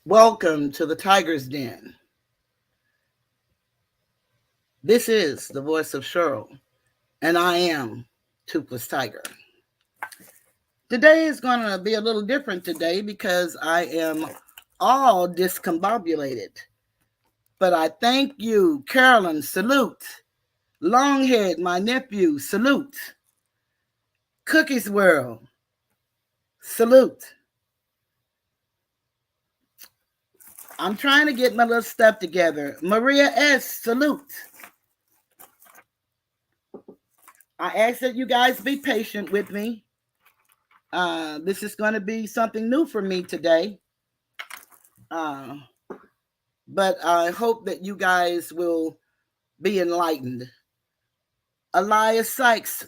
Welcome to the Tiger's Den. This is the voice of Cheryl, and I am Toothless Tiger. Today is going to be a little different today because I am all discombobulated. But I thank you, Carolyn, salute. Longhead, my nephew, salute. Cookies World, salute. I'm trying to get my little stuff together. Maria S., salute. I ask that you guys be patient with me. This is going to be something new for me today. But I hope that you guys will be enlightened. Elias Sykes,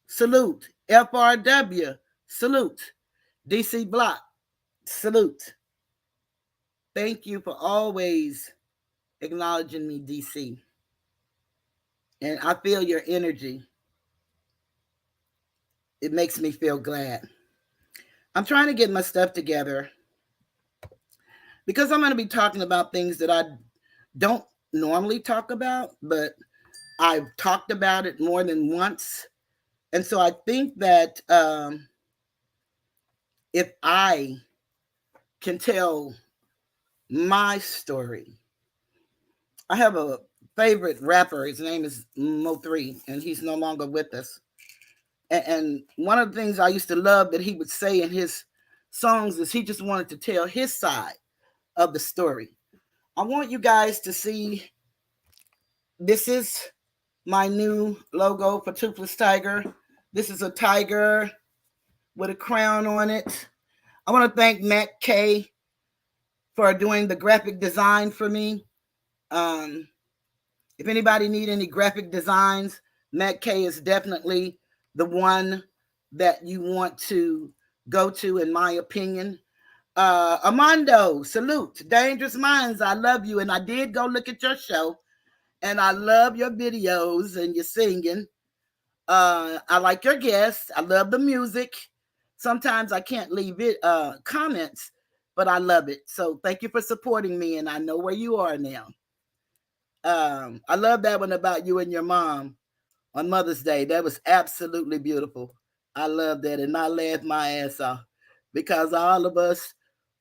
salute. FRW, salute. DC Block, salute. Thank you for always acknowledging me, DC. And I feel your energy. It makes me feel glad. I'm trying to get my stuff together because I'm going to be talking about things that I don't normally talk about, but I've talked about it more than once. And so I think that if I can tell my story, I have a favorite rapper. His name is Mo3, and he's no longer with us. And one of the things I used to love that he would say in his songs is he just wanted to tell his side of the story. I want you guys to see, this is my new logo for Toothless Tiger. This is a tiger with a crown on it. I want to thank Matt K for doing the graphic design for me. If anybody need any graphic designs, Matt K is definitely the one that you want to go to, in my opinion. Armando, salute. Dangerous Minds, I love you. And I did go look at your show, and I love your videos and your singing. I like your guests. I love the music. Sometimes I can't leave it comments, but I love it. So thank you for supporting me, and I know where you are now. I love that one about you and your mom on Mother's Day. That was absolutely beautiful. I love that, and I laughed my ass off because all of us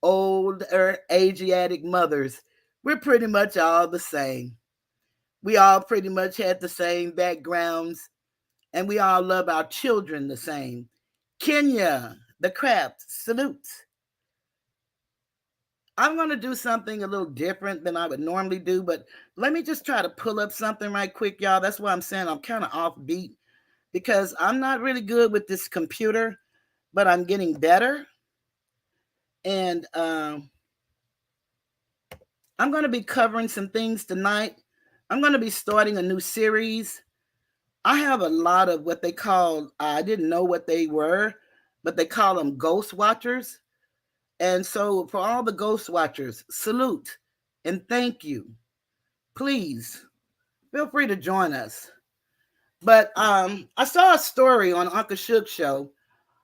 older Asiatic mothers, we're pretty much all the same. We all pretty much had the same backgrounds, and we all love our children the same. Kenya, the craft, salute. I'm going to do something a little different than I would normally do, but let me just try to pull up something right quick, y'all. That's why I'm saying I'm kind of offbeat because I'm not really good with this computer, but I'm getting better. And I'm going to be covering some things tonight. I'm going to be starting a new series. I have a lot of what they call, I didn't know what they were, but they call them ghost watchers. And so for all the ghost watchers, salute and thank you. Please feel free to join us. But I saw a story on Uncle Suge's show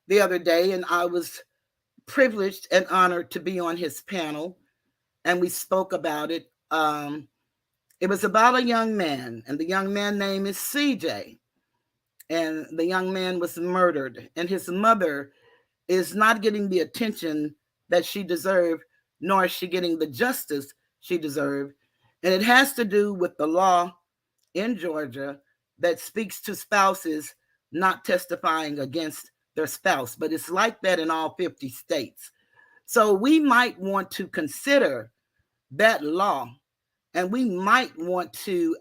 the other day, and I was privileged and honored to be on his panel, and we spoke about it. It was about a young man, and the young man's name is CJ. And the young man was murdered, and his mother is not getting the attention that she deserved, nor is she getting the justice she deserved. And it has to do with the law in Georgia that speaks to spouses not testifying against their spouse. But it's like that in all 50 states. So we might want to consider that law, and we might want to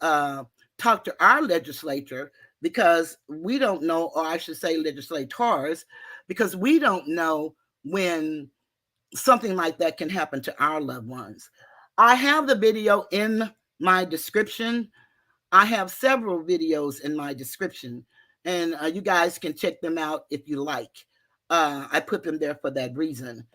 talk to our legislature, because we don't know, or I should say legislators, because we don't know when something like that can happen to our loved ones. I have the video in my description, I have several videos in my description, and you guys can check them out if you like. I put them there for that reason.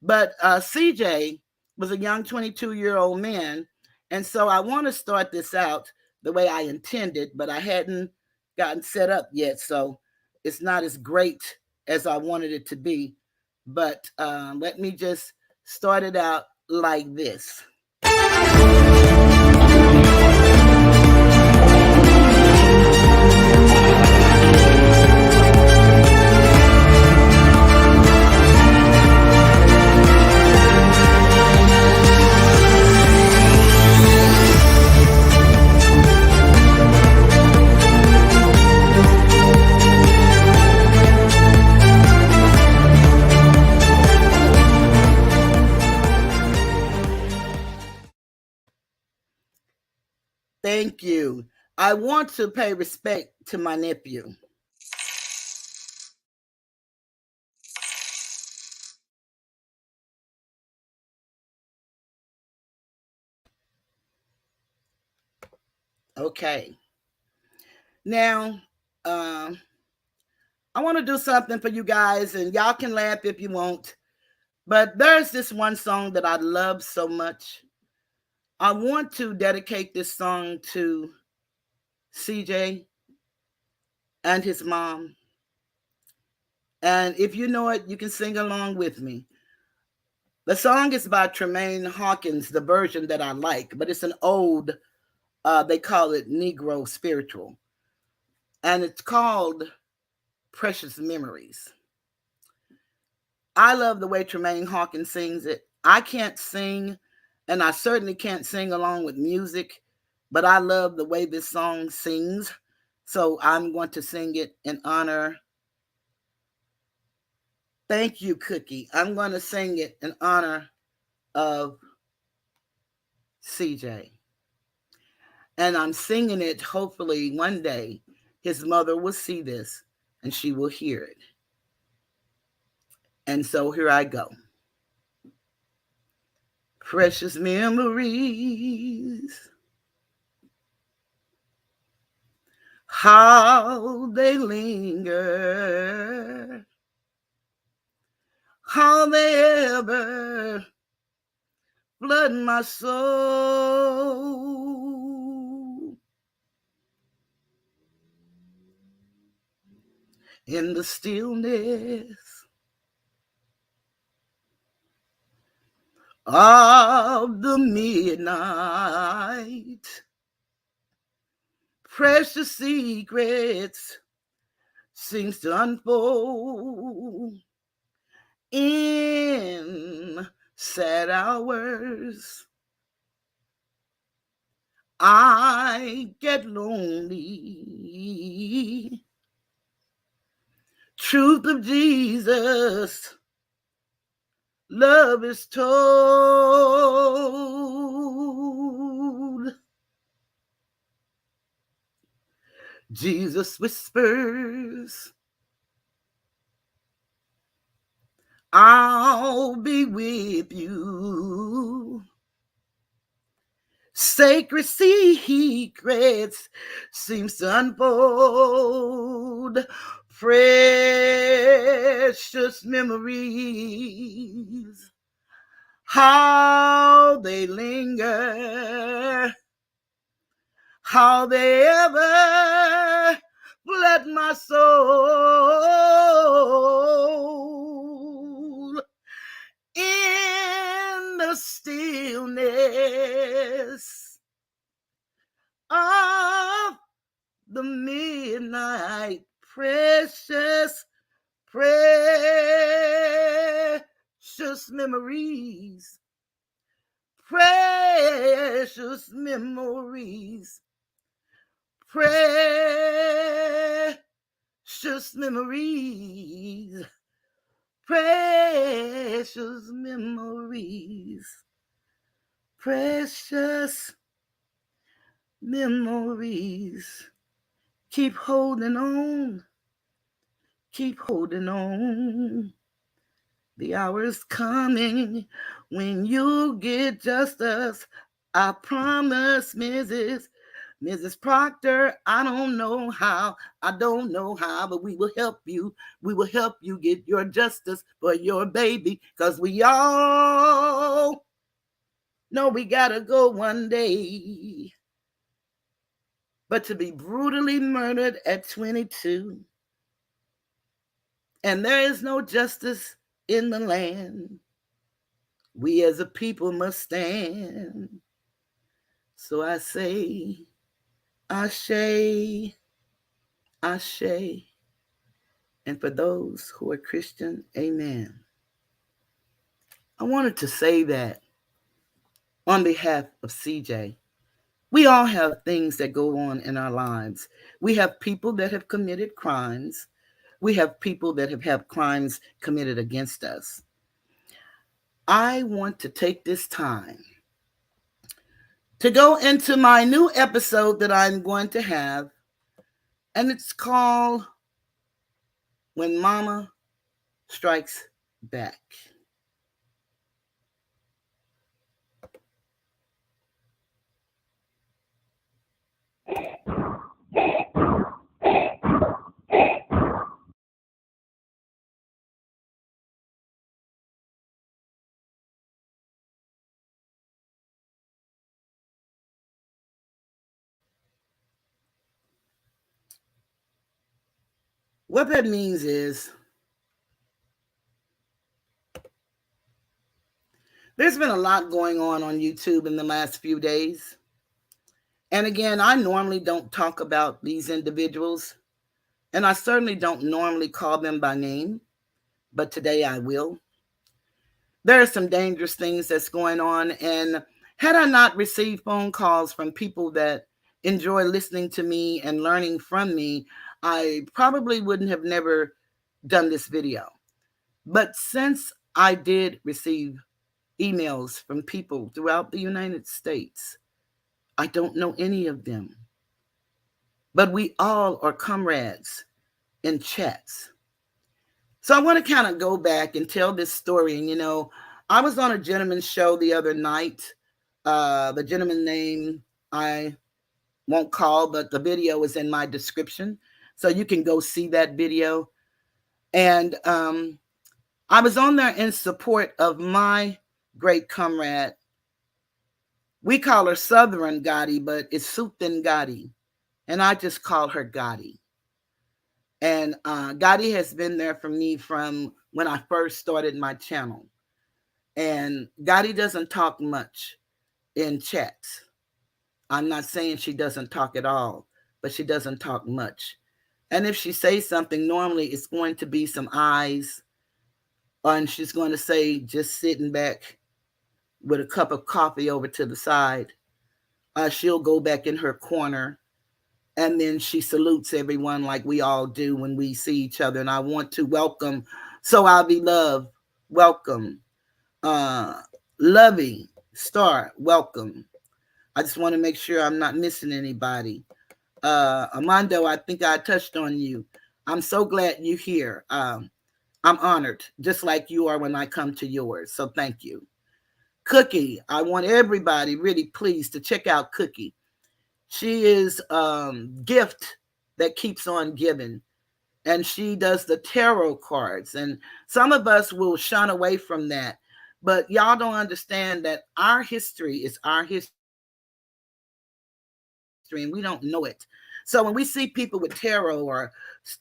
But CJ was a young 22-year-old man, and so I want to start this out the way I intended, but I hadn't gotten set up yet, so it's not as great as I wanted it to be. But let me just start it out like this. Thank you. I want to pay respect to my nephew. Okay. Now, um, I want to do something for you guys, and y'all can laugh if you want. But there's this one song that I love so much. I want to dedicate this song to CJ and his mom. And if you know it, you can sing along with me. The song is by Tremaine Hawkins, the version that I like, but it's an old, they call it Negro spiritual. And it's called Precious Memories. I love the way Tremaine Hawkins sings it. I can't sing, and I certainly can't sing along with music, but I love the way this song sings. So I'm going to sing it in honor. Thank you, Cookie. I'm going to sing it in honor of CJ. And I'm singing it hopefully one day his mother will see this and she will hear it. And so here I go. Precious memories, how they linger, how they ever flood my soul. In the stillness of the midnight, precious secrets seems to unfold in sad hours. I get lonely. Truth of Jesus, love is told. Jesus whispers, I'll be with you. Sacred secrets seems to unfold. Precious memories, how they linger, how they ever flood my soul. In the stillness of the midnight, precious, precious memories, precious memories, precious memories, precious memories, precious memories. Keep holding on, keep holding on. The hour is coming when you get just as I promise, Mrs. Proctor, I don't know how, I don't know how, but we will help you. We will help you get your justice for your baby, because we all know we gotta go one day. But to be brutally murdered at 22, and there is no justice in the land, we as a people must stand. So I say, Ashe, Ashe. And for those who are Christian, amen. I wanted to say that on behalf of CJ. We all have things that go on in our lives. We have people that have committed crimes. We have people that have had crimes committed against us. I want to take this time to go into my new episode that I'm going to have, and it's called When Mama Strikes Back. What that means is there's been a lot going on YouTube in the last few days. And again, I normally don't talk about these individuals, and I certainly don't normally call them by name, but today I will. There are some dangerous things that's going on, and had I not received phone calls from people that enjoy listening to me and learning from me, I probably wouldn't have never done this video. But since I did receive emails from people throughout the United States, I don't know any of them, but we all are comrades in chats. So I want to kind of go back and tell this story. And, I was on a gentleman's show the other night. The gentleman name I won't call, but the video is in my description. So you can go see that video. And I was on there in support of my great comrade. We call her Southern Gotti, but it's Suthin Gotti. And I just call her Gotti. And Gotti has been there for me from when I first started my channel. And Gotti doesn't talk much in chats. I'm not saying she doesn't talk at all, but she doesn't talk much. And if she says something, normally it's going to be some eyes, and she's going to say, just sitting back with a cup of coffee over to the side. She'll go back in her corner, and then she salutes everyone like we all do when we see each other. And I want to welcome So I'll Be Loved, welcome. Lovey Star, welcome. I just want to make sure I'm not missing anybody. Armando, I think I touched on you. I'm so glad you're here. I'm honored, just like you are when I come to yours. So thank you. Cookie, I want everybody really pleased to check out Cookie. She is gift that keeps on giving. And she does the tarot cards. And some of us will shun away from that. But y'all don't understand that our history is our history, and we don't know it. So when we see people with tarot or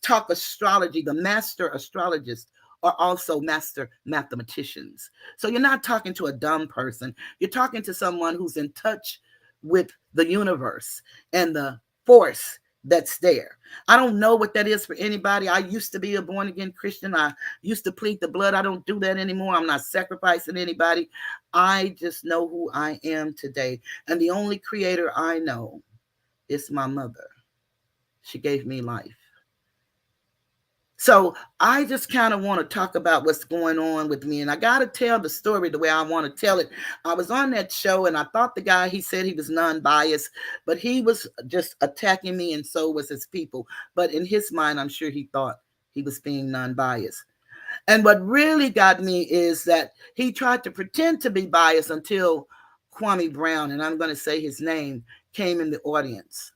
talk astrology, the master astrologists are also master mathematicians. So you're not talking to a dumb person. You're talking to someone who's in touch with the universe and the force that's there. I don't know what that is for anybody. I used to be a born again Christian. I used to plead the blood. I don't do that anymore. I'm not sacrificing anybody. I just know who I am today. And the only creator I know is my mother. She gave me life. So I just kind of want to talk about what's going on with me. And I got to tell the story the way I want to tell it. I was on that show, and I thought the guy, he said he was non-biased, but he was just attacking me, and so was his people. But in his mind, I'm sure he thought he was being non-biased. And what really got me is that he tried to pretend to be biased until Kwame Brown, and I'm going to say his name, came in the audience.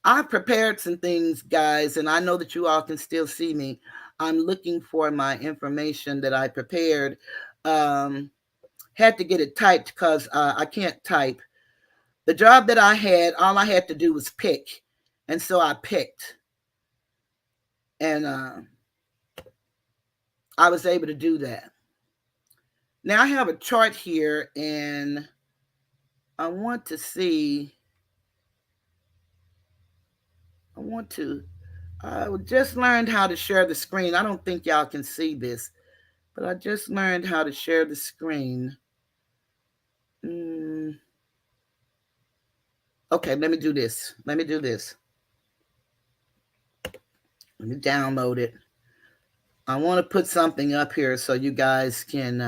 I prepared some things, guys, and I know that you all can still see me. I'm looking for my information that I prepared. Um, Had to get it typed because I can't type. The job that I had, all I had to do was pick. And so I picked. And I was able to do that. Now I have a chart here, and I want to see. I want to. I just learned how to share the screen. I don't think y'all can see this, but I just learned how to share the screen. Mm, okay, let me do this. Let me do this. Let me download it. I want to put something up here so you guys can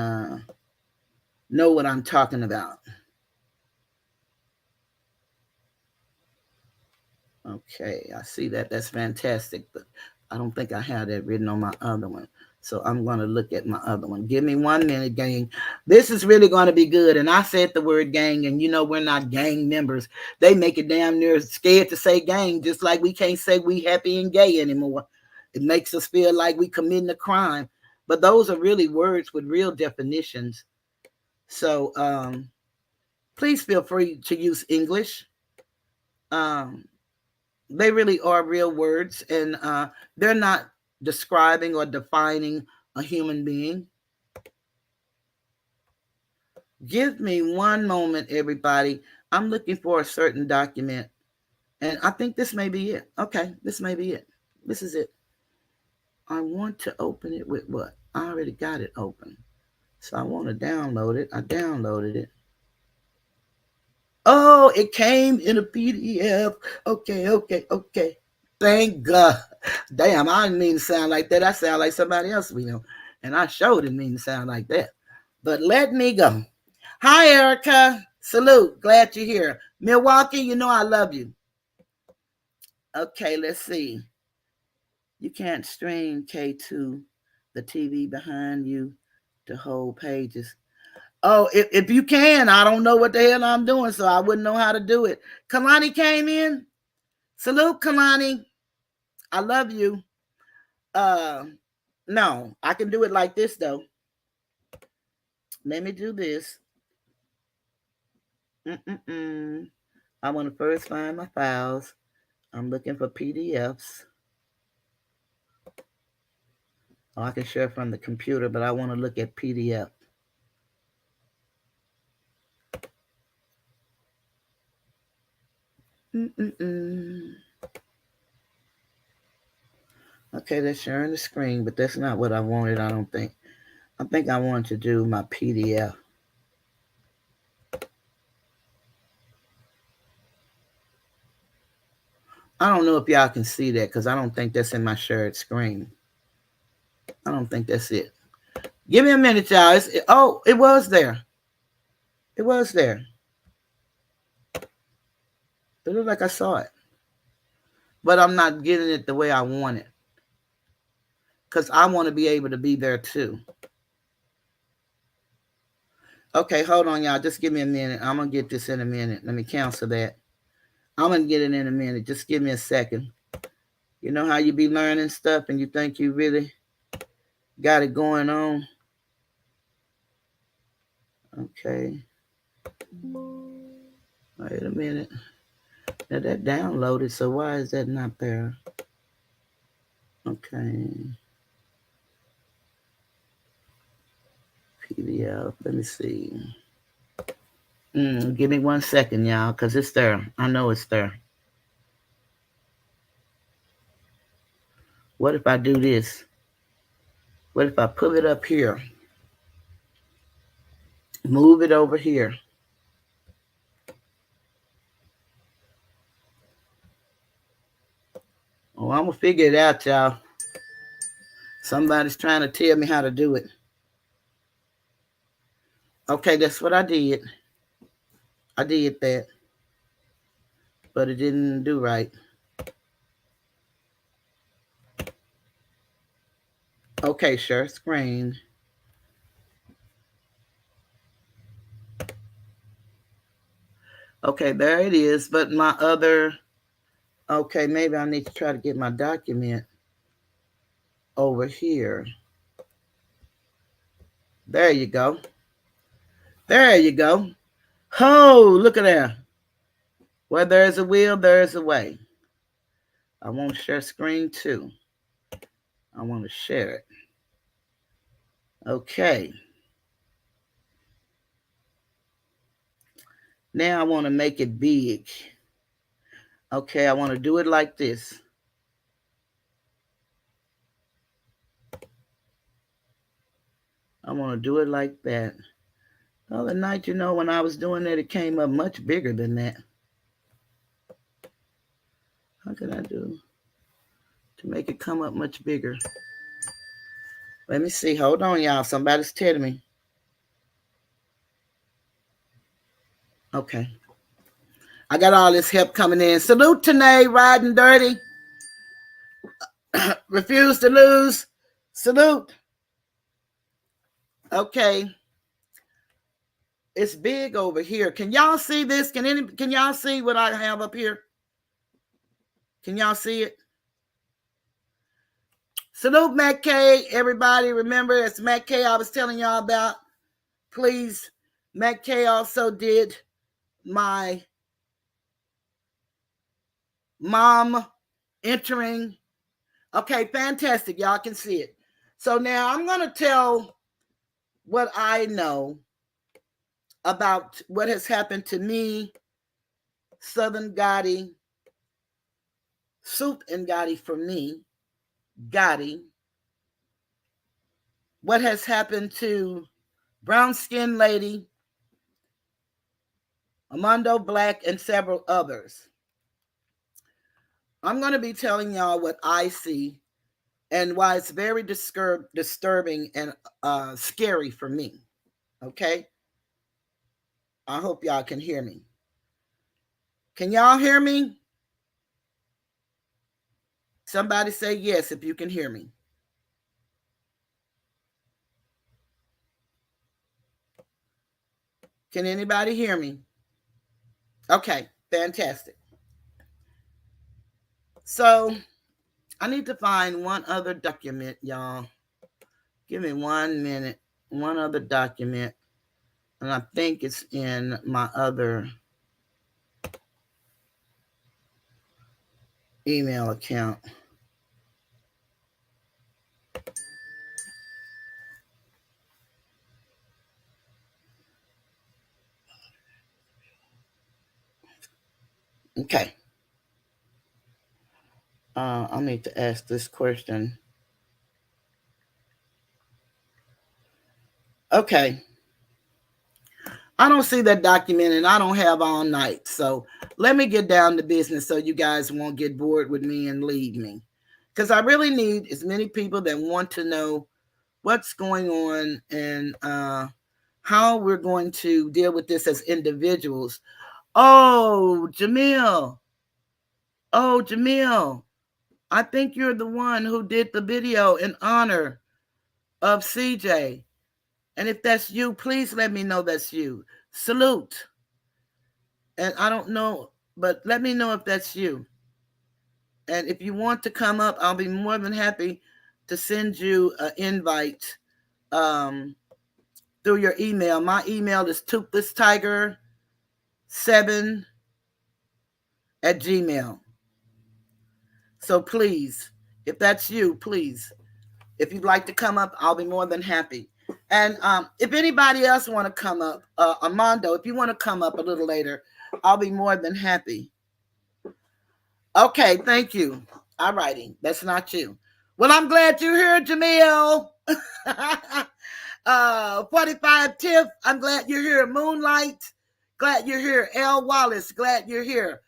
know what I'm talking about. Okay, I see that. That's fantastic. But I don't think I have that written on my other one. So I'm going to look at my other one. Give me 1 minute, gang. This is really going to be good. And I said the word gang, and you know we're not gang members. They make it damn near scared to say gang, just like we can't say we happy and gay anymore. It makes us feel like we committing a crime. But those are really words with real definitions. So please feel free to use English. Um, they really are real words, and they're not describing or defining a human being. Give me 1 moment, everybody. I'm looking for a certain document, and I think this may be it. Okay, this may be it. This is it. I want to open it with what? I already got it open. So I want to download it. I downloaded it. Oh, it came in a PDF. Okay, okay, okay. Thank God. Damn, I didn't mean to sound like that. I sound like somebody else we know. And I sure didn't mean to sound like that. But let me go. Hi, Erica. Salute. Glad you're here. Milwaukee, you know I love you. Okay, let's see. You can't stream K2, the TV behind you, to hold pages. Oh, if you can, I don't know what the hell I'm doing, so I wouldn't know how to do it. Kalani came in. Salute, Kalani. I love you. Uh, no, I can do it like this though. Let me do this. Mm-mm-mm. I want to first find my files. I'm looking for PDFs. Oh, I can share from the computer, but I want to look at PDF. Mm-mm-mm. Okay, that's sharing the screen, but that's not what I wanted, I don't think. I think I want to do my PDF. I don't know if y'all can see that because I don't think that's in my shared screen. I don't think that's it. Give me a minute, y'all. Oh, it was there. It was there. It looked like I saw it. But I'm not getting it the way I want it. Because I want to be able to be there too. Okay, hold on, y'all. Just give me a minute. I'm going to get this in a minute. Let me cancel that. I'm going to get it in a minute. Just give me a second. You know how you be learning stuff and you think you really got it going on? Okay. Wait a minute. Now that downloaded, so why is that not there? Okay. PDF. Let me see. Give me 1 second, y'all, because it's there. I know it's there. What if I do this? What if I pull it up here? Move it over here. Oh, I'm going to figure it out, y'all. Somebody's trying to tell me how to do it. Okay, that's what I did. I did that. But it didn't do right. Okay, share screen. Okay, there it is. But my other, okay, maybe I need to try to get my document over here. There you go. There you go. Oh, look at that. Where there's a will, there's a way. I want to share screen too. I want to share it. Okay. Now I want to make it big. Okay, I want to do it like this. I want to do it like that. The other night, when I was doing that, it came up much bigger than that. How can I do to make it come up much bigger? Let me see. Hold on, y'all. Somebody's telling me. Okay. I got all this help coming in. Salute Tanae, riding dirty. Refuse to lose. Salute. Okay. It's big over here. Can y'all see this? Can y'all see what I have up here? Can y'all see it? Salute Matt K. Everybody, remember it's Matt K I was telling y'all about. Please, Matt K also did my mom entering. Okay, fantastic. Y'all can see it. So now I'm going to tell what I know about what has happened to me, Southern Gotti, Soup and Gotti for me, Gotti. What has happened to Brown Skin Lady, Armando Black, and several others. I'm going to be telling y'all what I see and why it's very disturbing and scary for me. Okay? I hope y'all can hear me. Can y'all hear me? Somebody say yes if you can hear me. Can anybody hear me? Okay, fantastic. So, I need to find one other document, y'all. Give me 1 minute. One other document. And I think it's in my other email account. Okay. I need to ask this question. Okay. I don't see that document and I don't have all night. So let me get down to business so you guys won't get bored with me and leave me. Because I really need as many people that want to know what's going on and how we're going to deal with this as individuals. Oh, Jamil. Oh, Jamil. I think you're the one who did the video in honor of CJ. And if that's you, please let me know that's you. Salute. And I don't know, but let me know if that's you. And if you want to come up, I'll be more than happy to send you an invite um, through your email. My email is toothlesstiger7@gmail. So please, if that's you, please, if you'd like to come up, I'll be more than happy. And if anybody else want to come up, Armando, if you want to come up a little later, I'll be more than happy. Okay, thank you. All righty, that's not you. Well, I'm glad you're here, Jamil. 45 Tiff, I'm glad you're here. Moonlight, glad you're here. L. Wallace, glad you're here.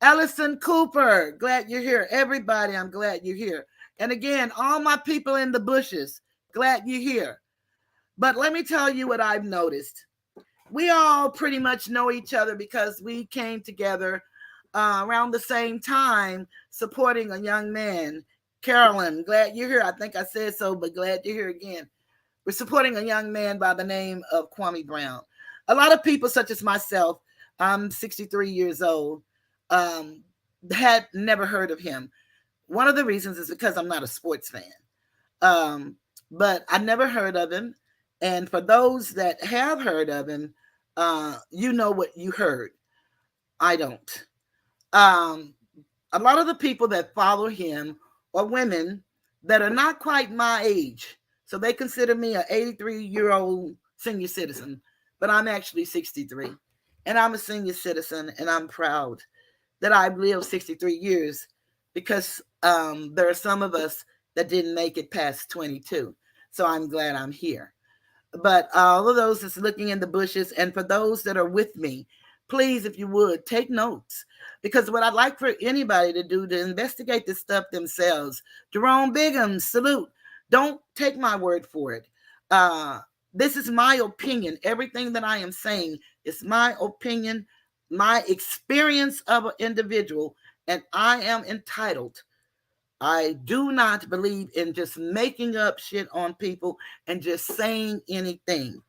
Ellison Cooper, glad you're here. Everybody, I'm glad you're here. And again, all my people in the bushes, glad you're here. But let me tell you what I've noticed. We all pretty much know each other because we came together around the same time supporting a young man. Carolyn, glad you're here. I think I said so, but glad you're here again. We're supporting a young man by the name of Kwame Brown. A lot of people, such as myself, I'm 63 years old. Um, had never heard of him. One of the reasons is because I'm not a sports fan. Um, but I never heard of him. And for those that have heard of him, you know what you heard. I don't. Um, a lot of the people that follow him are women that are not quite my age. So they consider me an 83-year-old senior citizen, but I'm actually 63. And I'm a senior citizen, and I'm proud that I've lived 63 years because there are some of us that didn't make it past 22. So I'm glad I'm here. But all of those that's looking in the bushes, and for those that are with me, please, if you would, take notes. Because what I'd like for anybody to do to investigate this stuff themselves. Jerome Bigham, salute. Don't take my word for it. Uh, this is my opinion. Everything that I am saying is my opinion, my experience of an individual, and I am entitled. I do not believe in just making up shit on people and just saying anything.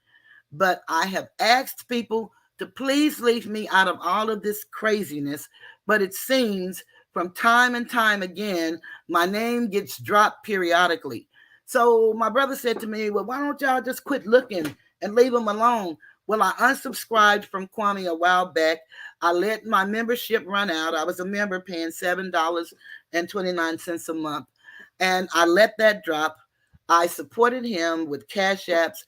But I have asked people to please leave me out of all of this craziness. But it seems from time and time again, my name gets dropped periodically. So my brother said to me, well, why don't y'all just quit looking and leave them alone? Well, I unsubscribed from Kwame a while back. I let my membership run out. I was a member paying $7.29 a month. And I let that drop. I supported him with Cash Apps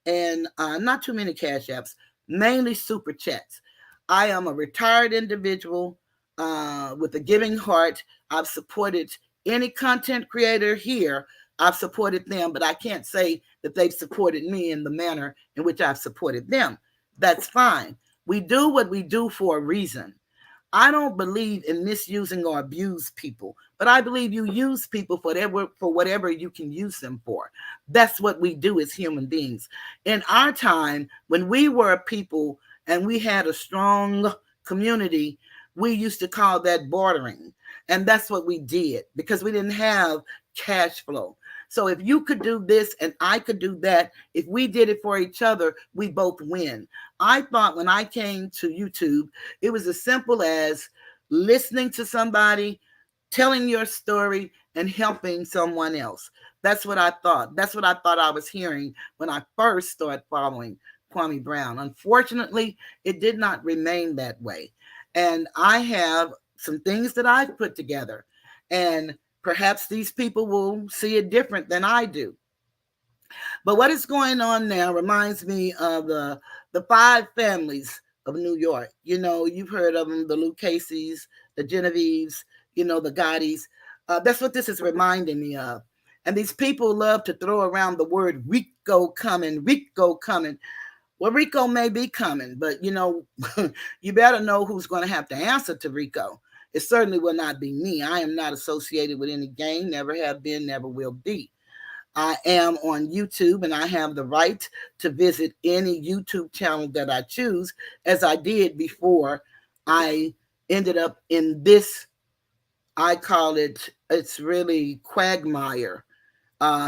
and not too many Cash Apps, mainly super chats. I am a retired individual with a giving heart. I've supported any content creator here. I've supported them, but I can't say that they've supported me in the manner in which I've supported them. That's fine. We do what we do for a reason. I don't believe in misusing or abuse people, but I believe you use people for whatever you can use them for. That's what we do as human beings. In our time, when we were a people and we had a strong community, we used to call that bartering. And that's what we did because we didn't have cash flow. So if you could do this and I could do that, if we did it for each other, we both win. I thought when I came to YouTube, it was as simple as listening to somebody, telling your story, and helping someone else. That's what I thought. That's what I thought I was hearing when I first started following Kwame Brown. Unfortunately, it did not remain that way. And I have some things that I've put together. And perhaps these people will see it different than I do. But what is going on now reminds me of the five families of New York. You know, you've heard of them, the Lucchese's, the Genevieves, you know, the Gottis. That's what this is reminding me of. And these people love to throw around the word Rico coming, Rico coming. Well, Rico may be coming, but you know, you better know who's going to have to answer to Rico. It certainly will not be me. I am not associated with any gang, never have been, never will be. I am on YouTube and I have the right to visit any YouTube channel that I choose, as I did before I ended up in this. I call it, it's really quagmire.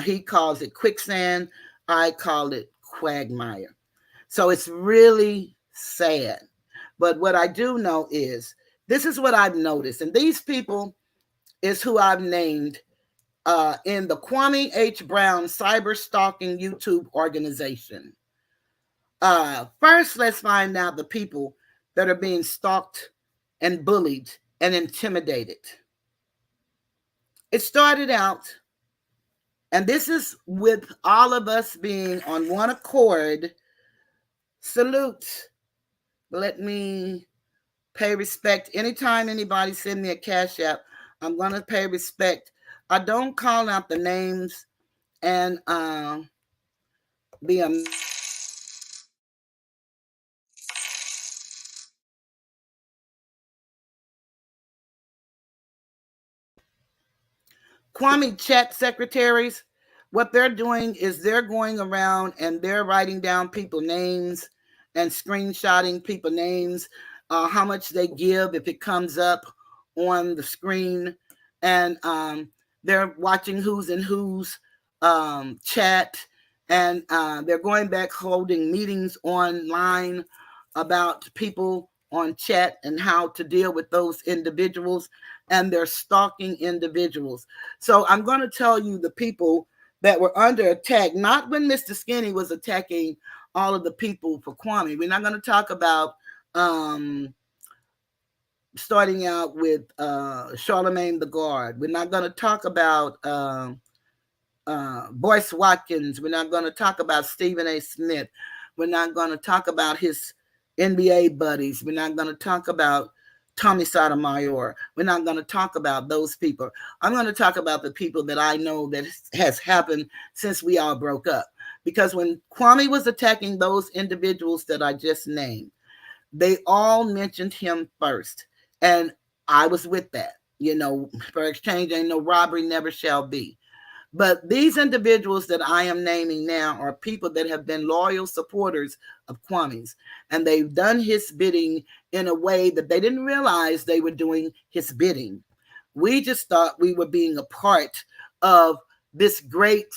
He calls it quicksand. I call it quagmire. So it's really sad. But what I do know is this is what I've noticed. And these people is who I've named in the Kwame H. Brown Cyber Stalking YouTube organization. First, let's find out the people that are being stalked and bullied and intimidated. It started out, and this is with all of us being on one accord. Salute. Let me pay respect. Anytime anybody send me a cash app, I'm going to pay respect. I don't call out the names and be a Kwame chat secretaries. What they're doing is they're going around and they're writing down people names and screenshotting people names, how much they give if it comes up on the screen, and they're watching who's in who's chat, and they're going back holding meetings online about people on chat and how to deal with those individuals and their stalking individuals. So I'm going to tell you the people that were under attack, not when Mr. Skinny was attacking all of the people for Kwame. We're not going to talk about starting out with Charlemagne the Guard. We're not going to talk about Boyce Watkins. We're not going to talk about Stephen A. Smith. We're not going to talk about his NBA buddies. We're not going to talk about Tommy Sotomayor. We're not going to talk about those people. I'm going to talk about the people that I know that has happened since we all broke up. Because when Kwame was attacking those individuals that I just named, they all mentioned him first. And I was with that. You know, for exchange ain't no robbery, never shall be. But these individuals that I am naming now are people that have been loyal supporters of Kwame's, and they've done his bidding in a way that they didn't realize they were doing his bidding. We just thought we were being a part of this great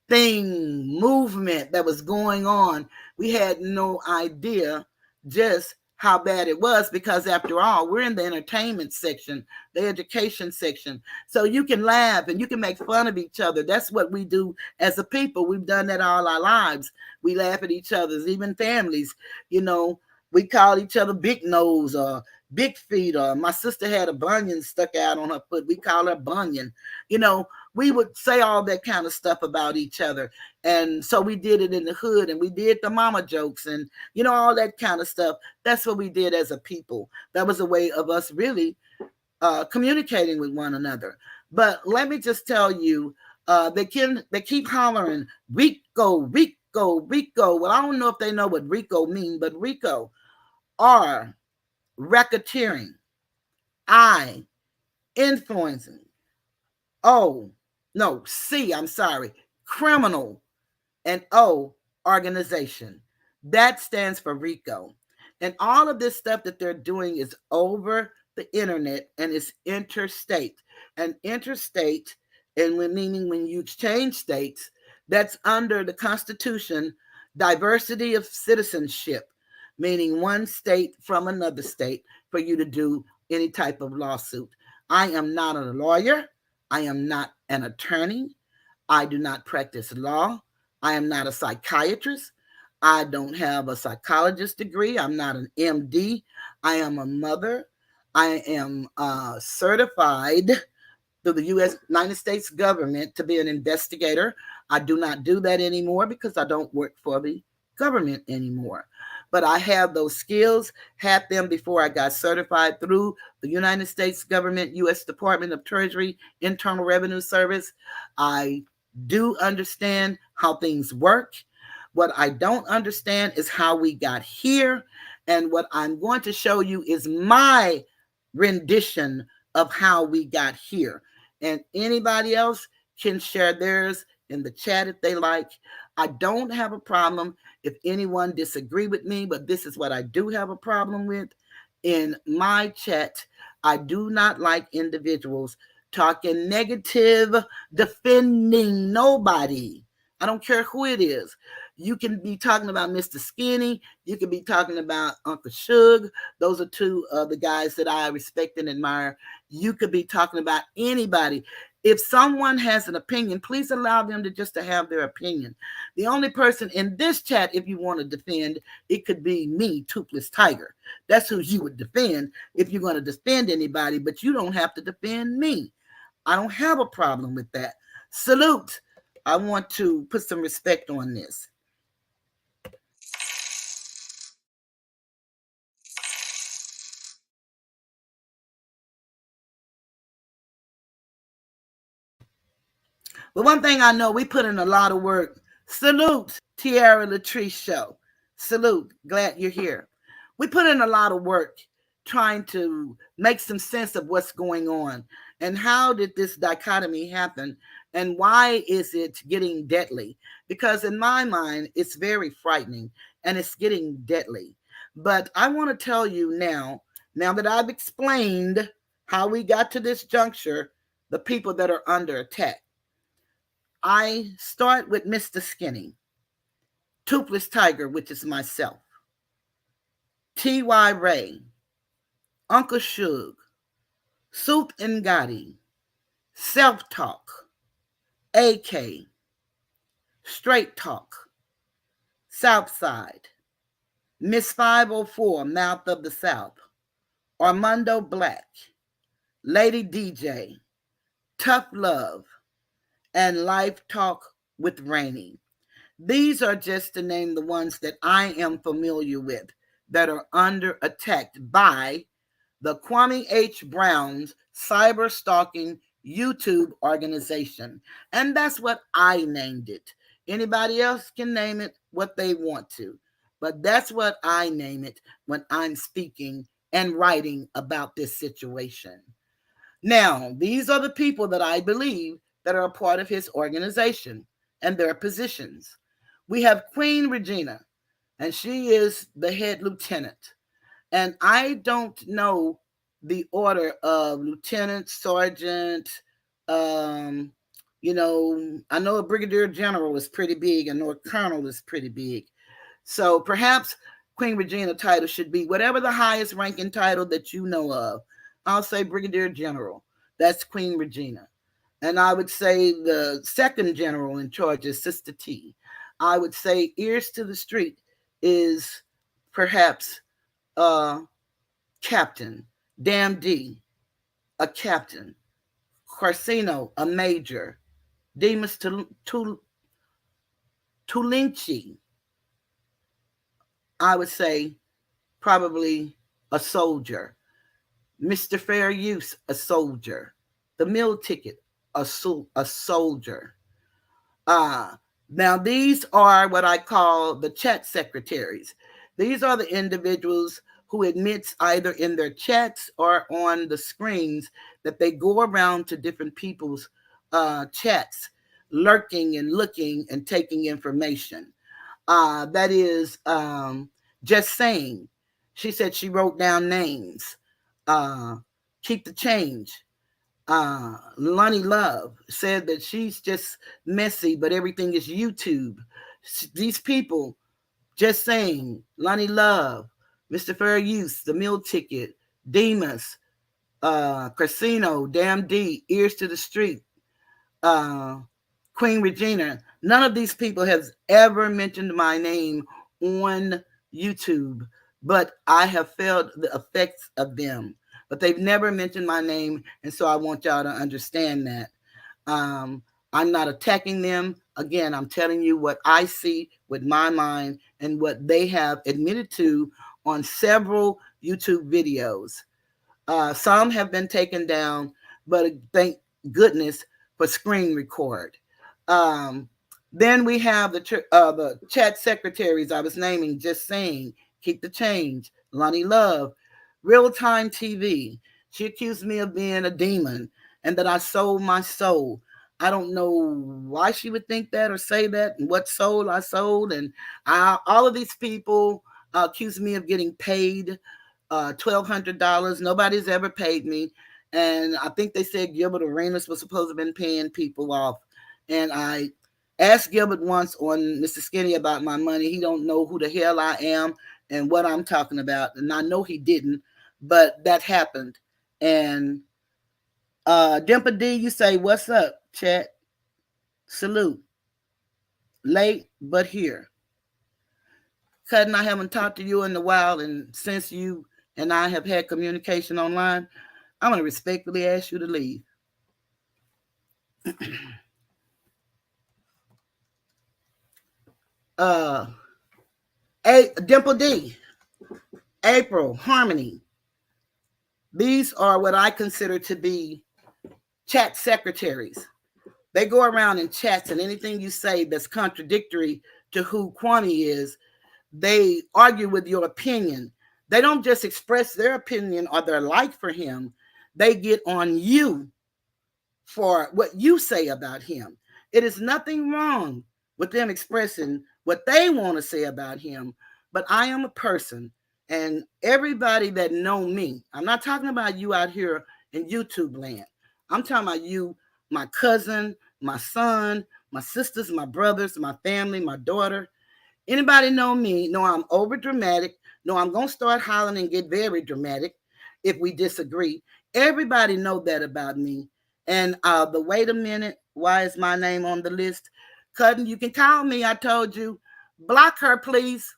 thing, movement that was going on. We had no idea just how bad it was, because after all, we're in the entertainment section, the education section. So you can laugh and you can make fun of each other. That's what we do as a people. We've done that all our lives. We laugh at each other's, even families. You know, we call each other big nose or big feet, or my sister had a bunion stuck out on her foot. We call her bunion. You know, we would say all that kind of stuff about each other. And so we did it in the hood, and we did the mama jokes and, you know, all that kind of stuff. That's what we did as a people. That was a way of us really communicating with one another. But let me just tell you, they keep hollering Rico, Rico, Rico. Well, I don't know if they know what Rico means, but Rico, R, racketeering, I, influencing, O, no, C, I'm sorry, criminal, and O, organization. That stands for RICO. And all of this stuff that they're doing is over the internet and it's interstate. And interstate, and meaning when you exchange states, that's under the Constitution, diversity of citizenship, meaning one state from another state for you to do any type of lawsuit. I am not a lawyer. I am not an attorney. I do not practice law. I am not a psychiatrist. I don't have a psychologist degree. I'm not an MD. I am a mother. I am certified through the United States government to be an investigator. I do not do that anymore because I don't work for the government anymore. But I have those skills, had them before I got certified through the United States government, U.S. Department of Treasury, Internal Revenue Service. I do understand how things work. What I don't understand is how we got here. And what I'm going to show you is my rendition of how we got here. And anybody else can share theirs in the chat if they like. I don't have a problem if anyone disagree with me, but this is what I do have a problem with. In my chat, I do not like individuals talking negative, defending nobody. I don't care who it is. You can be talking about Mr. Skinny. You can be talking about Uncle Suge. Those are two of the guys that I respect and admire. You could be talking about anybody. If someone has an opinion, please allow them to have their opinion. The only person in this chat, if you want to defend, it could be me, Toothless Tiger. That's who you would defend if you're going to defend anybody, but you don't have to defend me. I don't have a problem with that. Salute. I want to put some respect on this. But one thing I know, we put in a lot of work. Salute, Tierra Latrice Show. Salute. Glad you're here. We put in a lot of work trying to make some sense of what's going on and how did this dichotomy happen and why is it getting deadly? Because in my mind, it's very frightening and it's getting deadly. But I want to tell you now that I've explained how we got to this juncture, the people that are under attack. I start with Mr. Skinny, Toothless Tiger, which is myself. T.Y. Ray, Uncle Suge, Sooth and Gotti, Self Talk, AK, Straight Talk, Southside, Miss 504, Mouth of the South, Armando Black, Lady DJ, Tough Love, and Life Talk with Rainey. These are just to name the ones that I am familiar with that are under attack by the Kwame H. Brown's cyber stalking YouTube organization. And that's what I named it. Anybody else can name it what they want to. But that's what I name it when I'm speaking and writing about this situation. Now, these are the people that I believe that are a part of his organization and their positions. We have Queen Regina, and she is the head lieutenant. And I don't know the order of lieutenant, sergeant. Um, I know a brigadier general is pretty big. I know a colonel is pretty big. So perhaps Queen Regina title should be whatever the highest ranking title that you know of. I'll say brigadier general. That's Queen Regina. And I would say the second general in charge is Sister T. I would say ears to the street is perhaps captain, Damn D, a captain, Corsino, a major, Demas Tulinchi, I would say probably a soldier, Mr. Fair Use, a soldier, the meal ticket, a soldier. Uh, Now, these are what I call the chat secretaries. These are the individuals who admits either in their chats or on the screens that they go around to different people's chats, lurking and looking and taking information. That is just saying. She said she wrote down names. Uh, Keep the change. Lonnie Love said that she's just messy, but everything is YouTube. These people just saying, Lonnie Love, Mr. Fair Use, The Meal Ticket, Demas, Casino, Damn D, Ears to the Street, uh, Queen Regina. None of these people has ever mentioned my name on YouTube, but I have felt the effects of them. But they've never mentioned my name, and so I want y'all to understand that. Um, I'm not attacking them. Again, I'm telling you what I see with my mind and what they have admitted to on several YouTube videos. Some have been taken down, but thank goodness for screen record. Um, then we have the chat secretaries I was naming, just saying, keep the change. Lonnie Love, real time TV. She accused me of being a demon and that I sold my soul. I don't know why she would think that or say that and what soul I sold. And all of these people accuse me of getting paid $1,200. Nobody's ever paid me. And I think they said Gilbert Arenas was supposed to have been paying people off. And I asked Gilbert once on Mr. Skinny about my money. He don't know who the hell I am and what I'm talking about. And I know he didn't, but that happened. And Dimple D, you say, what's up, chat? Salute. Late, but here. Cutting, I haven't talked to you in a while, and since you and I have had communication online, I'm going to respectfully ask you to leave. Dimple D, April, Harmony. These are what I consider to be chat secretaries. They go around in chats, and anything you say that's contradictory to who Kwame is, they argue with your opinion. They don't just express their opinion or their like for him. They get on you for what you say about him. It is nothing wrong with them expressing what they want to say about him, but I am a person, and everybody that know me, I'm not talking about you out here in YouTube land. I'm talking about you, my cousin, my son, my sisters, my brothers, my family, my daughter. Anybody know me, know I'm over dramatic, No, I'm gonna start hollering and get very dramatic if we disagree. Everybody know that about me. And the wait a minute, why is my name on the list? Cutting, you can call me. I told you, block her, please.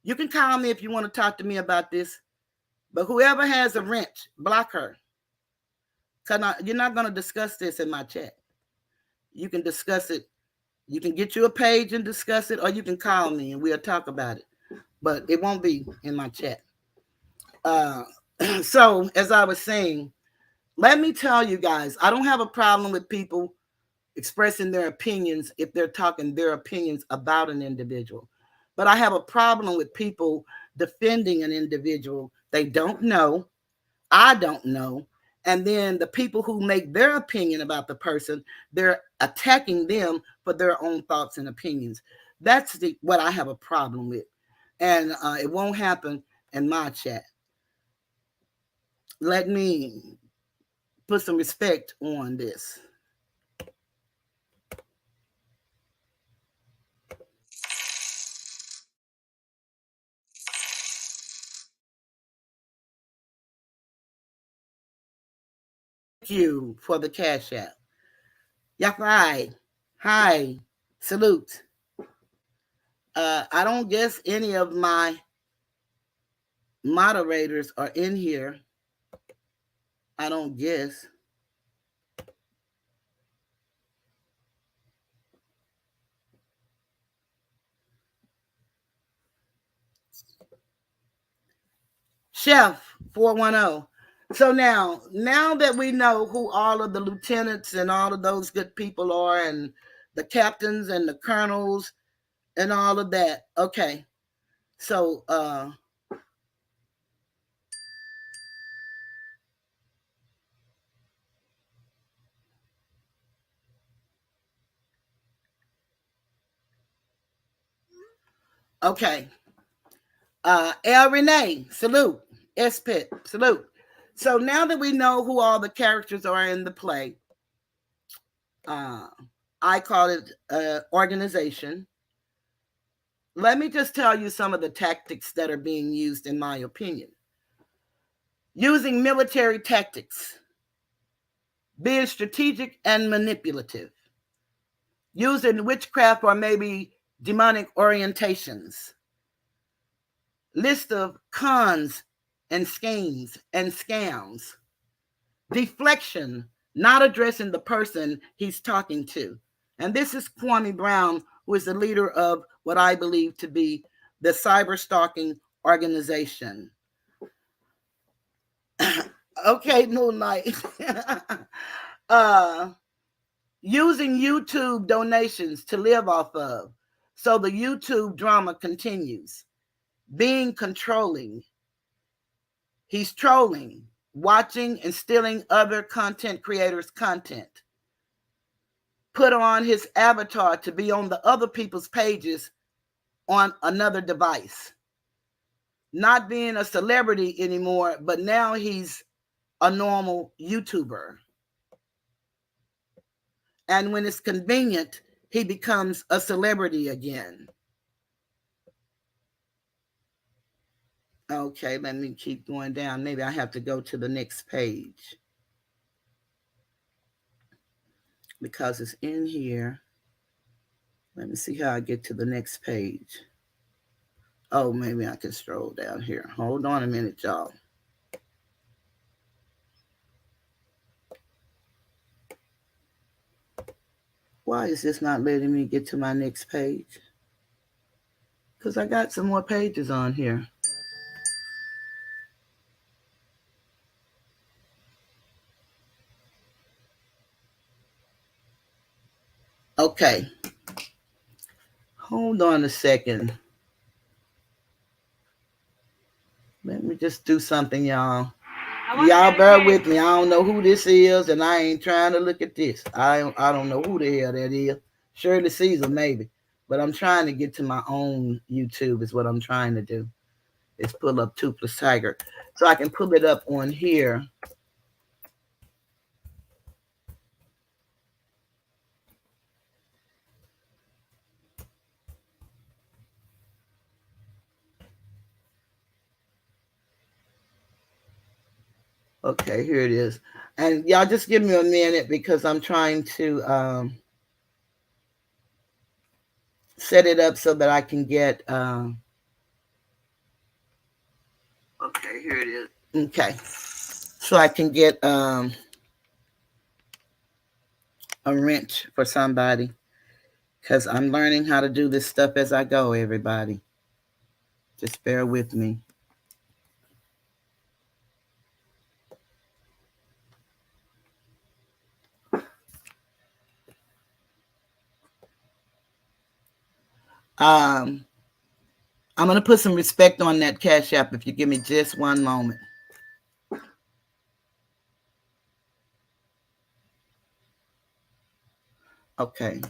You can call me if you want to talk to me about this. But whoever has a wrench, block her. Cause you're not gonna discuss this in my chat. You can discuss it. You can get you a page and discuss it, or you can call me and we'll talk about it. But it won't be in my chat. Uh, so, as I was saying, let me tell you guys, I don't have a problem with people expressing their opinions if they're talking their opinions about an individual. But I have a problem with people defending an individual they don't know, I don't know, and then the people who make their opinion about the person, they're attacking them for their own thoughts and opinions. That's what I have a problem with. And it won't happen in my chat. Let me put some respect on this. Thank you for the cash app. Yakai. Hi. Salute. I don't guess any of my moderators are in here. I don't guess. Chef 410. So now that we know who all of the lieutenants and all of those good people are, and the captains and the colonels and all of that. Okay. So okay. El Renee, salute. Espit, salute. So now that we know who all the characters are in the play, uh, I call it organization. Let me just tell you some of the tactics that are being used, in my opinion. Using military tactics, being strategic and manipulative, using witchcraft or maybe demonic orientations, list of cons and schemes and scams, deflection, not addressing the person he's talking to. And this is Kwame Brown, who is the leader of what I believe to be the cyber stalking organization. Okay, Moonlight. uh, Using YouTube donations to live off of. So the YouTube drama continues. Being controlling. He's trolling, watching and stealing other content creators' content. Put on his avatar to be on the other people's pages on another device. Not being a celebrity anymore, but now he's a normal YouTuber. And when it's convenient, he becomes a celebrity again. Okay, let me keep going down. Maybe I have to go to the next page because it's in here. Let me see how I get to the next page. Oh, maybe I can stroll down here. Hold on a minute, y'all. Why is this not letting me get to my next page? Because I got some more pages on here. Okay. Hold on a second. Let me just do something, y'all. Y'all bear with me. I don't know who this is, and I ain't trying to look at this. I don't know who the hell that is. Shirley Caesar, maybe. But I'm trying to get to my own YouTube is what I'm trying to do. Is pull up Toothless Tiger. So I can pull it up on here. Okay, here it is. And y'all just give me a minute because I'm trying to set it up so that I can get okay, here it is. Okay. So I can get a wrench for somebody because I'm learning how to do this stuff as I go, everybody. Just bear with me. Um, I'm going to put some respect on that Cash App if you give me just one moment. Okay.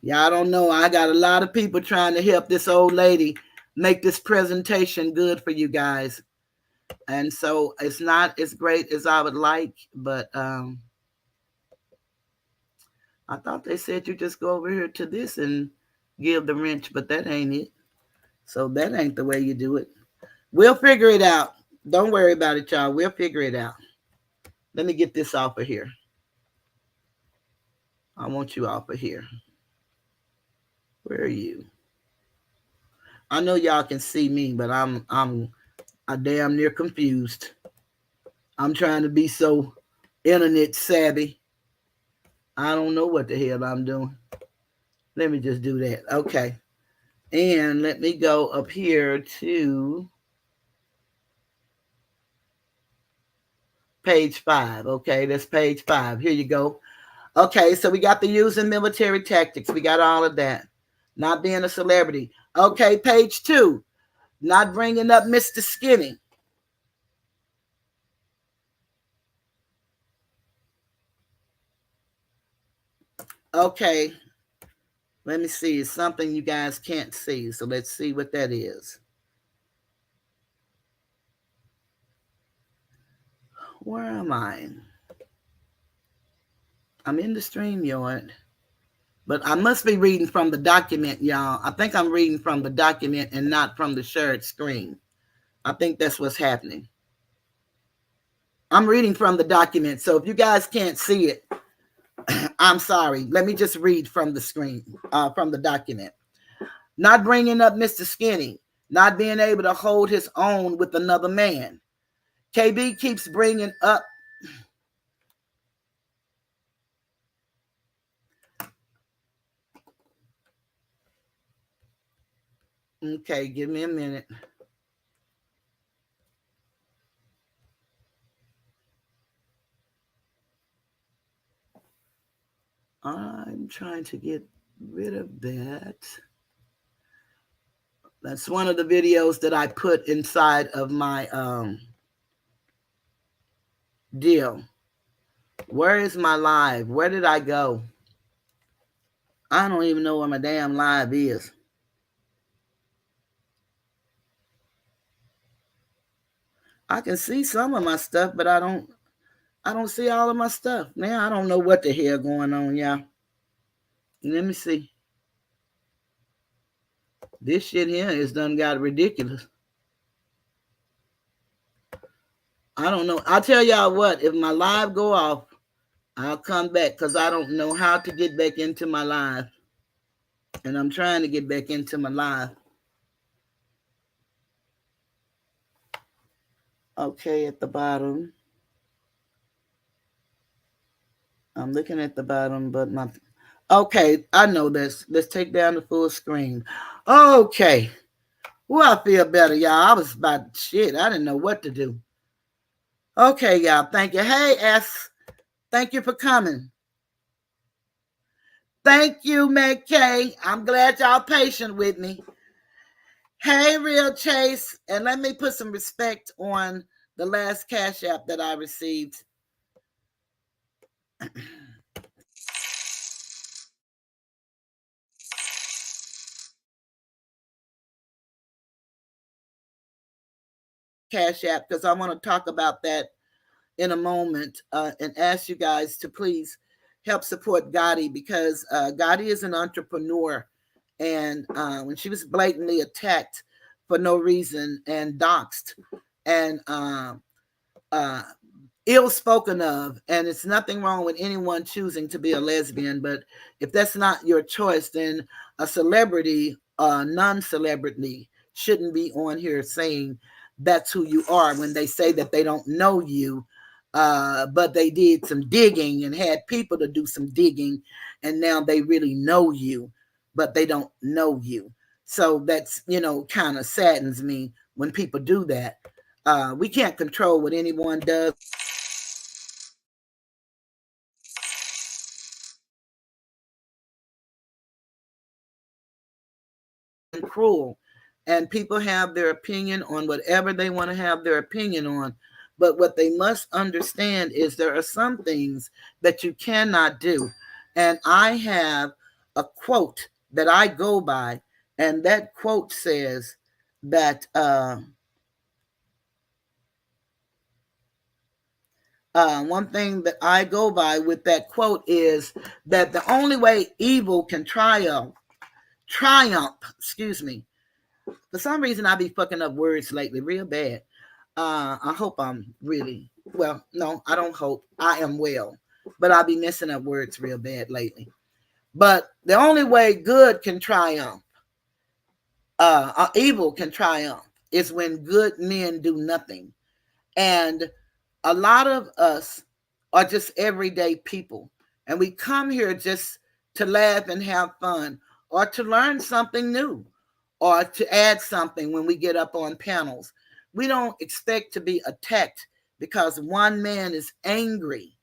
Y'all don't know. I got a lot of people trying to help this old lady make this presentation good for you guys. And so it's not as great as I would like, but I thought they said you just go over here to this and give the wrench, but that ain't it. So that ain't the way you do it. We'll figure it out. Don't worry about it, y'all. We'll figure it out. Let me get this off of here. I want you off of here. Where are you? I know y'all can see me, but I'm I damn near confused. I'm trying to be so internet savvy. I don't know what the hell I'm doing. Let me just do that. Okay. And let me go up here to page 5. Okay, that's page 5. Here you go. Okay, so we got the using military tactics. We got all of that. Not being a celebrity. Okay, page 2. Not bringing up Mr. Skinny. Okay, let me see. It's something you guys can't see. So let's see what that is. Where am I? I'm in the StreamYard. But I must be reading from the document, y'all. I think I'm reading from the document and not from the shared screen. I think that's what's happening. I'm reading from the document. So if you guys can't see it, I'm sorry. Let me just read from the screen, from the document. Not bringing up Mr. Skinny, not being able to hold his own with another man. KB keeps bringing up. Okay, give me a minute. I'm trying to get rid of that. That's one of the videos that I put inside of my deal. Where is my live? Where did I go? I don't even know where my damn live is. I can see some of my stuff, but I don't see all of my stuff. Now I don't know what the hell going on, y'all. Let me see. This shit here is done got ridiculous. I don't know. I'll tell y'all what, if my live go off, I'll come back because I don't know how to get back into my live. And I'm trying to get back into my live. Okay, at the bottom. I'm looking at the bottom, but my okay, I know this. Let's take down the full screen. Okay. Well, I feel better, y'all. I was about shit. I didn't know what to do. Okay, y'all. Thank you. Hey, S. Thank you for coming. Thank you, McKay. I'm glad y'all patient with me. Hey, Real Chase. And let me put some respect on the last Cash App that I received. Cash App, because I want to talk about that in a moment and ask you guys to please help support Gotti because Gotti is an entrepreneur. And when she was blatantly attacked for no reason and doxxed, and uh, ill spoken of, and it's nothing wrong with anyone choosing to be a lesbian, but if that's not your choice, then a celebrity, non-celebrity, shouldn't be on here saying that's who you are when they say that they don't know you, but they did some digging and had people to do some digging, and now they really know you, but they don't know you. So that's, kind of saddens me when people do that. We can't control what anyone does. We can't control what anyone says. And cruel. And people have their opinion on whatever they want to have their opinion on. But what they must understand is there are some things that you cannot do. And I have a quote that I go by, and that quote says that one thing that I go by with that quote is that the only way evil can triumph, excuse me. For some reason, I be fucking up words lately real bad. I hope I'm really well. No, I don't hope. I am well, but I be messing up words real bad lately. But the only way good can triumph, evil can triumph, is when good men do nothing. And a lot of us are just everyday people, and we come here just to laugh and have fun, or to learn something new, or to add something when we get up on panels. We don't expect to be attacked because one man is angry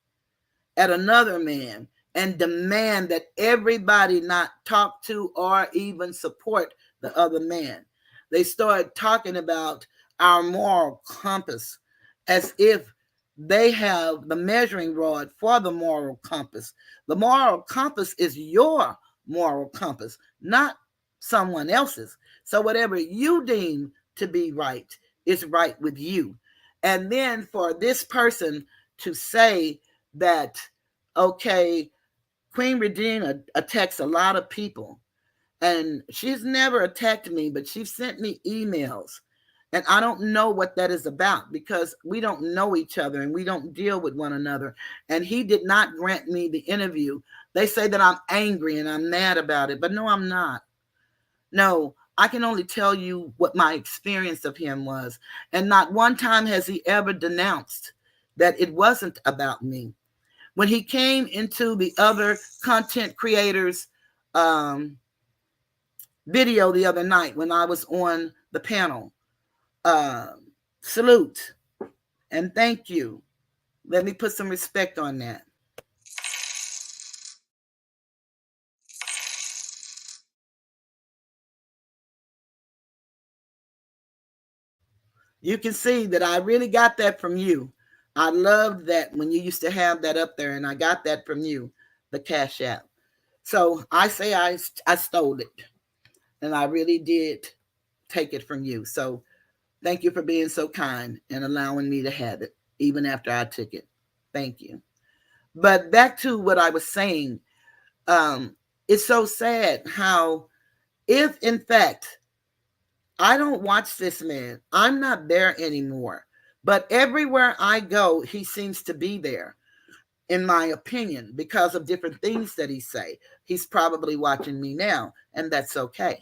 at another man and demand that everybody not talk to or even support the other man. They start talking about our moral compass as if they have the measuring rod for the moral compass. The moral compass is your moral compass, not someone else's. So whatever you deem to be right is right with you. And then for this person to say that, okay, Queen Regina attacks a lot of people, and she's never attacked me, but she sent me emails. And I don't know what that is about because we don't know each other and we don't deal with one another. And he did not grant me the interview. They say that I'm angry and I'm mad about it, but no, I'm not. No, I can only tell you what my experience of him was. And not one time has he ever denounced that it wasn't about me. When he came into the other content creators video the other night when I was on the panel, uh, salute and thank you. Let me put some respect on that. You can see that I really got that from you. I loved that when you used to have that up there, and I got that from you, the Cash App. So I say I stole it, and I really did take it from you. So thank you for being so kind and allowing me to have it, even after I took it. Thank you. But back to what I was saying, um, it's so sad how, if in fact I don't watch this man, I'm not there anymore. But everywhere I go, he seems to be there, in my opinion, because of different things that he say. He's probably watching me now, and that's okay.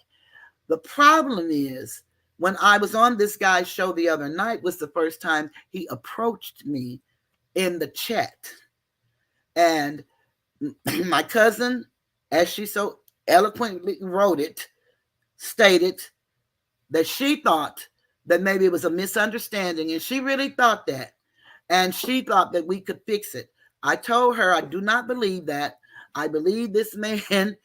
The problem is when I was on this guy's show the other night was the first time he approached me in the chat. And my cousin, as she so eloquently wrote it, stated that she thought that maybe it was a misunderstanding, and she really thought that. And she thought that we could fix it. I told her I do not believe that. I believe this man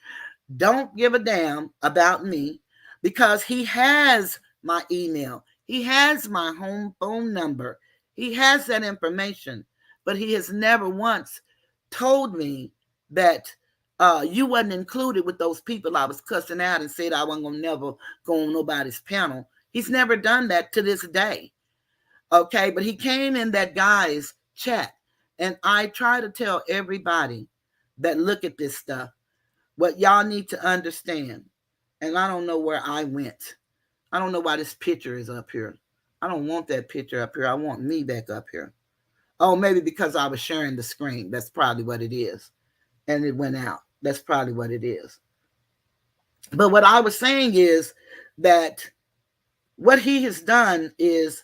don't give a damn about me because he has my email. He has my home phone number. He has that information, but he has never once told me that you wasn't included with those people I was cussing out and said I wasn't gonna never go on nobody's panel. He's never done that to this day. Okay, but he came in that guy's chat, and I try to tell everybody that look at this stuff what y'all need to understand. And I don't know where I went. I don't know why this picture is up here. I don't want that picture up here. I want me back up here. Oh, maybe because I was sharing the screen. That's probably what it is. And it went out. That's probably what it is. But what I was saying is that what he has done is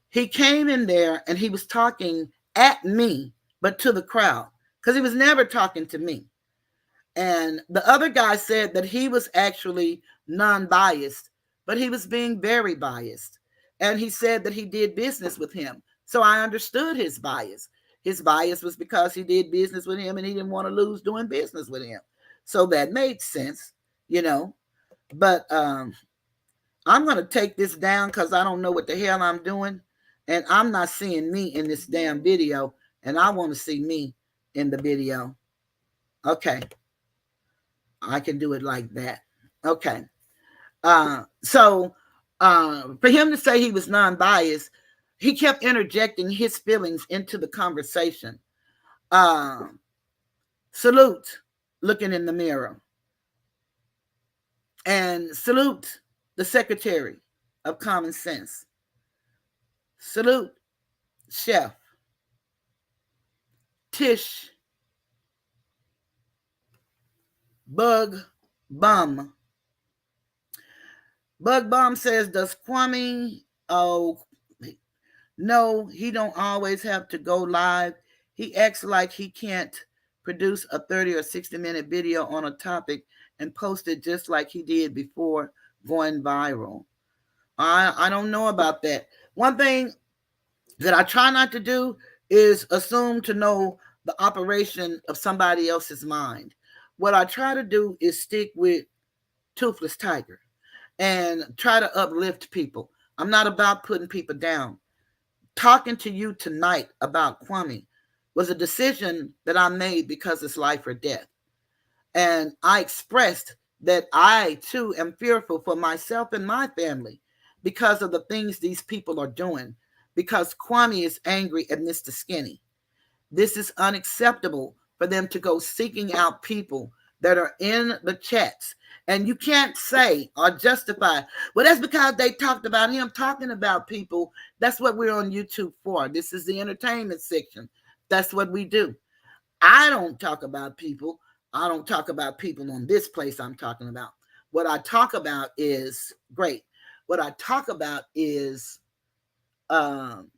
he came in there and he was talking at me, but to the crowd, because he was never talking to me. And the other guy said that he was actually non biased, but he was being very biased. And he said that he did business with him. So I understood his bias. His bias was because he did business with him and he didn't want to lose doing business with him. So that made sense, you know. But I'm going to take this down because I don't know what the hell I'm doing. And I'm not seeing me in this damn video. And I want to see me in the video. Okay. I can do it like that. Okay. So for him to say he was non-biased, he kept interjecting his feelings into the conversation. Uh, Salute, looking in the mirror. And salute the Secretary of Common Sense. Salute Chef Tish Bug Bum. Bug Bum says, does Kwame, oh, no, he don't always have to go live. He acts like he can't produce a 30 or 60-minute video on a topic and post it just like he did before going viral. I don't know about that. One thing that I try not to do is assume to know the operation of somebody else's mind. What I try to do is stick with Toothless Tiger and try to uplift people. I'm not about putting people down. Talking to you tonight about Kwame was a decision that I made because it's life or death. And I expressed that I too am fearful for myself and my family because of the things these people are doing, because Kwame is angry at Mr. Skinny. This is unacceptable for them to go seeking out people that are in the chats. And you can't say or justify, well, that's because they talked about him talking about people. That's what we're on YouTube for. This is the entertainment section. That's what we do. I don't talk about people. I don't talk about people on this place I'm talking about. What I talk about is great. What I talk about is um,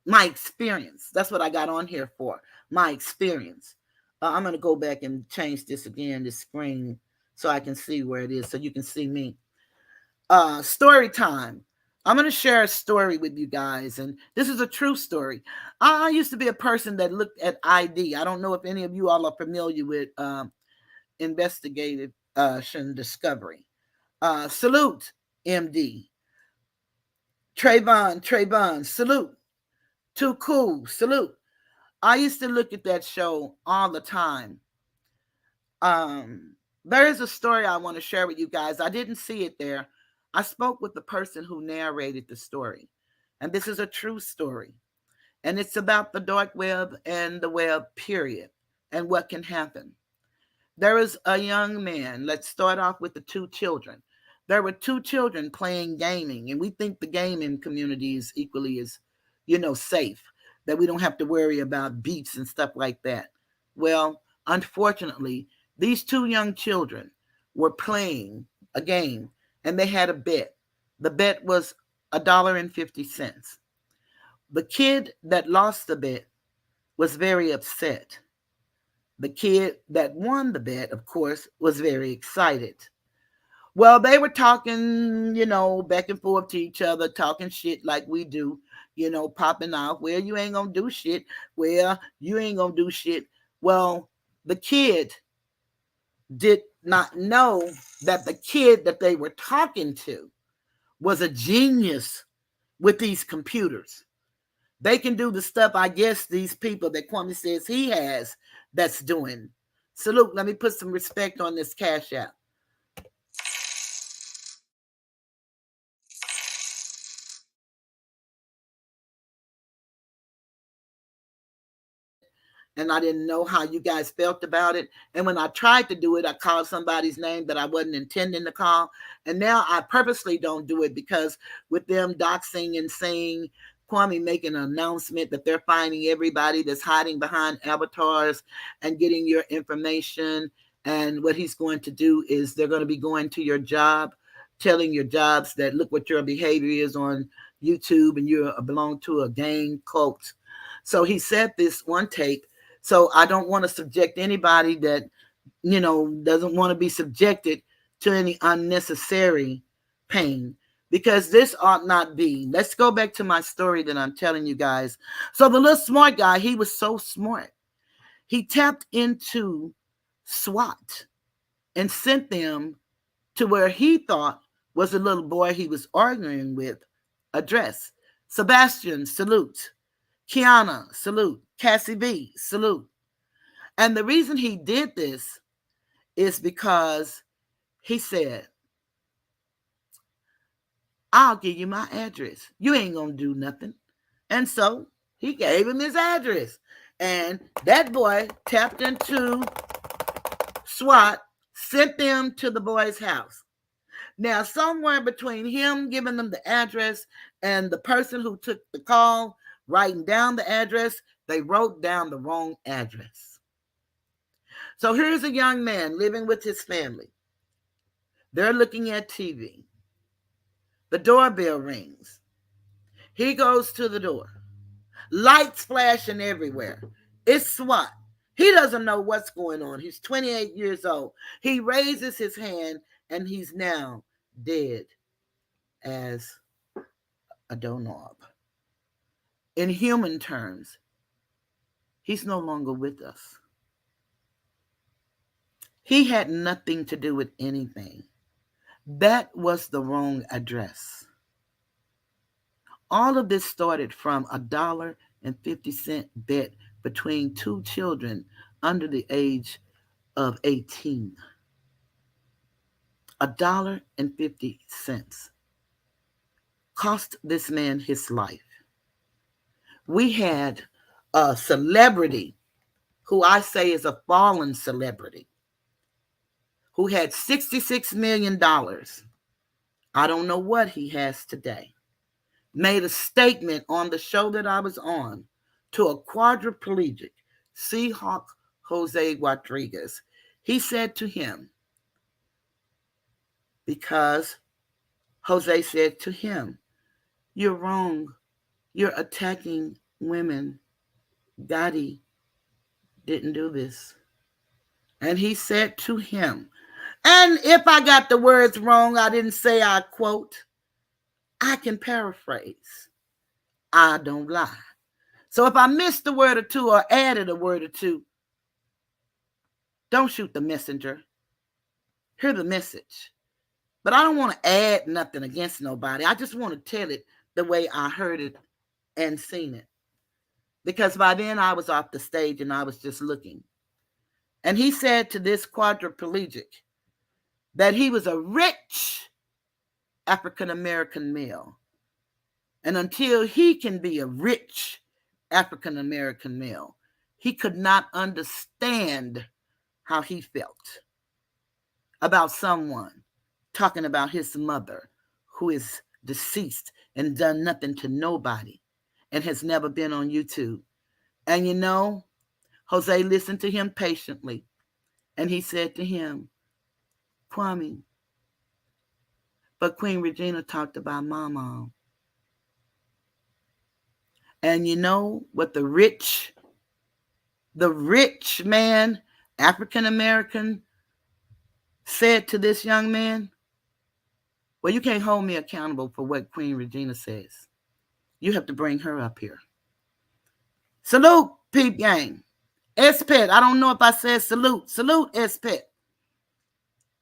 my experience. That's what I got on here for. My experience. I'm going to go back and change this again, this screen, so I can see where it is, so you can see me. Story time. I'm going to share a story with you guys, and this is a true story. I used to be a person that looked at ID. I don't know if any of you all are familiar with investigative discovery. Salute, MD. Trayvon, salute. Too cool, salute. I used to look at that show all the time. There is a story I want to share with you guys. I didn't see it there. I spoke with the person who narrated the story, and this is a true story. And it's about the dark web and the web, period, and what can happen. There is a young man. Let's start off with the two children. There were two children playing gaming, and we think the gaming community is equally as, safe, that we don't have to worry about beats and stuff like that. Well, unfortunately, these two young children were playing a game, and they had a bet. The bet was $1.50. The kid that lost the bet was very upset. The kid that won the bet, of course, was very excited. Well, they were talking, back and forth to each other, talking shit like we do, popping off. Well, you ain't gonna do shit. Well, you ain't gonna do shit. Well, the kid did not know that the kid that they were talking to was a genius with these computers. They can do the stuff, I guess, these people that Kwame says he has that's doing. Salute. Let me put some respect on this Cash App. And I didn't know how you guys felt about it. And when I tried to do it, I called somebody's name that I wasn't intending to call. And now I purposely don't do it because with them doxing and saying Kwame making an announcement that they're finding everybody that's hiding behind avatars and getting your information. And what he's going to do is they're going to be going to your job, telling your jobs that look what your behavior is on YouTube and you belong to a gang cult. So he said this one tape. So I don't want to subject anybody that, doesn't want to be subjected to any unnecessary pain, because this ought not be. Let's go back to my story that I'm telling you guys. So the little smart guy, he was so smart. He tapped into SWAT and sent them to where he thought was the little boy he was arguing with address. Sebastian, salute. Kiana, salute. Cassie B, salute. And the reason he did this is because he said, I'll give you my address. You ain't going to do nothing. And so he gave him his address. And that boy tapped into SWAT, sent them to the boy's house. Now, somewhere between him giving them the address and the person who took the call writing down the address, they wrote down the wrong address. So here's a young man living with his family. They're looking at TV. The doorbell rings. He goes to the door. Lights flashing everywhere. It's SWAT. He doesn't know what's going on. He's 28 years old. He raises his hand and he's now dead as a doorknob. In human terms, he's no longer with us. He had nothing to do with anything. That was the wrong address. All of this started from $1.50 bet between two children under the age of 18. $1.50 cost this man his life. We had a celebrity who I say is a fallen celebrity who had $66 million. I don't know what he has today. Made a statement on the show that I was on to a quadriplegic, Seahawk Jose Rodriguez. He said to him, because Jose said to him, you're wrong. You're attacking women. Gotti didn't do this. And he said to him, and if I got the words wrong, I didn't say I quote. I can paraphrase. I don't lie. So if I missed a word or two or added a word or two, don't shoot the messenger. Hear the message. But I don't want to add nothing against nobody. I just want to tell it the way I heard it and seen it. Because by then I was off the stage and I was just looking. And he said to this quadriplegic that he was a rich African-American male. And until he can be a rich African-American male, he could not understand how he felt about someone talking about his mother who is deceased and done nothing to nobody and has never been on YouTube. And Jose listened to him patiently. And he said to him, Kwame, but Queen Regina talked about my mom. And you know what the rich man, African-American, said to this young man? Well, you can't hold me accountable for what Queen Regina says. You have to bring her up here. Salute, peep gang. S-Pet, I don't know if I said salute. Salute, S-Pet.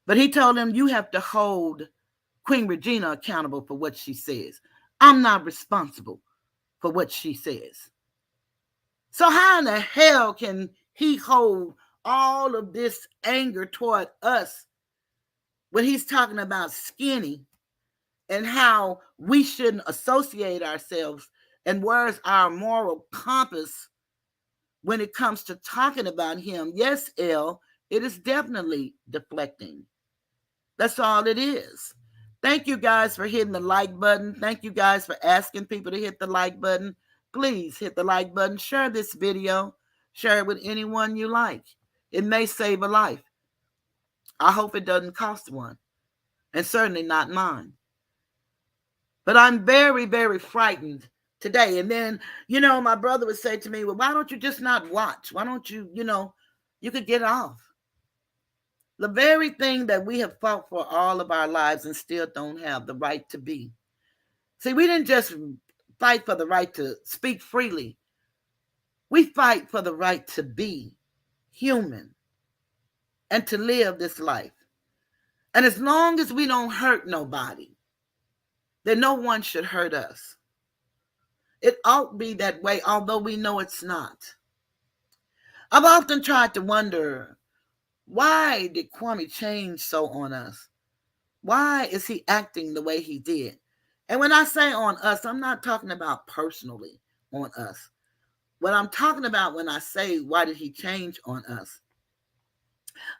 But he told him, you have to hold Queen Regina accountable for what she says. I'm not responsible for what she says. So how in the hell can he hold all of this anger toward us when he's talking about skinny and how we shouldn't associate ourselves, and where's our moral compass when it comes to talking about him? Yes, L, it is definitely deflecting. That's all it is. Thank you guys for hitting the like button. Thank you guys for asking people to hit the like button. Please hit the like button. Share this video. Share it with anyone you like. It may save a life. I hope it doesn't cost one, and certainly not mine. But I'm very, very frightened today. And then, my brother would say to me, well, why don't you just not watch? Why don't you, you could get off. The very thing that we have fought for all of our lives and still don't have the right to be. See, we didn't just fight for the right to speak freely. We fight for the right to be human and to live this life. And as long as we don't hurt nobody, then no one should hurt us. It ought to be that way, although we know it's not. I've often tried to wonder, why did Kwame change so on us? Why is he acting the way he did? And when I say on us, I'm not talking about personally on us. What I'm talking about when I say why did he change on us,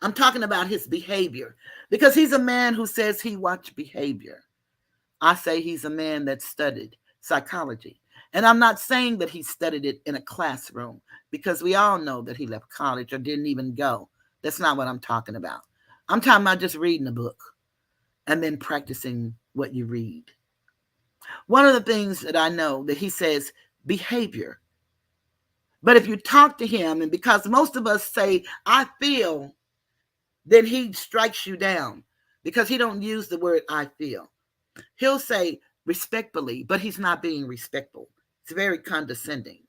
I'm talking about his behavior. Because he's a man who says he watched behavior. I say he's a man that studied psychology. And I'm not saying that he studied it in a classroom, because we all know that he left college or didn't even go. That's not what I'm talking about. I'm talking about just reading a book and then practicing what you read. One of the things that I know that he says, behavior. But if you talk to him, and because most of us say, I feel, then he strikes you down because he don't use the word I feel. He'll say respectfully, but he's not being respectful. It's very condescending.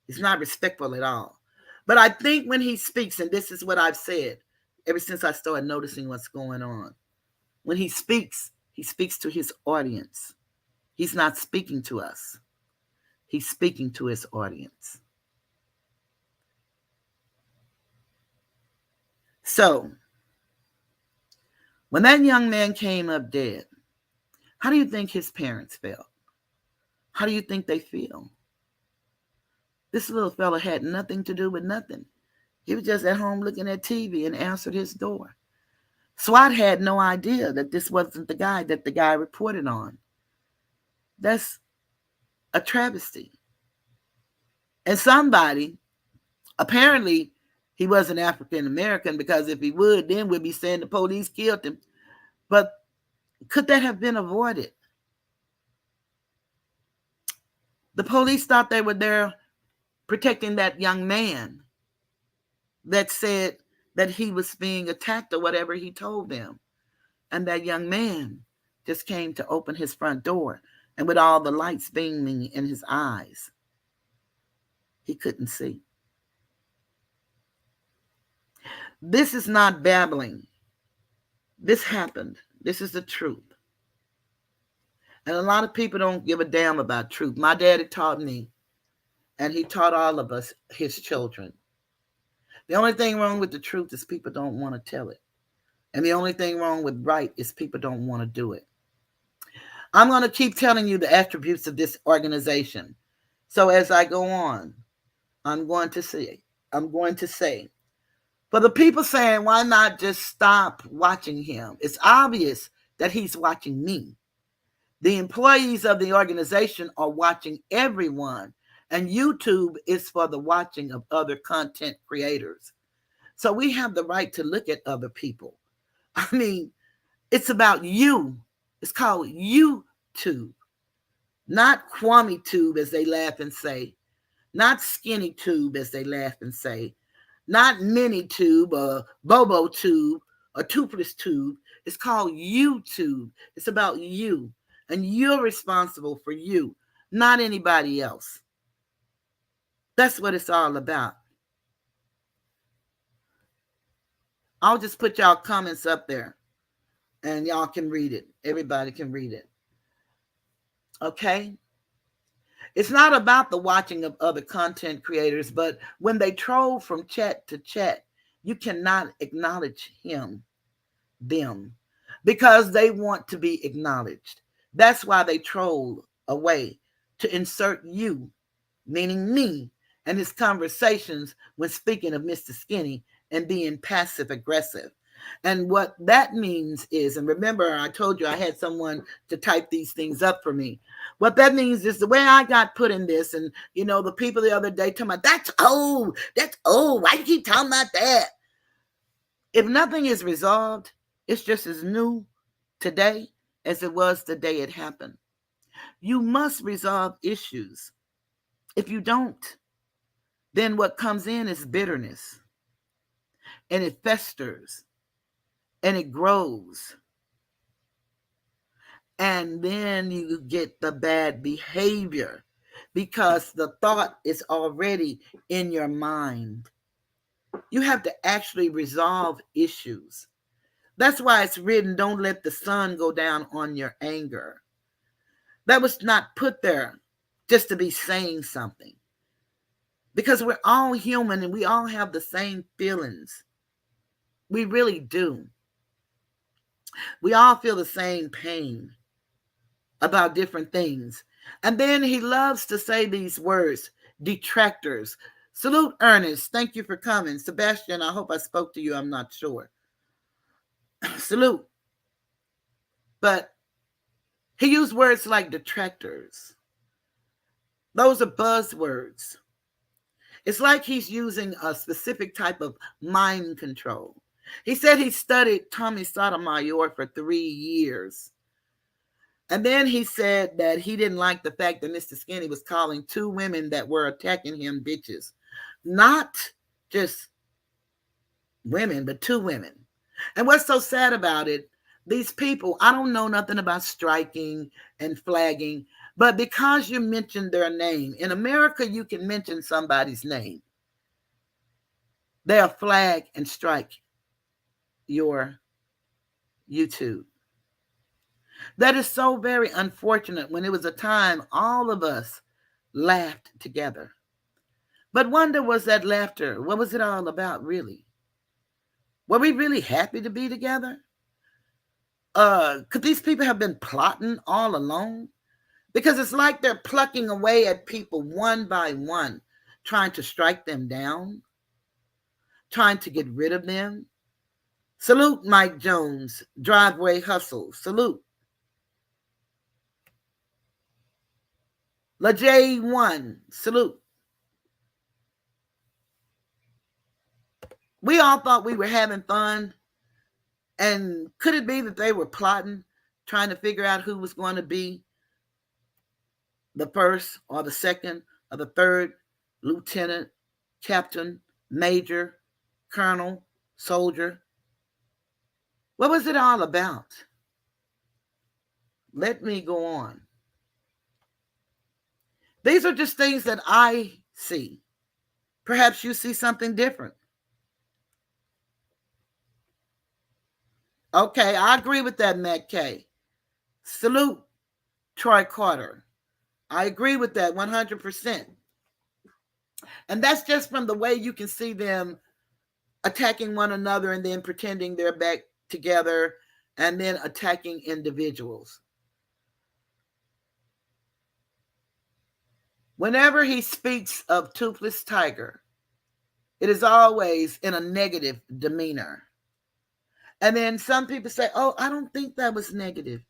He's not respectful at all. But I think when he speaks, and this is what I've said ever since I started noticing what's going on, when he speaks to his audience. He's not speaking to us. He's speaking to his audience. So, when that young man came up dead, how do you think his parents felt? How do you think they feel? This little fella had nothing to do with nothing. He was just at home looking at TV and answered his door. SWAT had no idea that this wasn't the guy that the guy reported on. That's a travesty. And somebody, apparently, he wasn't African American, because if he would, then we'd be saying the police killed him. But could that have been avoided? The police thought they were there protecting that young man that said that he was being attacked or whatever he told them. And that young man just came to open his front door, and with all the lights beaming in his eyes, he couldn't see. This is not babbling. This happened. This is the truth. And a lot of people don't give a damn about truth. My daddy taught me, and he taught all of us, his children. The only thing wrong with the truth is people don't want to tell it. And the only thing wrong with right is people don't want to do it. I'm going to keep telling you the attributes of this organization. So as I go on, I'm going to say, for the people saying, why not just stop watching him? It's obvious that he's watching me. The employees of the organization are watching everyone, and YouTube is for the watching of other content creators. So we have the right to look at other people. I mean, it's about you. It's called YouTube, not Kwame Tube, as they laugh and say, not Skinny Tube, as they laugh and say, not Mini Tube or Bobo Tube or Toothless Tube. It's called YouTube. It's about you, and you're responsible for you, not anybody else. That's what it's all about. I'll just put y'all comments up there, and y'all can read it. Everybody can read it. Okay? It's not about the watching of other content creators, but when they troll from chat to chat, you cannot acknowledge them, because they want to be acknowledged. That's why they troll away, to insert you, meaning me, and his conversations when speaking of Mr. Skinny and being passive aggressive. And what that means is, and remember, I told you I had someone to type these things up for me. What that means is the way I got put in this, and the people the other day talking about that's old. Why you keep talking about that? If nothing is resolved, it's just as new today as it was the day it happened. You must resolve issues. If you don't, then what comes in is bitterness, and it festers and it grows. And then you get the bad behavior because the thought is already in your mind. You have to actually resolve issues. That's why it's written, don't let the sun go down on your anger. That was not put there just to be saying something. Because we're all human and we all have the same feelings. We really do. We all feel the same pain about different things. And then he loves to say these words, detractors. Salute, Ernest. Thank you for coming. Sebastian, I hope I spoke to you. I'm not sure. Salute. But he used words like detractors. Those are buzzwords. It's like he's using a specific type of mind control. He said he studied Tommy Sotomayor for 3 years. And then he said that he didn't like the fact that Mr. Skinny was calling two women that were attacking him bitches. Not just women, but two women. And what's so sad about it, these people, I don't know nothing about striking and flagging, but because you mentioned their name, in America, you can mention somebody's name. They'll flag and strike your YouTube. That is so very unfortunate when it was a time all of us laughed together. But wonder, was that laughter, what was it all about really? Were we really happy to be together? Could these people have been plotting all along? Because it's like they're plucking away at people one by one, trying to strike them down, trying to get rid of them. Salute, Mike Jones, Driveway Hustle. Salute. LaJ1, salute. We all thought we were having fun. And could it be that they were plotting, trying to figure out who was going to be the first or the second or the third lieutenant, captain, major, colonel, soldier? What was it all about? Let me go on. These are just things that I see. Perhaps you see something different. Okay, I agree with that, Matt K. Salute, Troy Carter. I agree with that 100%. And that's just from the way you can see them attacking one another and then pretending they're back together and then attacking individuals. Whenever he speaks of Toothless Tiger, it is always in a negative demeanor. And then some people say, oh, I don't think that was negative.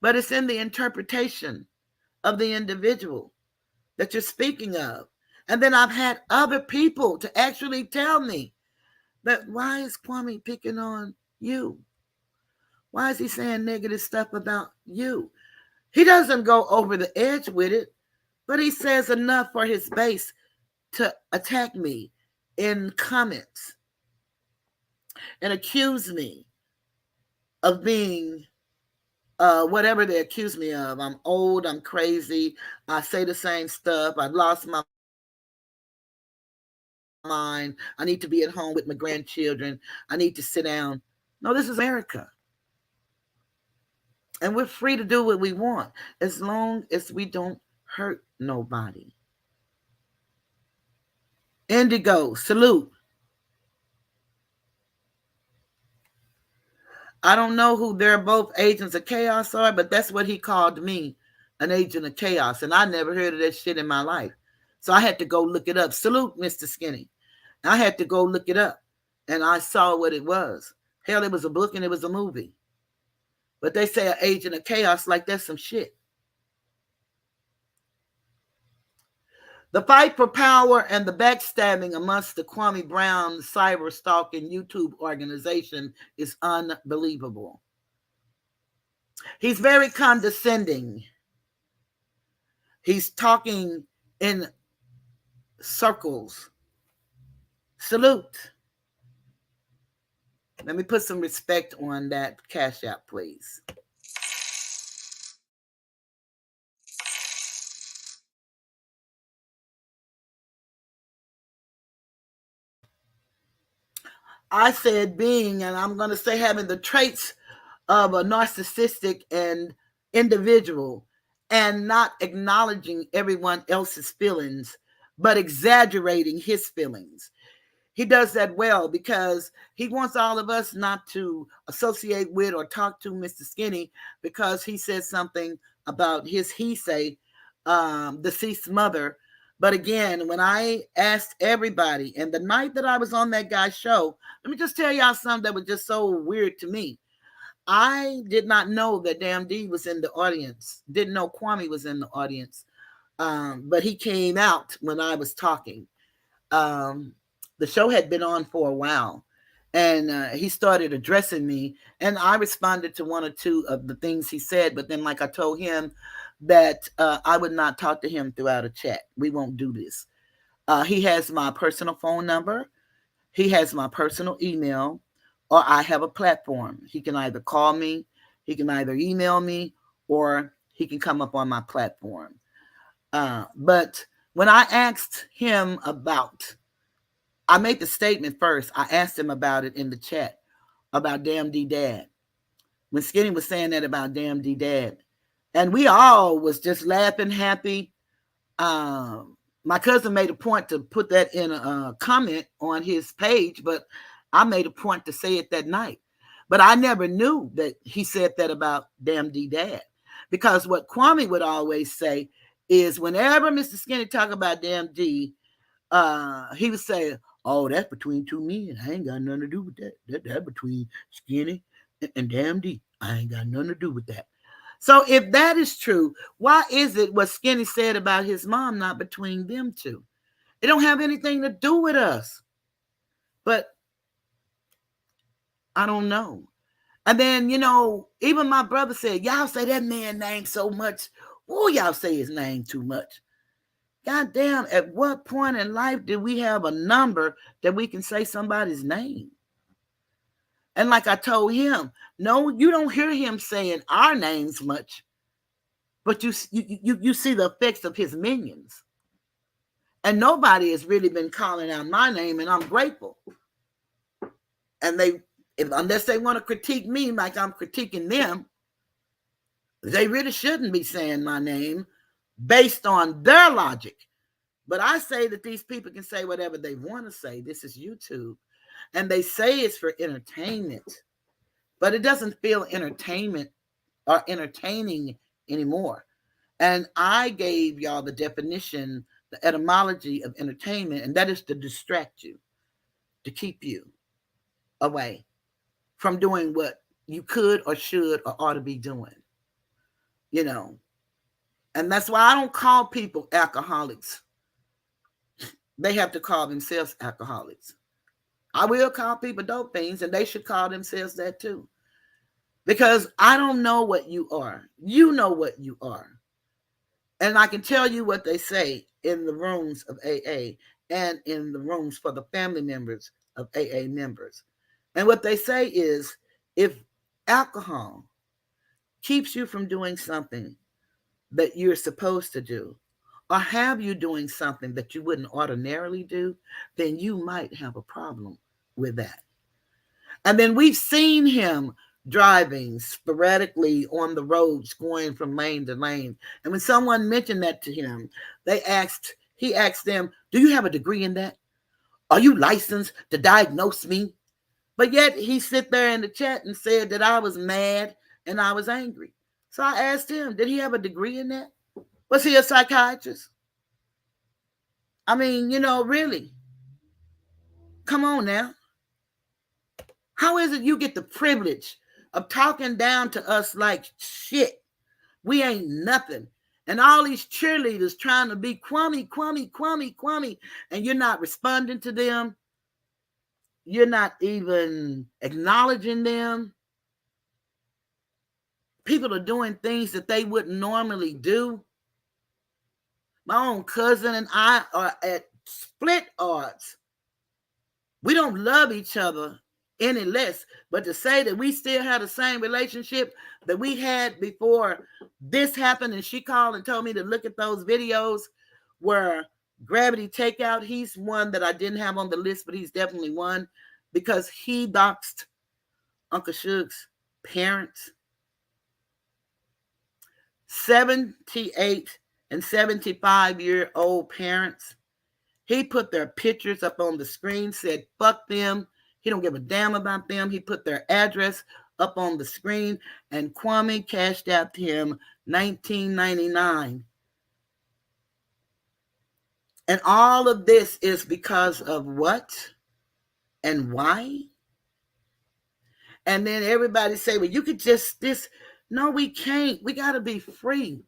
But it's in the interpretation of the individual that you're speaking of. And then I've had other people to actually tell me that, why is Kwame picking on you? Why is he saying negative stuff about you? He doesn't go over the edge with it, but he says enough for his base to attack me in comments and accuse me of being whatever they accuse me of. I'm old, I'm crazy, I say the same stuff, I lost my mind, I need to be at home with my grandchildren, I need to sit down. No, this is America. And we're free to do what we want as long as we don't hurt nobody. Indigo, salute. I don't know who they're both agents of chaos are, but that's what he called me, an agent of chaos. And I never heard of that shit in my life. So I had to go look it up. Salute, Mr. Skinny. I had to go look it up. and I saw what it was. Hell, it was a book and it was a movie. But they say an agent of chaos, like that's some shit. The fight for power and the backstabbing amongst the Kwame Brown cyber stalking YouTube organization is unbelievable. He's very condescending. He's talking in circles. Salute. Let me put some respect on that cash app, please. I said being, and I'm going to say having the traits of a narcissistic and individual and not acknowledging everyone else's feelings, but exaggerating his feelings. He does that well because he wants all of us not to associate with or talk to Mr. Skinny because he said something about his he say deceased mother. But again, when I asked everybody, and the night that I was on that guy's show, let me just tell y'all something that was just so weird to me. I did not know that Damn D was in the audience. Didn't know Kwame was in the audience. But he came out when I was talking. Um, the show had been on for a while, and he started addressing me, and I responded to one or two of the things he said. But then, like I told him, that I would not talk to him throughout a chat. We won't do this. He has my personal phone number. He has my personal email, or I have a platform. He can either call me, he can either email me, or he can come up on my platform. But when I asked him about, I made the statement first. I asked him about it in the chat about Damn D Dad. When Skinny was saying that about Damn D Dad, and we all was just laughing, happy. My cousin made a point to put that in a comment on his page, but I made a point to say it that night. But I never knew that he said that about Damn D Dad. Because what Kwame would always say is whenever Mr. Skinny talk about Damn D, he would say, "Oh, that's between two men. I ain't got nothing to do with that. That's between Skinny and Damn D. I ain't got nothing to do with that." So if that is true, why is it what Skinny said about his mom not between them two? It don't have anything to do with us. But I don't know. And then, even my brother said, y'all say that man name so much. Oh, y'all say his name too much. God damn, at what point in life did we have a number that we can say somebody's name? And like I told him, no, you don't hear him saying our names much, but you see the effects of his minions. And nobody has really been calling out my name, and I'm grateful. And unless they want to critique me like I'm critiquing them, they really shouldn't be saying my name based on their logic. But I say that these people can say whatever they want to say. This is YouTube. And they say it's for entertainment, but it doesn't feel entertainment or entertaining anymore. And I gave y'all the definition, the etymology of entertainment, and that is to distract you, to keep you away from doing what you could or should or ought to be doing. You know, and that's why I don't call people alcoholics. They have to call themselves alcoholics. I will call people dope fiends, and they should call themselves that too. Because I don't know what you are. You know what you are. And I can tell you what they say in the rooms of AA and in the rooms for the family members of AA members. And what they say is if alcohol keeps you from doing something that you're supposed to do, or have you doing something that you wouldn't ordinarily do, then you might have a problem with that. And then we've seen him driving sporadically on the roads, going from lane to lane. And when someone mentioned that to him, he asked them, "Do you have a degree in that? Are you licensed to diagnose me?" But yet he sit there in the chat and said that I was mad and I was angry. So I asked him, did he have a degree in that? Was he a psychiatrist? I mean, really. Come on now. How is it you get the privilege of talking down to us like shit? We ain't nothing. And all these cheerleaders trying to be Kwame, Kwame, Kwame, Kwame, and you're not responding to them. You're not even acknowledging them. People are doing things that they wouldn't normally do. My own cousin and I are at split odds. We don't love each other any less, but to say that we still have the same relationship that we had before this happened, and she called and told me to look at those videos where Gravity Takeout, he's one that I didn't have on the list, but he's definitely one because he doxed Uncle Suge's parents. 78 and 75-year-old parents. He put their pictures up on the screen, said fuck them. He don't give a damn about them. He put their address up on the screen, and Kwame cashed out to him $19.99. And all of this is because of what and why? And then everybody say, well, you could just this. No, we can't. We got to be free.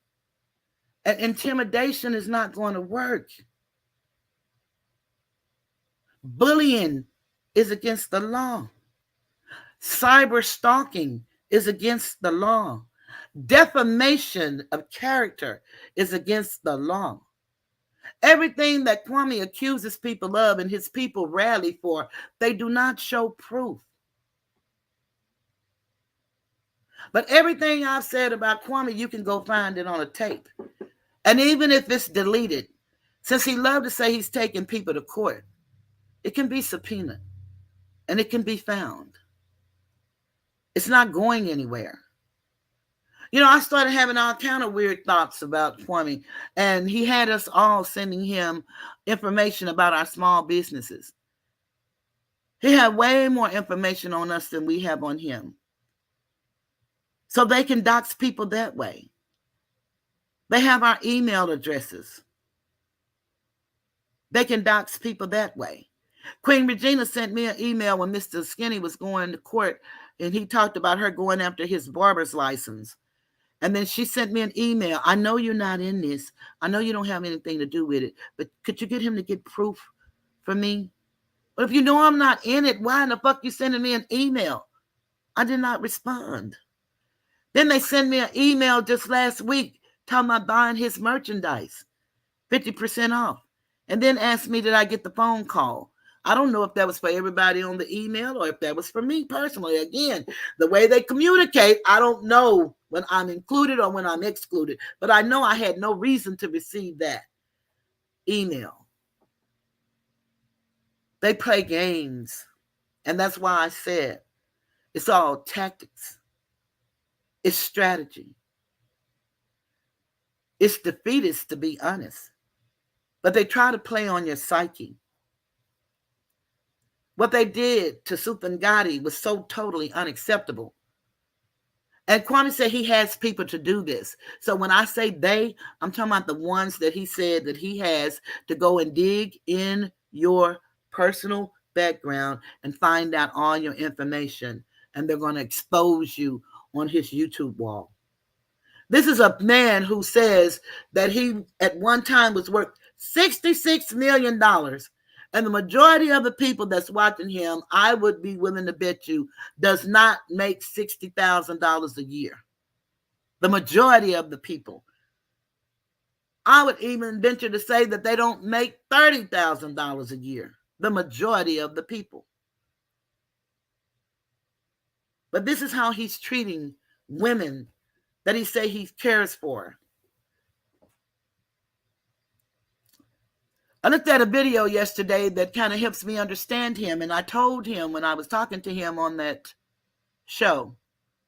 And intimidation is not going to work. Bullying is against the law. Cyber stalking is against the law. Defamation of character is against the law. Everything that Kwame accuses people of and his people rally for, they do not show proof. But everything I've said about Kwame, you can go find it on a tape. And even if it's deleted, since he loved to say he's taking people to court, it can be subpoenaed and it can be found. It's not going anywhere. You know, I started having all kind of weird thoughts about Kwame, and he had us all sending him information about our small businesses. He had way more information on us than we have on him. So they can dox people that way. They have our email addresses. They can dox people that way. Queen Regina sent me an email when Mr. Skinny was going to court, and he talked about her going after his barber's license. And then she sent me an email. I know you're not in this. I know you don't have anything to do with it, but could you get him to get proof for me? But if you know I'm not in it, why in the fuck you sending me an email? I did not respond. Then they sent me an email just last week talking about buying his merchandise, 50% off. And then asked me, did I get the phone call? I don't know if that was for everybody on the email or if that was for me personally. Again, the way they communicate, I don't know when I'm included or when I'm excluded. But I know I had no reason to receive that email. They play games. And that's why I said it's all tactics. It's strategy. It's defeatist, to be honest. But they try to play on your psyche. What they did to Supangati was so totally unacceptable. And Kwame said he has people to do this. So when I say they, I'm talking about the ones that he said that he has to go and dig in your personal background and find out all your information. And they're going to expose you on his YouTube wall. This is a man who says that he at one time was worth $66 million. And the majority of the people that's watching him, I would be willing to bet you, does not make $60,000 a year. The majority of the people. I would even venture to say that they don't make $30,000 a year. The majority of the people. But this is how he's treating women that he say he cares for. I looked at a video yesterday that kind of helps me understand him, and I told him when I was talking to him on that show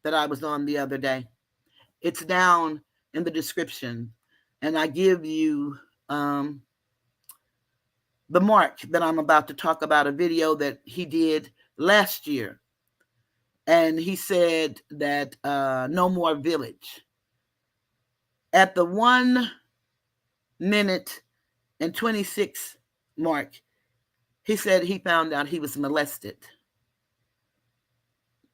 that I was on the other day. It's down in the description, and I give you the mark that I'm about to talk about, a video that he did last year. And he said that no more village. At the 1 minute and 26 mark, he said he found out he was molested.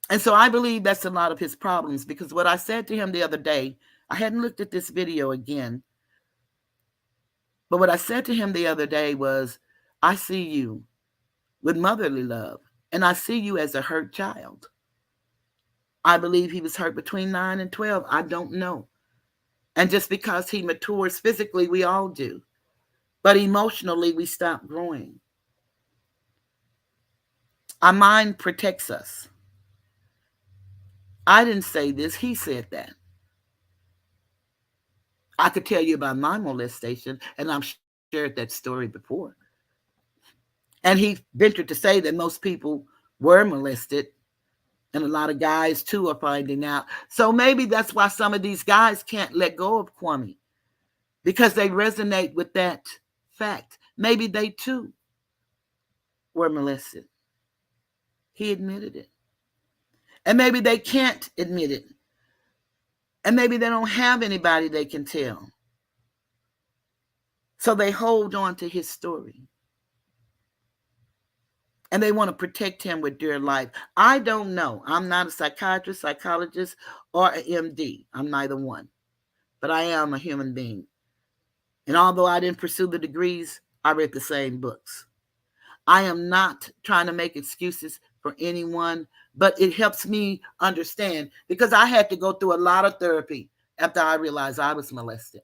And so I believe that's a lot of his problems, because what I said to him the other day, I hadn't looked at this video again, but what I said to him the other day was, I see you with motherly love, and I see you as a hurt child. I believe he was hurt between 9 and 12. I don't know. And just because he matures physically, we all do. But emotionally, we stop growing. Our mind protects us. I didn't say this, he said that. I could tell you about my molestation, and I've shared that story before. And he ventured to say that most people were molested, and a lot of guys too are finding out. So maybe that's why some of these guys can't let go of Kwame, because they resonate with that fact. Maybe they too were molested. He admitted it. And maybe they can't admit it. And maybe they don't have anybody they can tell. So they hold on to his story. And they want to protect him with dear life. I don't know. I'm not a psychiatrist, psychologist, or an MD. I'm neither one. But I am a human being. And although I didn't pursue the degrees, I read the same books. I am not trying to make excuses for anyone, but it helps me understand, because I had to go through a lot of therapy after I realized I was molested.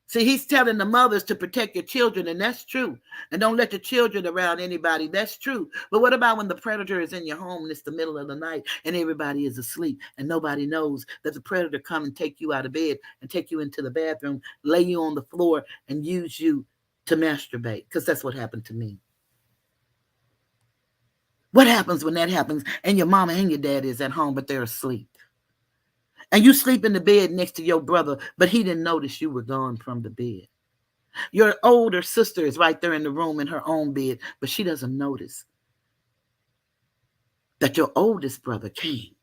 See, he's telling the mothers to protect your children, and that's true. And don't let your children around anybody. That's true. But what about when the predator is in your home and it's the middle of the night and everybody is asleep and nobody knows that the predator come and take you out of bed and take you into the bathroom, lay you on the floor, and use you to masturbate? Because that's what happened to me. What happens when that happens and your mama and your dad is at home, but they're asleep? And you sleep in the bed next to your brother, but he didn't notice you were gone from the bed. Your older sister is right there in the room in her own bed, but she doesn't notice that your oldest brother came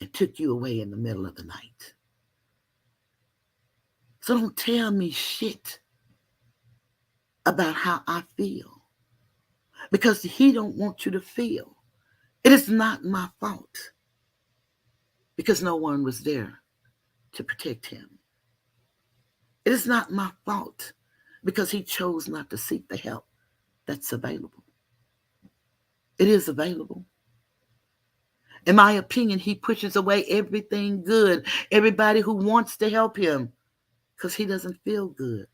and took you away in the middle of the night. So don't tell me shit about how I feel, because he don't want you to feel. It is not my fault, because no one was there to protect him. It is not my fault, because he chose not to seek the help that's available. It is available. In my opinion, he pushes away everything good, everybody who wants to help him, because he doesn't feel good.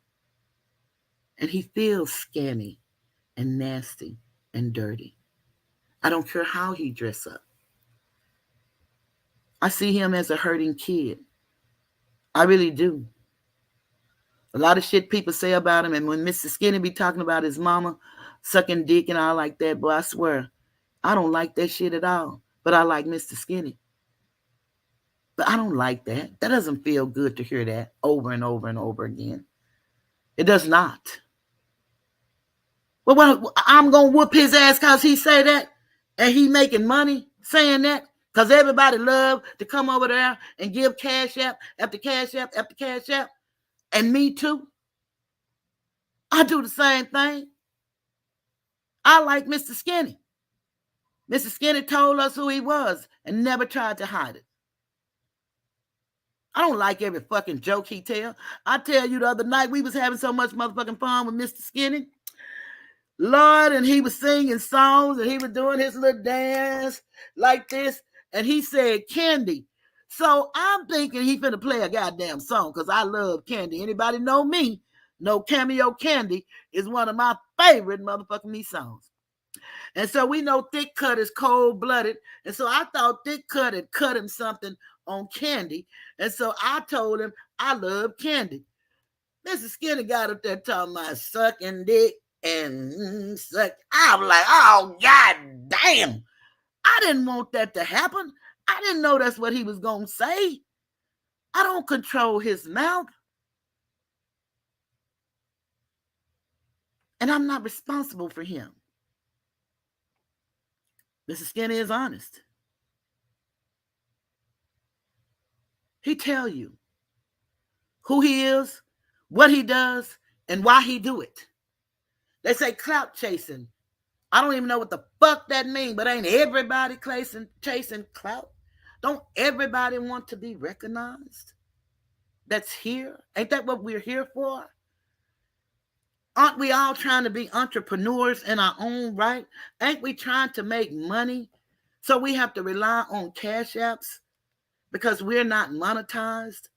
And he feels scammy and nasty and dirty. I don't care how he dress up. I see him as a hurting kid. I really do. A lot of shit people say about him, and when Mr. Skinny be talking about his mama sucking dick and all like that, boy, I swear, I don't like that shit at all. But I like Mr. Skinny. But I don't like that. That doesn't feel good to hear that over and over and over again. It does not. Well, I'm going to whoop his ass because he say that? And he making money saying that? Because everybody love to come over there and give cash app after cash app after cash app. And me too. I do the same thing. I like Mr. Skinny. Mr. Skinny told us who he was and never tried to hide it. I don't like every fucking joke he tell. I tell you, the other night we was having so much motherfucking fun with Mr. Skinny. Lord, and he was singing songs and he was doing his little dance like this. And he said Candy. So I'm thinking he finna play a goddamn song, because I love Candy. Anybody know me? No, Cameo Candy is one of my favorite motherfucking me songs. And so we know Thick Cut is cold-blooded. And so I thought Thick Cut had cut him something on Candy. And so I told him I love Candy. Mr. Skinny got up there talking about sucking dick and suck. I was like, oh, god damn. I didn't want that to happen. I didn't know that's what he was going to say. I don't control his mouth. And I'm not responsible for him. Mr. Skinny is honest. He tell you who he is, what he does, and why he do it. They say clout chasing I don't even know what the fuck that means, but ain't everybody chasing clout? Don't everybody want to be recognized? That's here. Ain't that what we're here for? Aren't we all trying to be entrepreneurs in our own right? Ain't we trying to make money? So we have to rely on cash apps because we're not monetized.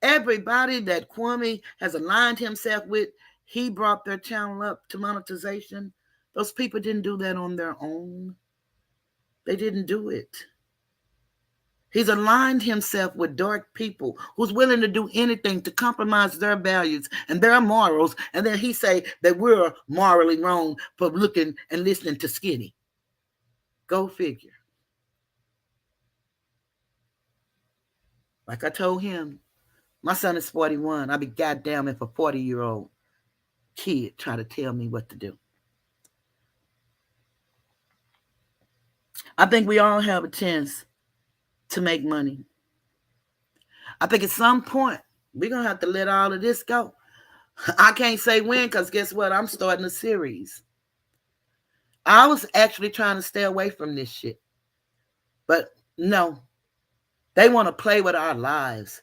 Everybody that Kwame has aligned himself with, he brought their channel up to monetization. Those people didn't do that on their own. They didn't do it. He's aligned himself with dark people who's willing to do anything to compromise their values and their morals. And then he say that we're morally wrong for looking and listening to Skinny. Go figure. Like I told him, my son is 41. I'd be goddamn if a 40-year-old kid try to tell me what to do. I think we all have a chance to make money. I think at some point we're going to have to let all of this go. I can't say when because guess what? I'm starting a series. I was actually trying to stay away from this shit. But no, they want to play with our lives.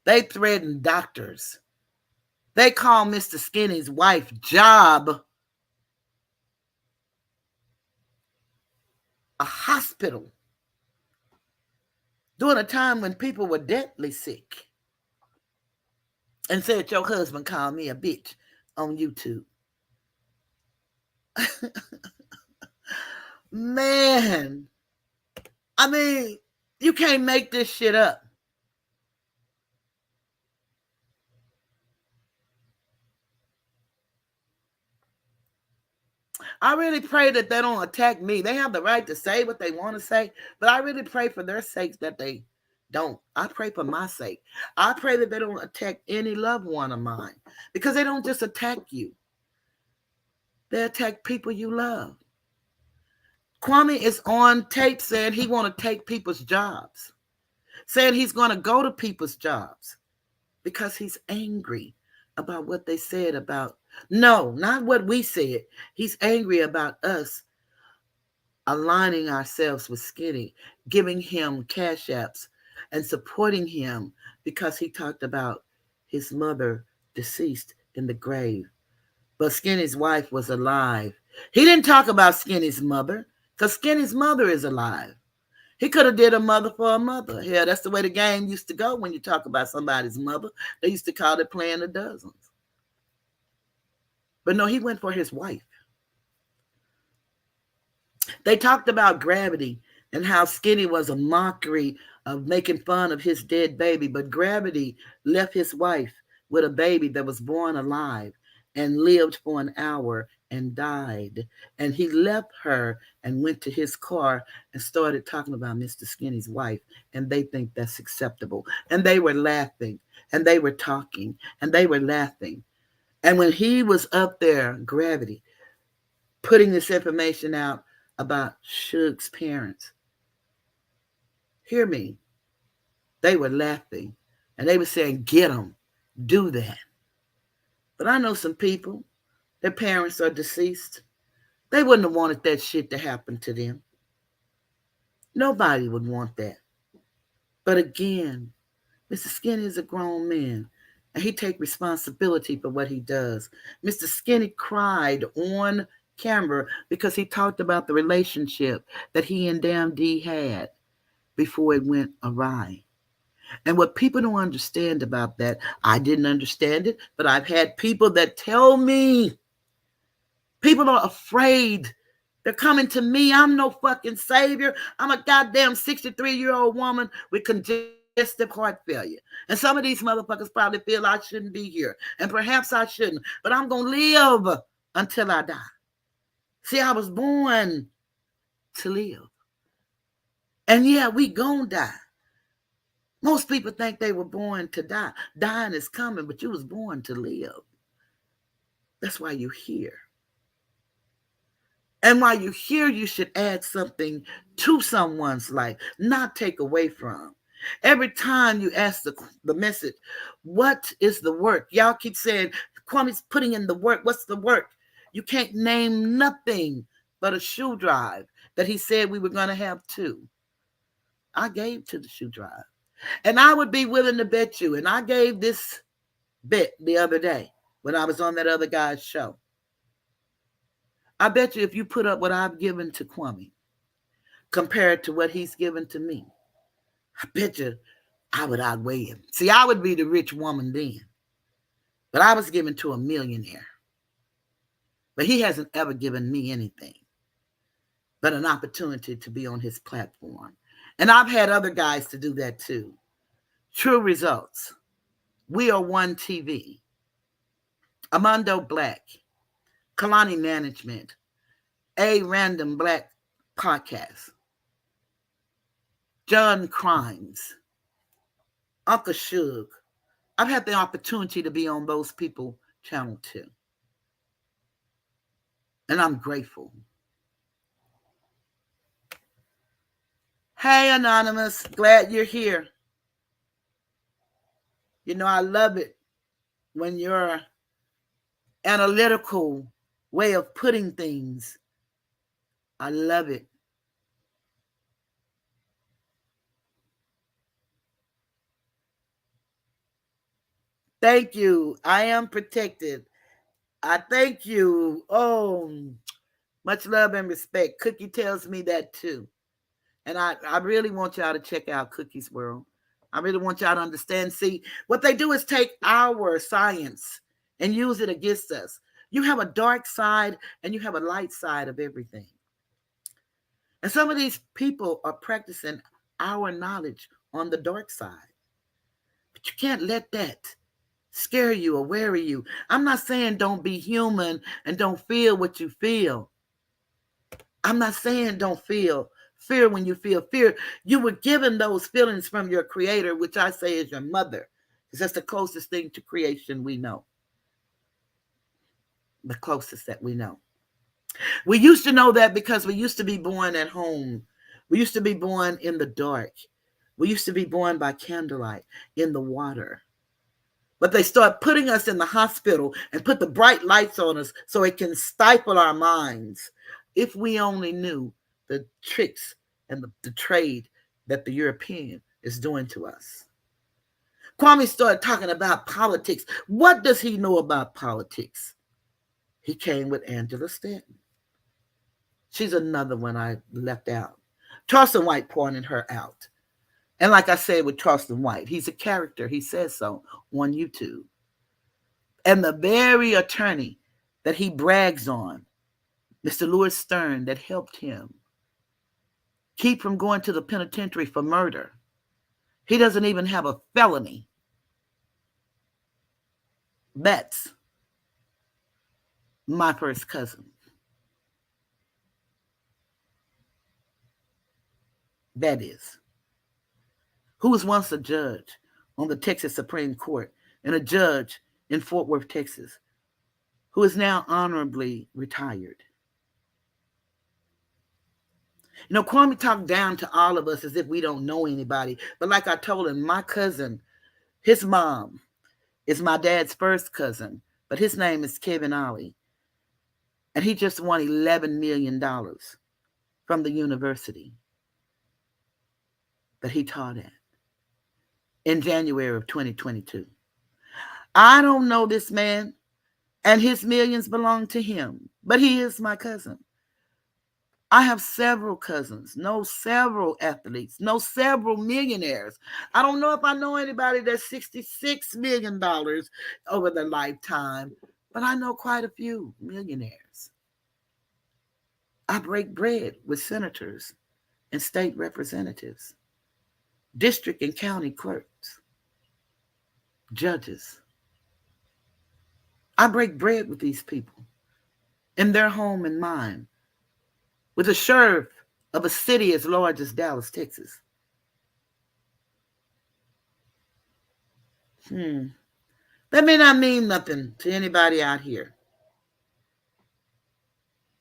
They threaten doctors. They call Mr. Skinny's wife job a hospital during a time when people were deathly sick, and said your husband called me a bitch on YouTube. Man, I mean, you can't make this shit up. I really pray that they don't attack me. They have the right to say what they want to say, but I really pray for their sakes that they don't. I pray for my sake. I pray that they don't attack any loved one of mine because they don't just attack you. They attack people you love. Kwame is on tape saying he want to take people's jobs, saying he's going to go to people's jobs because he's angry about what they said about, no, not what we said. He's angry about us aligning ourselves with Skinny, giving him cash apps and supporting him because he talked about his mother deceased in the grave. But Skinny's wife was alive. He didn't talk about Skinny's mother because Skinny's mother is alive. He could have did a mother for a mother. Yeah, that's the way the game used to go when you talk about somebody's mother. They used to call it playing the dozens. But no, he went for his wife. They talked about Gravity and how Skinny was a mockery of making fun of his dead baby. But Gravity left his wife with a baby that was born alive and lived for an hour and died. And he left her and went to his car and started talking about Mr. Skinny's wife. And they think that's acceptable. And they were laughing and they were talking and they were laughing. And when he was up there, Gravity, putting this information out about Suge's parents, hear me, they were laughing and they were saying, get them, do that. But I know some people, their parents are deceased. They wouldn't have wanted that shit to happen to them. Nobody would want that. But again, Mr. Skinny is a grown man and he take responsibility for what he does. Mr. Skinny cried on camera because he talked about the relationship that he and Damn D had before it went awry. And what people don't understand about that, I didn't understand it, but I've had people that tell me, people are afraid. They're coming to me. I'm no fucking savior. I'm a goddamn 63-year-old woman with congestive heart failure. And some of these motherfuckers probably feel I shouldn't be here. And perhaps I shouldn't. But I'm going to live until I die. See, I was born to live. And yeah, we gonna die. Most people think they were born to die. Dying is coming, but you was born to live. That's why you're here. And while you're here, you should add something to someone's life, not take away from. Every time you ask the message, what is the work? Y'all keep saying, Kwame's putting in the work. What's the work? You can't name nothing but a shoe drive that he said we were going to have two. I gave to the shoe drive. And I would be willing to bet you, and I gave this bet the other day when I was on that other guy's show. I bet you if you put up what I've given to Kwame compared to what he's given to me, I bet you I would outweigh him. See, I would be the rich woman then, but I was given to a millionaire. But he hasn't ever given me anything but an opportunity to be on his platform. And I've had other guys to do that too. True results. We Are One TV, Amando Black, Kalani Management, A Random Black Podcast, John Crimes, Uncle Suge. I've had the opportunity to be on those people channel too. And I'm grateful. Hey, Anonymous, glad you're here. You know, I love it when your analytical way of putting things, I love it. Thank you. I am protected. I thank you. Oh, much love and respect. Cookie tells me that too. And I really want y'all to check out Cookie's World. I really want y'all to understand. See, what they do is take our science and use it against us. You have a dark side and you have a light side of everything. And some of these people are practicing our knowledge on the dark side. But you can't let that scare you or worry you. I'm not saying don't be human and don't feel what you feel. I'm not saying don't feel fear when you feel fear. You were given those feelings from your creator, which I say is your mother, because that's the closest thing to creation we know. The closest that we know. We used to know that because we used to be born at home. We used to be born in the dark. We used to be born by candlelight in the water. But they start putting us in the hospital and put the bright lights on us so it can stifle our minds. If we only knew the tricks and the trade that the European is doing to us. Kwame started talking about politics. What does he know about politics? He came with Angela Stanton. She's another one I left out. Charleston White pointed her out. And like I said with Charleston White, he's a character. He says so on YouTube. And the very attorney that he brags on, Mr. Louis Stern, that helped him keep from going to the penitentiary for murder. He doesn't even have a felony. That's my first cousin. That is. Who was once a judge on the Texas Supreme Court and a judge in Fort Worth, Texas, who is now honorably retired. You know, Kwame talked down to all of us as if we don't know anybody. But like I told him, my cousin, his mom, is my dad's first cousin, but his name is Kevin Ollie. And he just won $11 million from the university that he taught at in January of 2022. I don't know this man, and his millions belong to him, but he is my cousin. I have several cousins, know several athletes, know several millionaires. I don't know if I know anybody that's $66 million over their lifetime, but I know quite a few millionaires. I break bread with senators and state representatives, district and county clerks, judges. I break bread with these people in their home and mine, with the sheriff of a city as large as Dallas, Texas. That may not mean nothing to anybody out here.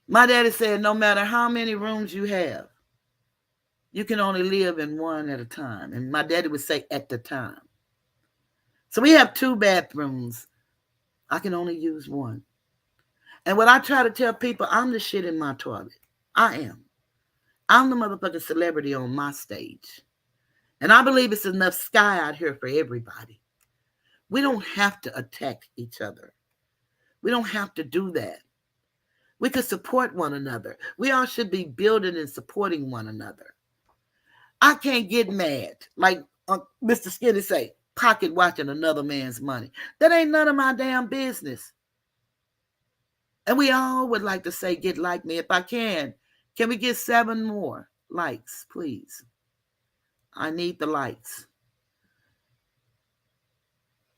My daddy said no matter how many rooms you have, you can only live in one at a time. And my daddy would say at the time. So we have 2 bathrooms. I can only use one. And what I try to tell people, I'm the shit in my toilet. I am. I'm the motherfucking celebrity on my stage. And I believe it's enough sky out here for everybody. We don't have to attack each other. We don't have to do that. We could support one another. We all should be building and supporting one another. I can't get mad, like Mr. Skinny say, pocket watching another man's money. That ain't none of my damn business. And we all would like to say, get like me. If I can we get 7 more likes, please? I need the likes.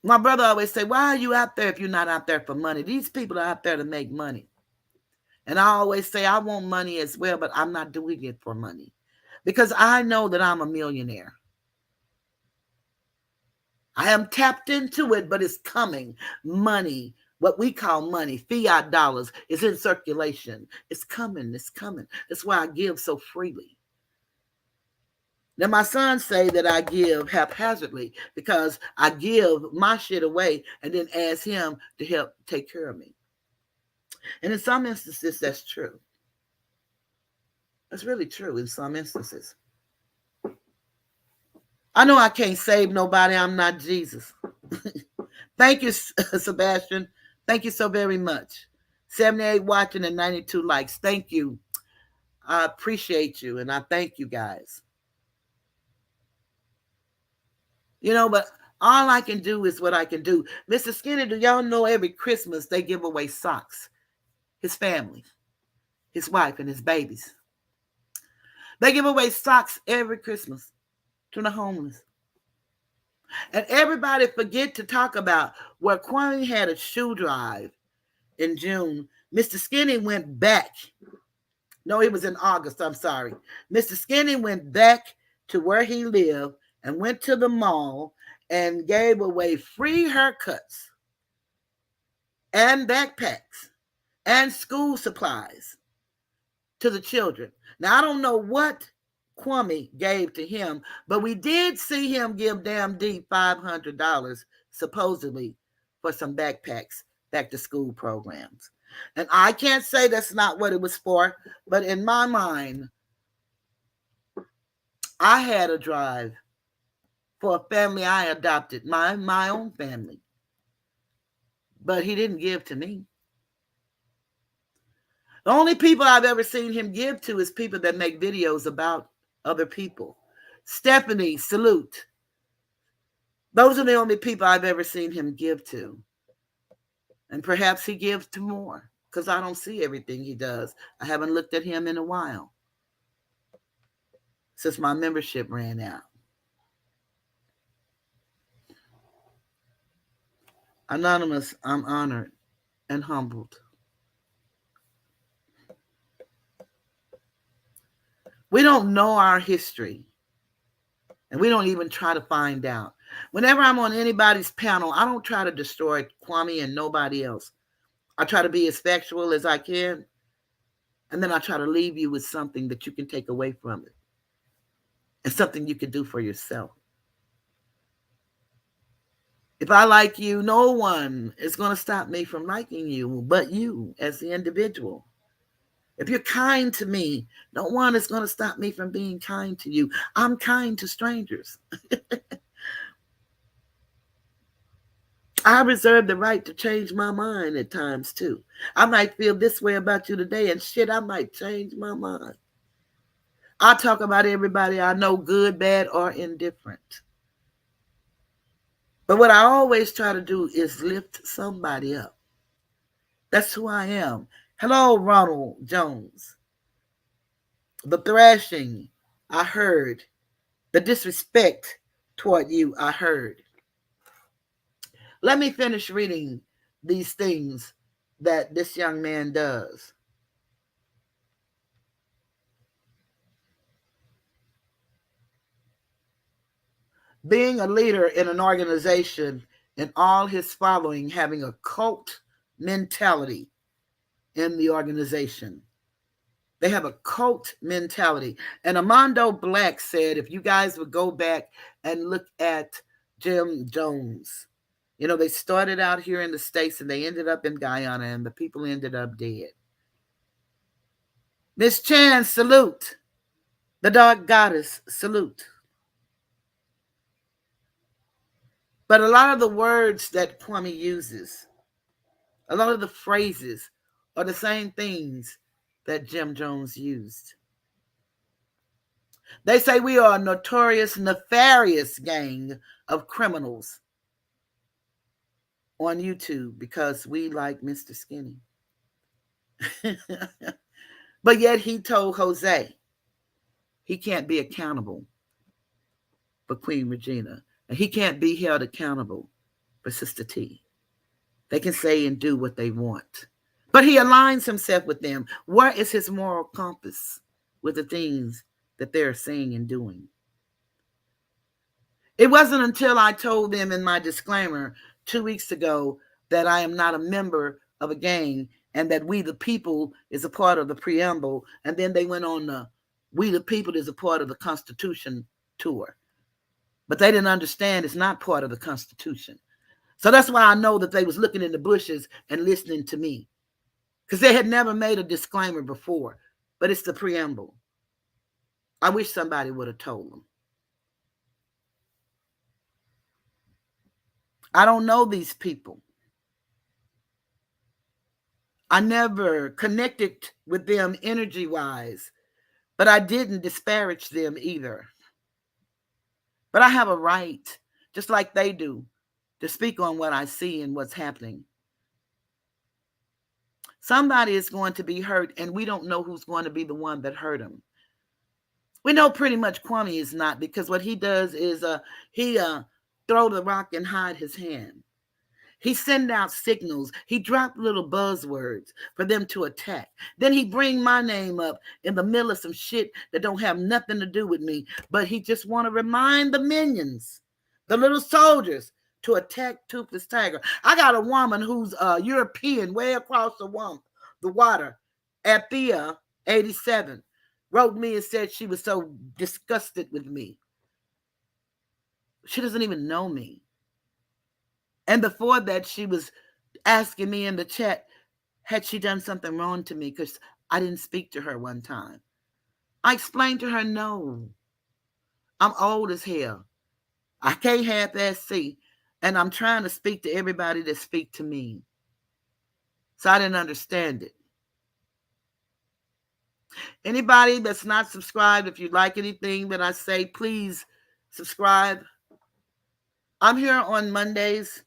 My brother always say, why are you out there if you're not out there for money? These people are out there to make money. And I always say, I want money as well, but I'm not doing it for money. Because I know that I'm a millionaire. I am tapped into it, but it's coming. Money, what we call money, fiat dollars, is in circulation. It's coming. It's coming. That's why I give so freely. Now, my sons say that I give haphazardly because I give my shit away and then ask him to help take care of me. And in some instances, that's true. That's really true in some instances. I know I can't save nobody. I'm not Jesus. Thank you, Sebastian. Thank you so very much. 78 watching and 92 likes. Thank you. I appreciate you and I thank you guys. But all I can do is what I can do. Mr. Skinner, do y'all know every Christmas they give away socks? His family, his wife, and his babies. They give away socks every Christmas to the homeless. And everybody forget to talk about where Kwame had a shoe drive in June. Mr. Skinny went back. No, it was in August. I'm sorry. Mr. Skinny went back to where he lived and went to the mall and gave away free haircuts and backpacks and school supplies to the children. Now, I don't know what Kwame gave to him, but we did see him give Damn D $500 supposedly for some backpacks, back to school programs. And I can't say that's not what it was for, but in my mind, I had a drive for a family I adopted, my own family. But he didn't give to me. The only people I've ever seen him give to is people that make videos about other people. Stephanie, salute. Those are the only people I've ever seen him give to. And perhaps he gives to more because I don't see everything he does. I haven't looked at him in a while since my membership ran out. Anonymous, I'm honored and humbled. We don't know our history, and we don't even try to find out. Whenever I'm on anybody's panel, I don't try to destroy Kwame and nobody else. I try to be as factual as I can, and then I try to leave you with something that you can take away from it and something you can do for yourself. If I like you, no one is going to stop me from liking you but you as the individual. If you're kind to me, no one is going to stop me from being kind to you. I'm kind to strangers. I reserve the right to change my mind at times too. I might feel this way about you today, and shit, I might change my mind. I talk about everybody I know, good, bad, or indifferent. But what I always try to do is lift somebody up. That's who I am. Hello, Ronald Jones. The thrashing, I heard. The disrespect toward you, I heard. Let me finish reading these things that this young man does. Being a leader in an organization and all his following having a cult mentality in the organization. They have a cult mentality. And Armando Black said, if you guys would go back and look at Jim Jones, they started out here in the States and they ended up in Guyana and the people ended up dead. Miss Chan, salute. The dark goddess, salute. But a lot of the words that Kwame uses, a lot of the phrases are the same things that Jim Jones used. They say we are a notorious, nefarious gang of criminals on YouTube because we like Mr. Skinny. But yet he told Jose he can't be accountable for Queen Regina. And he can't be held accountable for Sister T. They can say and do what they want. But he aligns himself with them. Where is his moral compass with the things that they're saying and doing? It wasn't until I told them in my disclaimer 2 weeks ago that I am not a member of a gang and that We the People is a part of the preamble. And then they went on the We the People is a part of the Constitution tour. But they didn't understand it's not part of the Constitution. So that's why I know that they was looking in the bushes and listening to me. Because they had never made a disclaimer before. But it's the preamble. I wish somebody would have told them. I don't know these people. I never connected with them energy-wise, but I didn't disparage them either. But I have a right, just like they do, to speak on what I see and what's happening. Somebody is going to be hurt, and we don't know who's going to be the one that hurt him. We know pretty much Kwame is not, because what he does is he throw the rock and hide his hand. He send out signals. He dropped little buzzwords for them to attack. Then he bring my name up in the middle of some shit that don't have nothing to do with me. But he just want to remind the minions, the little soldiers, to attack Toothless Tiger. I got a woman who's European, way across the water, Athea 87, wrote me and said she was so disgusted with me. She doesn't even know me. And before that, she was asking me in the chat, had she done something wrong to me because I didn't speak to her one time. I explained to her, no, I'm old as hell. I can't half-ass see. And I'm trying to speak to everybody that speak to me. So I didn't understand it. Anybody that's not subscribed, if you like anything that I say, please subscribe. I'm here on Mondays.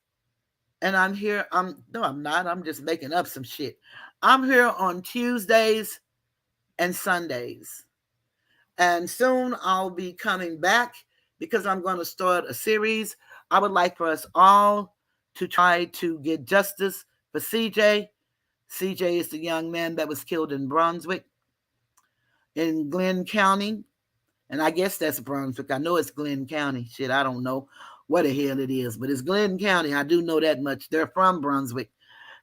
And I'm here. No, I'm not. I'm just making up some shit. I'm here on Tuesdays and Sundays. And soon I'll be coming back because I'm going to start a series. I would like for us all to try to get justice for CJ. CJ is the young man that was killed in Brunswick, in Glenn County. And I guess that's Brunswick. I know it's Glenn County. Shit, I don't know what the hell it is, but it's Glenn County. I do know that much. They're from Brunswick.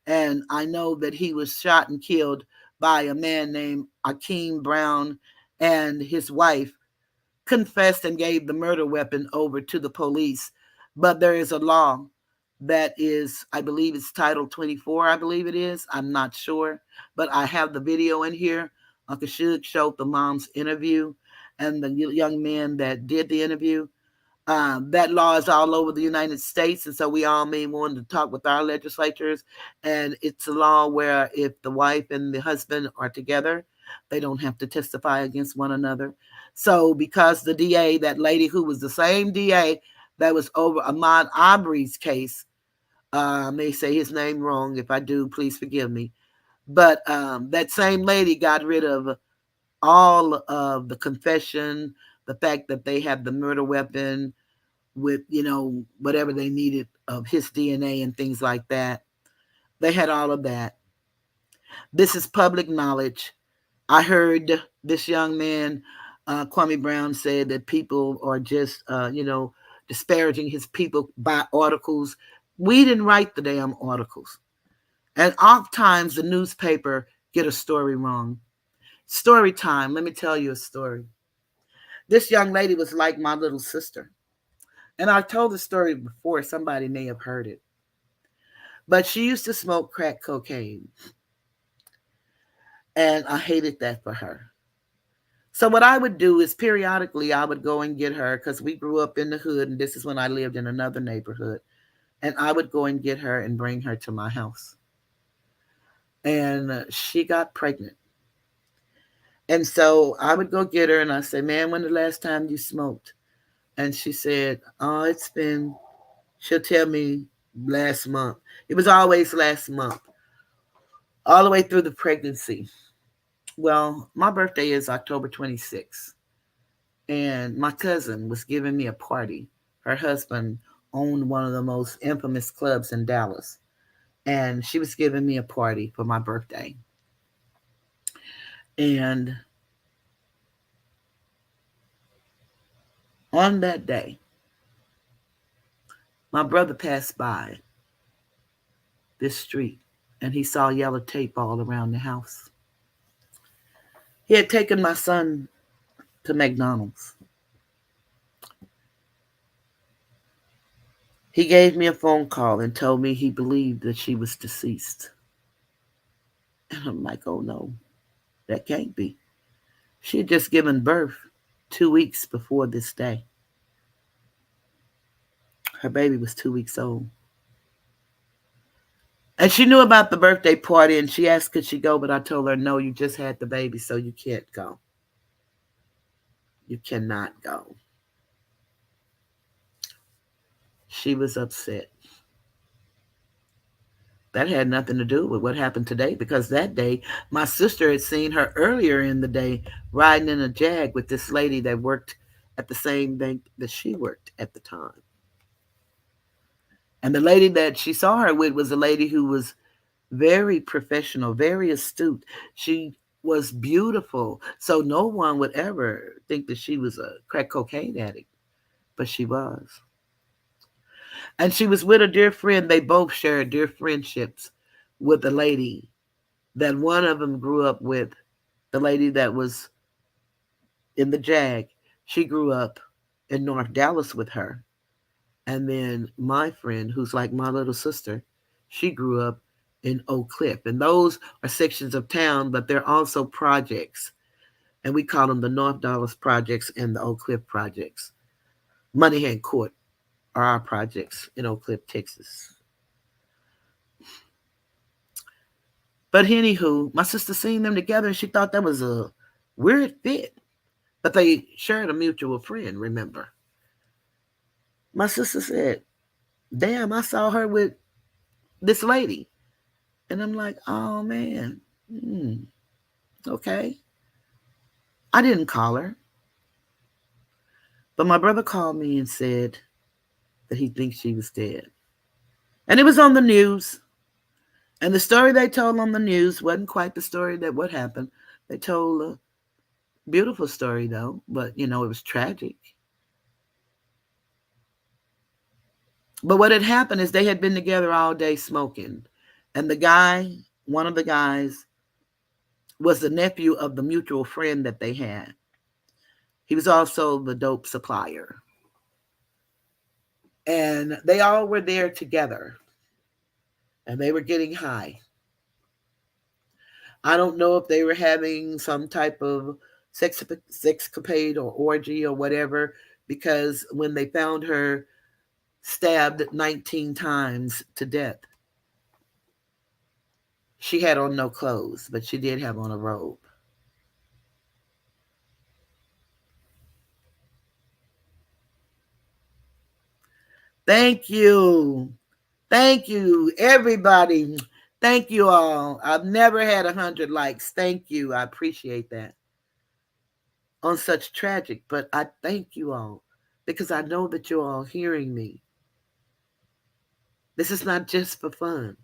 And I know that he was shot and killed by a man named Akeem Brown, and his wife confessed and gave the murder weapon over to the police. But there is a law that is, I believe it's Title 24, I believe it is. I'm not sure. But I have the video in here. Uncle Shug showed the mom's interview and the young man that did the interview. That law is all over the United States, and so we all may want to talk with our legislatures. And it's a law where if the wife and the husband are together, they don't have to testify against one another. So because the DA, that lady who was the same DA that was over Ahmaud Arbery's case, I may say his name wrong. If I do, please forgive me. But that same lady got rid of all of the confession, the fact that they have the murder weapon with, whatever they needed of his DNA and things like that. They had all of that. This is public knowledge. I heard this young man, Kwame Brown, said that people are just, disparaging his people by articles. We didn't write the damn articles. And oftentimes the newspaper get a story wrong. Story time. Let me tell you a story. This young lady was like my little sister. And I told the story before. Somebody may have heard it. But she used to smoke crack cocaine. And I hated that for her. So what I would do is periodically I would go and get her because we grew up in the hood, and this is when I lived in another neighborhood. And I would go and get her and bring her to my house. And she got pregnant. And so I would go get her and I say, "Man, when the last time you smoked?" And she said, "Oh, it's been," she'll tell me, "last month." It was always last month, all the way through the pregnancy. Well, my birthday is October 26th. And my cousin was giving me a party. Her husband owned one of the most infamous clubs in Dallas. And she was giving me a party for my birthday. And on that day, my brother passed by this street and he saw yellow tape all around the house. He had taken my son to McDonald's. He gave me a phone call and told me he believed that she was deceased. And I'm like, oh no, that can't be. She had just given birth 2 weeks before this day. Her baby was 2 weeks old. And she knew about the birthday party and she asked could she go, but I told her, no, you just had the baby, so you can't go. You cannot go. She was upset. That had nothing to do with what happened today because that day my sister had seen her earlier in the day riding in a Jag with this lady that worked at the same bank that she worked at the time. And the lady that she saw her with was a lady who was very professional, very astute. She was beautiful. So no one would ever think that she was a crack cocaine addict, but she was. And she was with a dear friend. They both shared dear friendships with a lady that one of them grew up with. The lady that was in the Jag, she grew up in North Dallas with her. And then my friend, who's like my little sister, she grew up in Oak Cliff. And those are sections of town, but they're also projects. And we call them the North Dallas projects and the Oak Cliff projects. Moneyhand Court are our projects in Oak Cliff, Texas. But anywho, my sister seen them together and she thought that was a weird fit. But they shared a mutual friend, remember? My sister said, damn, I saw her with this lady. And I'm like, oh man, okay. I didn't call her. But my brother called me and said that he thinks she was dead. And it was on the news. And the story they told on the news wasn't quite the story that what happened. They told a beautiful story though, but it was tragic. But what had happened is they had been together all day smoking. And the guy, one of the guys, was the nephew of the mutual friend that they had. He was also the dope supplier. And they all were there together. And they were getting high. I don't know if they were having some type of sexcapade or orgy or whatever, because when they found her stabbed 19 times to death, she had on no clothes, but she did have on a robe. Thank you. Thank you, everybody. Thank you all. I've never had 100 likes. Thank you. I appreciate that. On such tragic, but I thank you all because I know that you're all hearing me. This is not just for fun,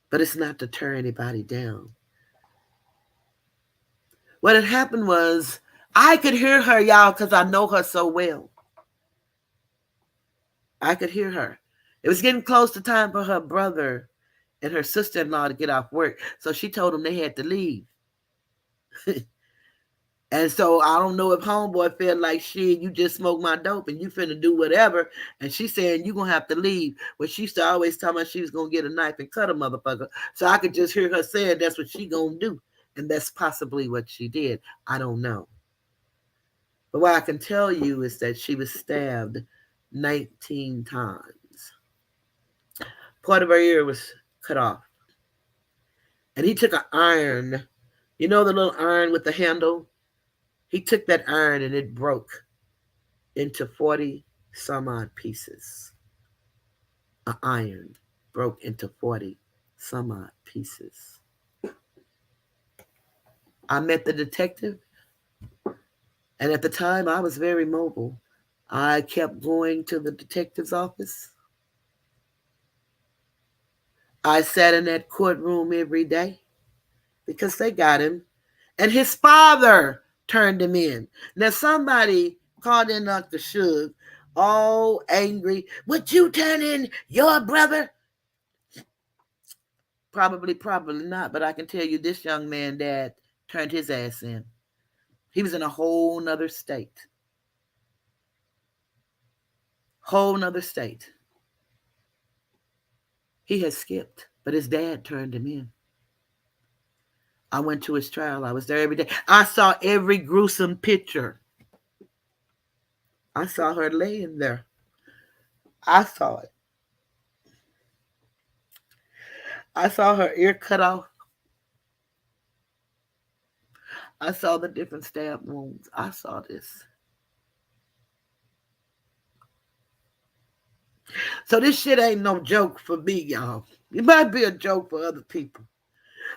but it's not to tear anybody down. What had happened was I could hear her, y'all, because I know her so well. I could hear her. It was getting close to time for her brother and her sister-in-law to get off work. So she told them they had to leave. And so I don't know if homeboy felt like, shit, you just smoked my dope and you finna do whatever. And she saying, you going to have to leave. Well, she used to always tell me she was going to get a knife and cut a motherfucker. So I could just hear her saying that's what she going to do. And that's possibly what she did. I don't know. But what I can tell you is that she was stabbed 19 times. Part of her ear was cut off. And he took an iron, you know, the little iron with the handle? He took that iron and it broke into 40 some odd pieces. An iron broke into 40 some odd pieces. I met the detective, and at the time I was very mobile. I kept going to the detective's office. I sat in that courtroom every day because they got him. And his father turned him in. Now, somebody called in Dr. Suge, all angry. Would you turn in your brother? Probably, probably not. But I can tell you this young man, dad, turned his ass in. He was in a whole nother state. Whole nother state. He had skipped, but his dad turned him in. I went to his trial. I was there every day. I saw every gruesome picture. I saw her laying there. I saw it. I saw her ear cut off. I saw the different stab wounds. I saw this. So this shit ain't no joke for me, y'all. It might be a joke for other people.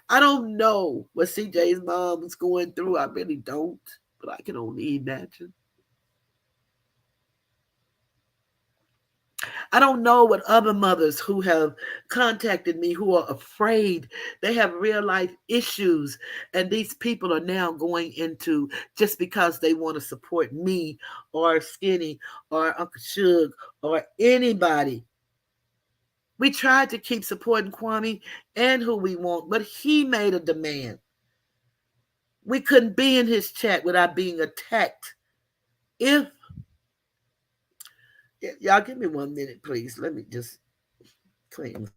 I don't know what CJ's mom is going through. I really don't. But I can only imagine. I don't know what other mothers who have contacted me who are afraid. They have real life issues. And these people are now going into just because they want to support me or Skinny or Uncle Suge or anybody. We tried to keep supporting Kwame and who we want, but he made a demand. We couldn't be in his chat without being attacked. If y'all give me 1 minute, please. Let me just clean.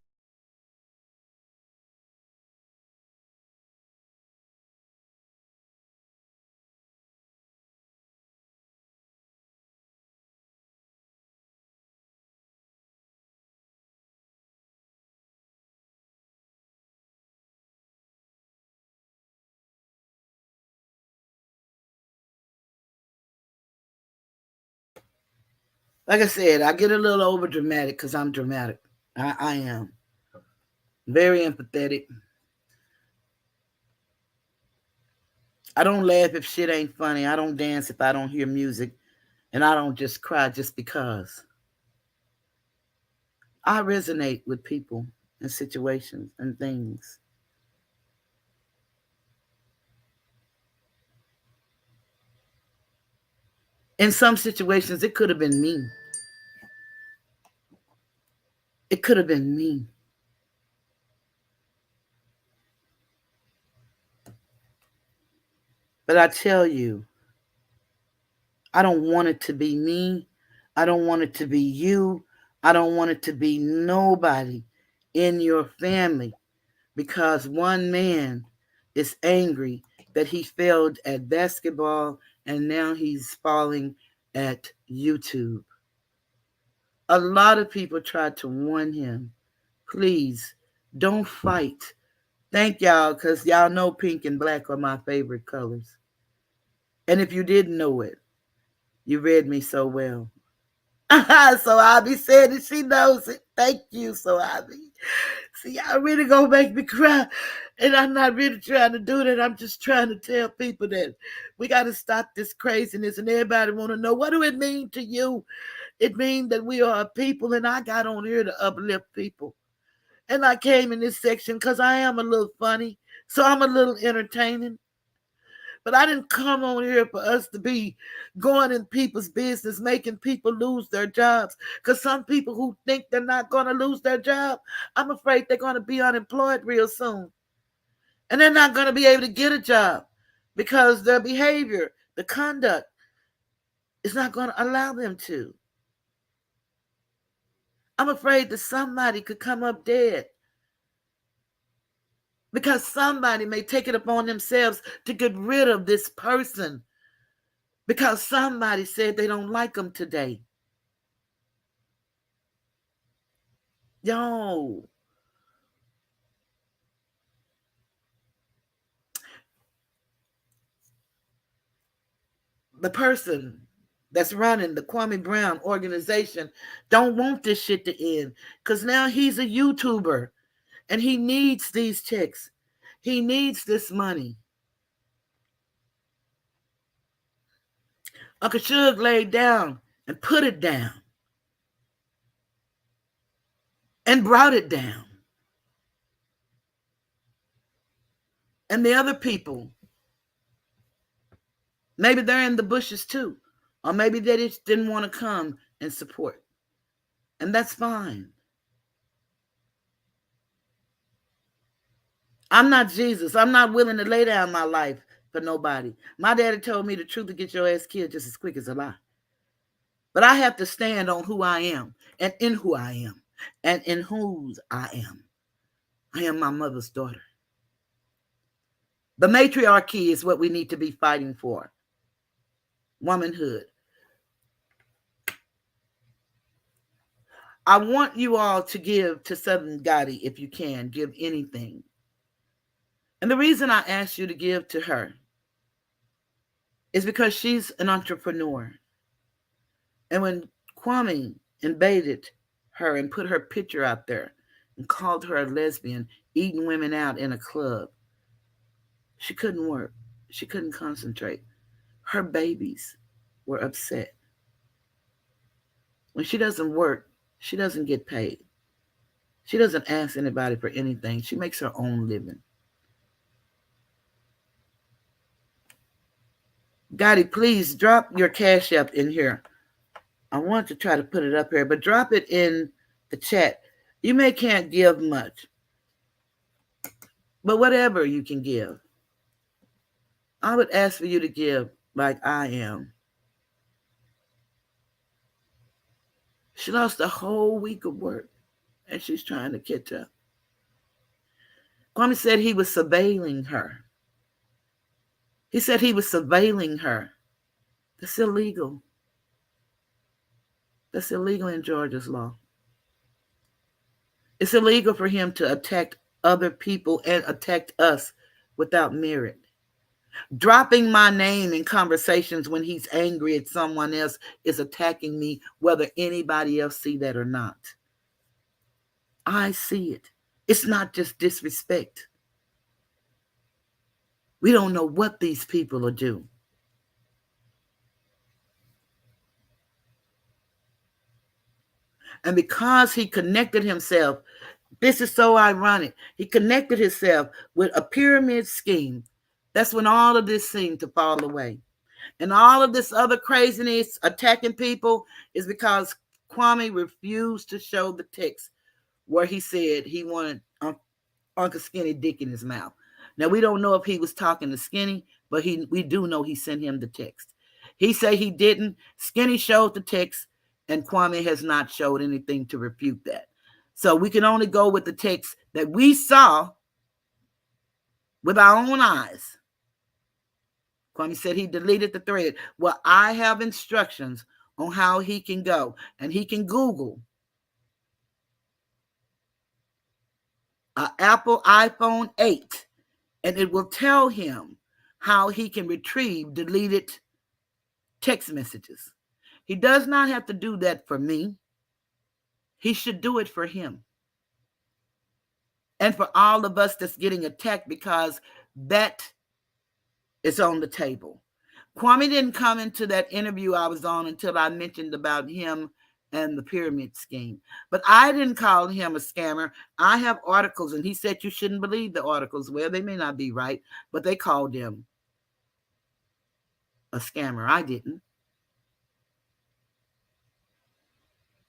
Like I said, I get a little over dramatic because I'm dramatic. I am very empathetic. I don't laugh if shit ain't funny. I don't dance if I don't hear music. And I don't just cry just because. I resonate with people and situations and things. In some situations, it could have been me. It could have been me. But I tell you, I don't want it to be me. I don't want it to be you. I don't want it to be nobody in your family because one man is angry that he failed at basketball and now he's falling at YouTube. A lot of people tried to warn him, please don't fight. Thank y'all because y'all know pink and black are my favorite colors. And if you didn't know it, you read me so well. So Abby said that she knows it. Thank you, so Abby. See, y'all really gonna make me cry. And I'm not really trying to do that. I'm just trying to tell people that we gotta stop this craziness and everybody wanna know what do it mean to you? It means that we are a people and I got on here to uplift people. And I came in this section because I am a little funny. So I'm a little entertaining. But I didn't come on here for us to be going in people's business, making people lose their jobs. Because some people who think they're not going to lose their job, I'm afraid they're going to be unemployed real soon. And they're not going to be able to get a job because their behavior, the conduct, is not going to allow them to. I'm afraid that somebody could come up dead Because somebody may take it upon themselves to get rid of this person because somebody said they don't like them today. Yo, the person that's running the Kwame Brown organization don't want this shit to end because now he's a YouTuber and he needs these checks. He needs this money. Uncle Suge laid down and put it down and brought it down. And the other people, maybe they're in the bushes too. Or maybe they just didn't want to come and support. And that's fine. I'm not Jesus. I'm not willing to lay down my life for nobody. My daddy told me the truth to get your ass killed just as quick as a lie. But I have to stand on who I am and in who I am and in whose I am. I am my mother's daughter. The matriarchy is what we need to be fighting for. Womanhood. I want you all to give to Southern Gotti if you can. Give anything. And the reason I asked you to give to her is because she's an entrepreneur. And when Kwame invaded her and put her picture out there and called her a lesbian, eating women out in a club, she couldn't work. She couldn't concentrate. Her babies were upset. When she doesn't work, she doesn't get paid. She doesn't ask anybody for anything. She makes her own living. Gotti, please drop your Cash App in here. I want to try to put it up here, but drop it in the chat. You may can't give much, but whatever you can give. I would ask for you to give like I am. She lost a whole week of work, and she's trying to catch up. Kwame said he was surveilling her. He said he was surveilling her. That's illegal. That's illegal in Georgia's law. It's illegal for him to attack other people and attack us without merit. Dropping my name in conversations when he's angry at someone else is attacking me, whether anybody else see that or not. I see it. It's not just disrespect. We don't know what these people are doing. And because he connected himself, this is so ironic. He connected himself with a pyramid scheme. That's when all of this seemed to fall away. And all of this other craziness attacking people is because Kwame refused to show the text where he said he wanted Uncle Skinny dick in his mouth. Now, we don't know if he was talking to Skinny, but we do know he sent him the text. He said he didn't. Skinny showed the text, and Kwame has not showed anything to refute that. So we can only go with the text that we saw with our own eyes. Kwame said he deleted the thread. Well, I have instructions on how he can go, and he can Google an Apple iPhone 8, and it will tell him how he can retrieve deleted text messages. He does not have to do that for me. He should do it for him. And for all of us that's getting attacked, because that is on the table. Kwame didn't come into that interview I was on until I mentioned about him and the pyramid scheme. But I didn't call him a scammer. I have articles, and he said you shouldn't believe the articles. Well, they may not be right, but they called him a scammer. I didn't.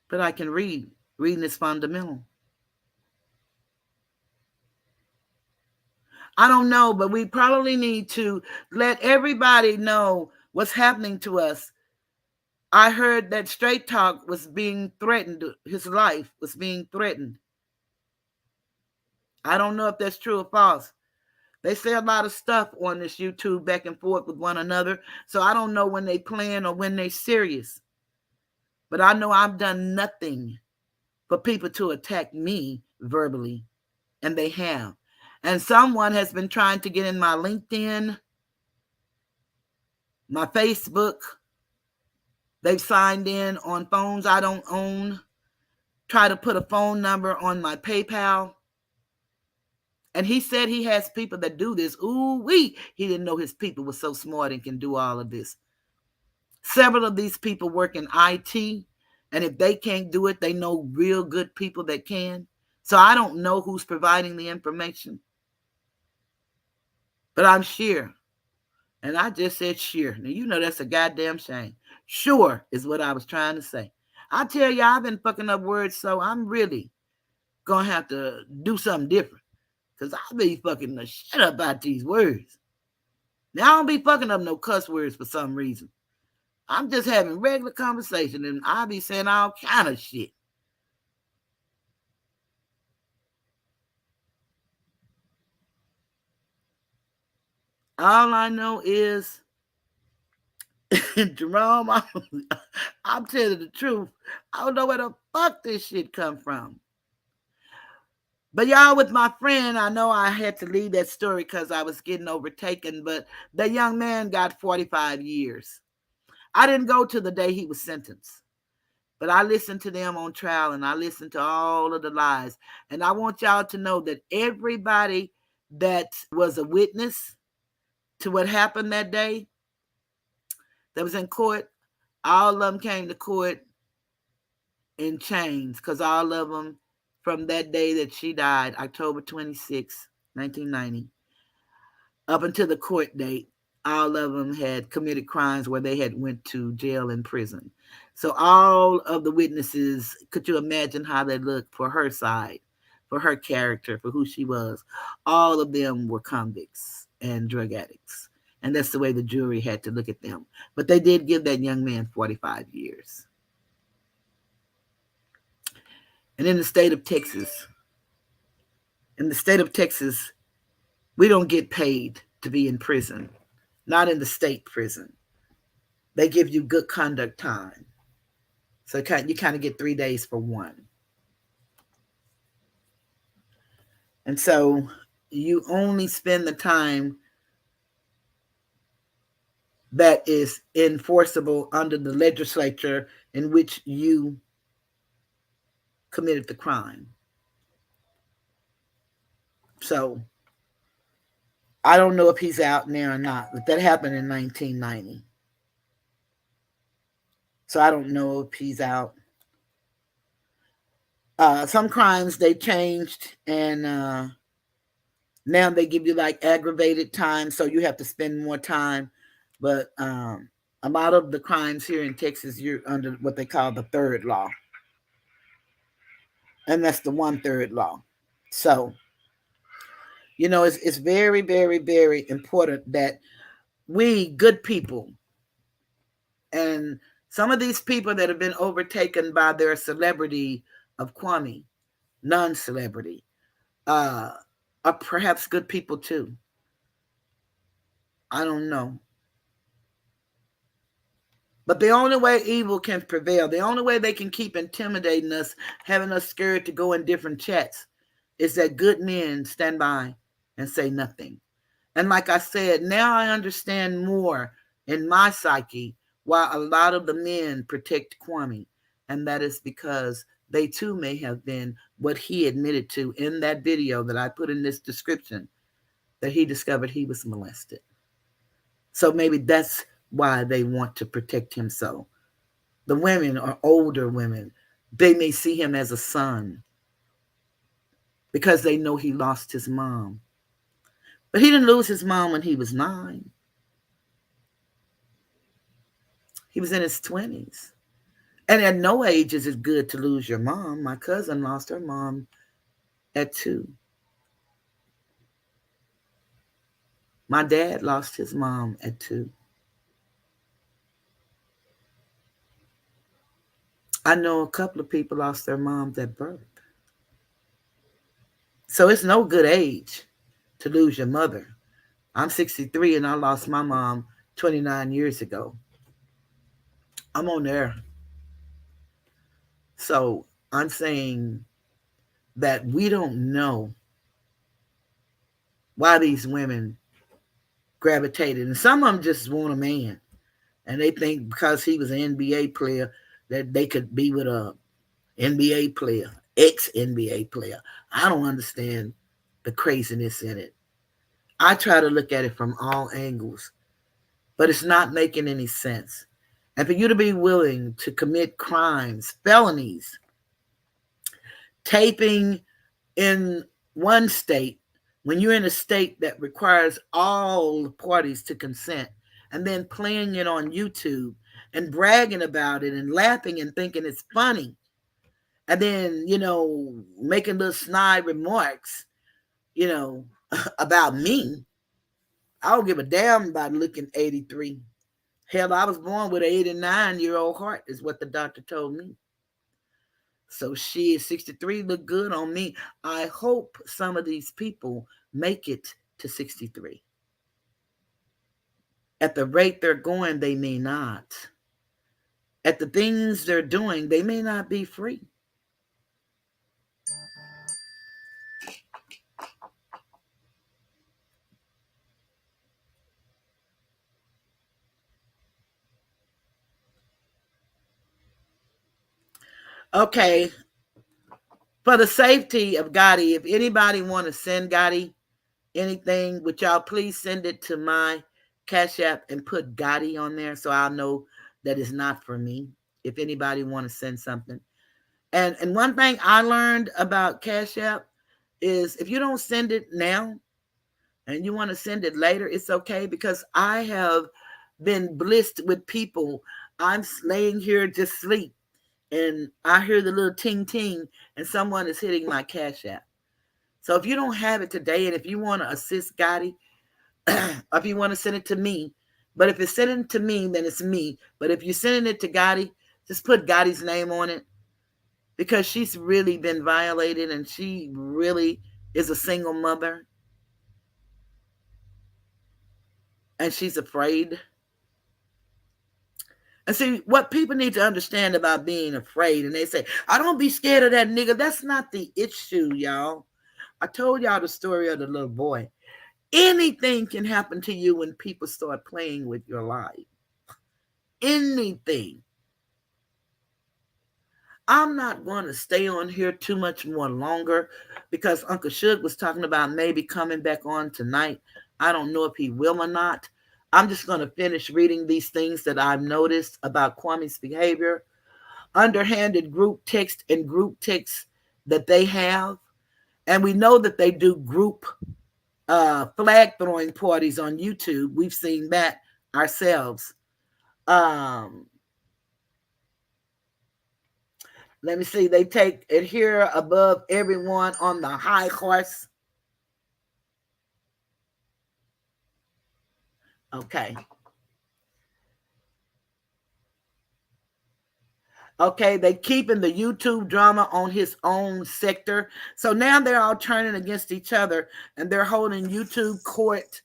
But I can read. Reading is fundamental. I don't know, but we probably need to let everybody know what's happening to us. I heard that Straight Talk was being threatened. His life was being threatened. I don't know if that's true or false. They say a lot of stuff on this YouTube back and forth with one another, so I don't know when they playing or when they serious. But I know I've done nothing for people to attack me verbally, and they have. And someone has been trying to get in my LinkedIn, my Facebook. They've signed in on phones I don't own, try to put a phone number on my PayPal. And he said he has people that do this. Ooh wee! He didn't know his people were so smart and can do all of this. Several of these people work in IT, and if they can't do it, they know real good people that can. So I don't know who's providing the information, but I'm sure. And I just said sure. Now, you know that's a goddamn shame. Sure is what I was trying to say. I tell you, I've been fucking up words, so I'm really going to have to do something different because I be fucking the shit up about these words. Now, I don't be fucking up no cuss words for some reason. I'm just having regular conversation and I be saying all kind of shit. All I know is, Jerome, I'm telling you the truth. I don't know where the fuck this shit come from. But y'all, with my friend, I know I had to leave that story because I was getting overtaken, but the young man got 45 years. I didn't go to the day he was sentenced, but I listened to them on trial and I listened to all of the lies. And I want y'all to know that everybody that was a witness to what happened that day that was in court, all of them came to court in chains because all of them from that day that she died, October 26, 1990, up until the court date, all of them had committed crimes where they had went to jail and prison. So all of the witnesses, could you imagine how they looked for her side, for her character, for who she was? All of them were convicts and drug addicts. And that's the way the jury had to look at them. But they did give that young man 45 years. And in the state of Texas, we don't get paid to be in prison, not in the state prison. They give you good conduct time. So you kind of get 3 days for one. And so you only spend the time that is enforceable under the legislature in which you committed the crime. So I don't know if he's out there or not, but that happened in 1990. So I don't know if he's out. Some crimes they changed, and now they give you like aggravated time, so you have to spend more time. But a lot of the crimes here in Texas, you're under what they call the third law, and that's the 1/3 law. So it's very, very, very important that we good people, and some of these people that have been overtaken by their celebrity of Kwame, non-celebrity, uh, are perhaps good people too. I don't know. But the only way evil can prevail, the only way they can keep intimidating us, having us scared to go in different chats, is that good men stand by and say nothing. And like I said, now I understand more in my psyche why a lot of the men protect Kwame. And that is because they too may have been what he admitted to in that video that I put in this description, that he discovered he was molested. So maybe that's why they want to protect him so. The women are older women. They may see him as a son because they know he lost his mom. But he didn't lose his mom when he was 9. He was in his 20s. And at no age is it good to lose your mom. My cousin lost her mom at 2. My dad lost his mom at 2. I know a couple of people lost their moms at birth. So it's no good age to lose your mother. I'm 63 and I lost my mom 29 years ago. I'm on there. So I'm saying that we don't know why these women gravitated. And some of them just want a man. And they think because he was an NBA player that they could be with a NBA player, ex NBA player. I don't understand the craziness in it. I try to look at it from all angles, but it's not making any sense. And for you to be willing to commit crimes, felonies, taping in one state when you're in a state that requires all parties to consent, and then playing it on YouTube and bragging about it and laughing and thinking it's funny, and then, making little snide remarks, you know, about me. I don't give a damn about looking 83. Hell, I was born with an 89-year-old heart, is what the doctor told me. So she is 63, look good on me. I hope some of these people make it to 63. At the rate they're going, they may not. At the things they're doing, they may not be free. Okay, for the safety of Gotti, if anybody want to send Gotti anything, would y'all please send it to my Cash App and put Gotti on there so I'll know that it's not for me. If anybody want to send something. And one thing I learned about Cash App is if you don't send it now and you want to send it later, it's okay, because I have been blessed with people. I'm laying here just sleep and I hear the little ting ting and someone is hitting my Cash App. So if you don't have it today and if you want to assist Gotti, or if you want to send it to me, but if it's sending to me, then it's me. But if you're sending it to Gotti, just put Gotti's name on it, because she's really been violated and she really is a single mother and she's afraid. And see, what people need to understand about being afraid, and they say, I don't be scared of that nigga. That's not the issue, y'all. I told y'all the story of the little boy. Anything can happen to you when people start playing with your life. Anything. I'm not going to stay on here too much more longer because Uncle Suge was talking about maybe coming back on tonight. I don't know if he will or not. I'm just going to finish reading these things that I've noticed about Kwame's behavior, underhanded group text and group text that they have. And we know that they do group flag throwing parties on YouTube. We've seen that ourselves. Um, Let me see. They take it here above everyone on the high horse. Okay. Okay, they keeping the YouTube drama on his own sector. So now they're all turning against each other and they're holding YouTube court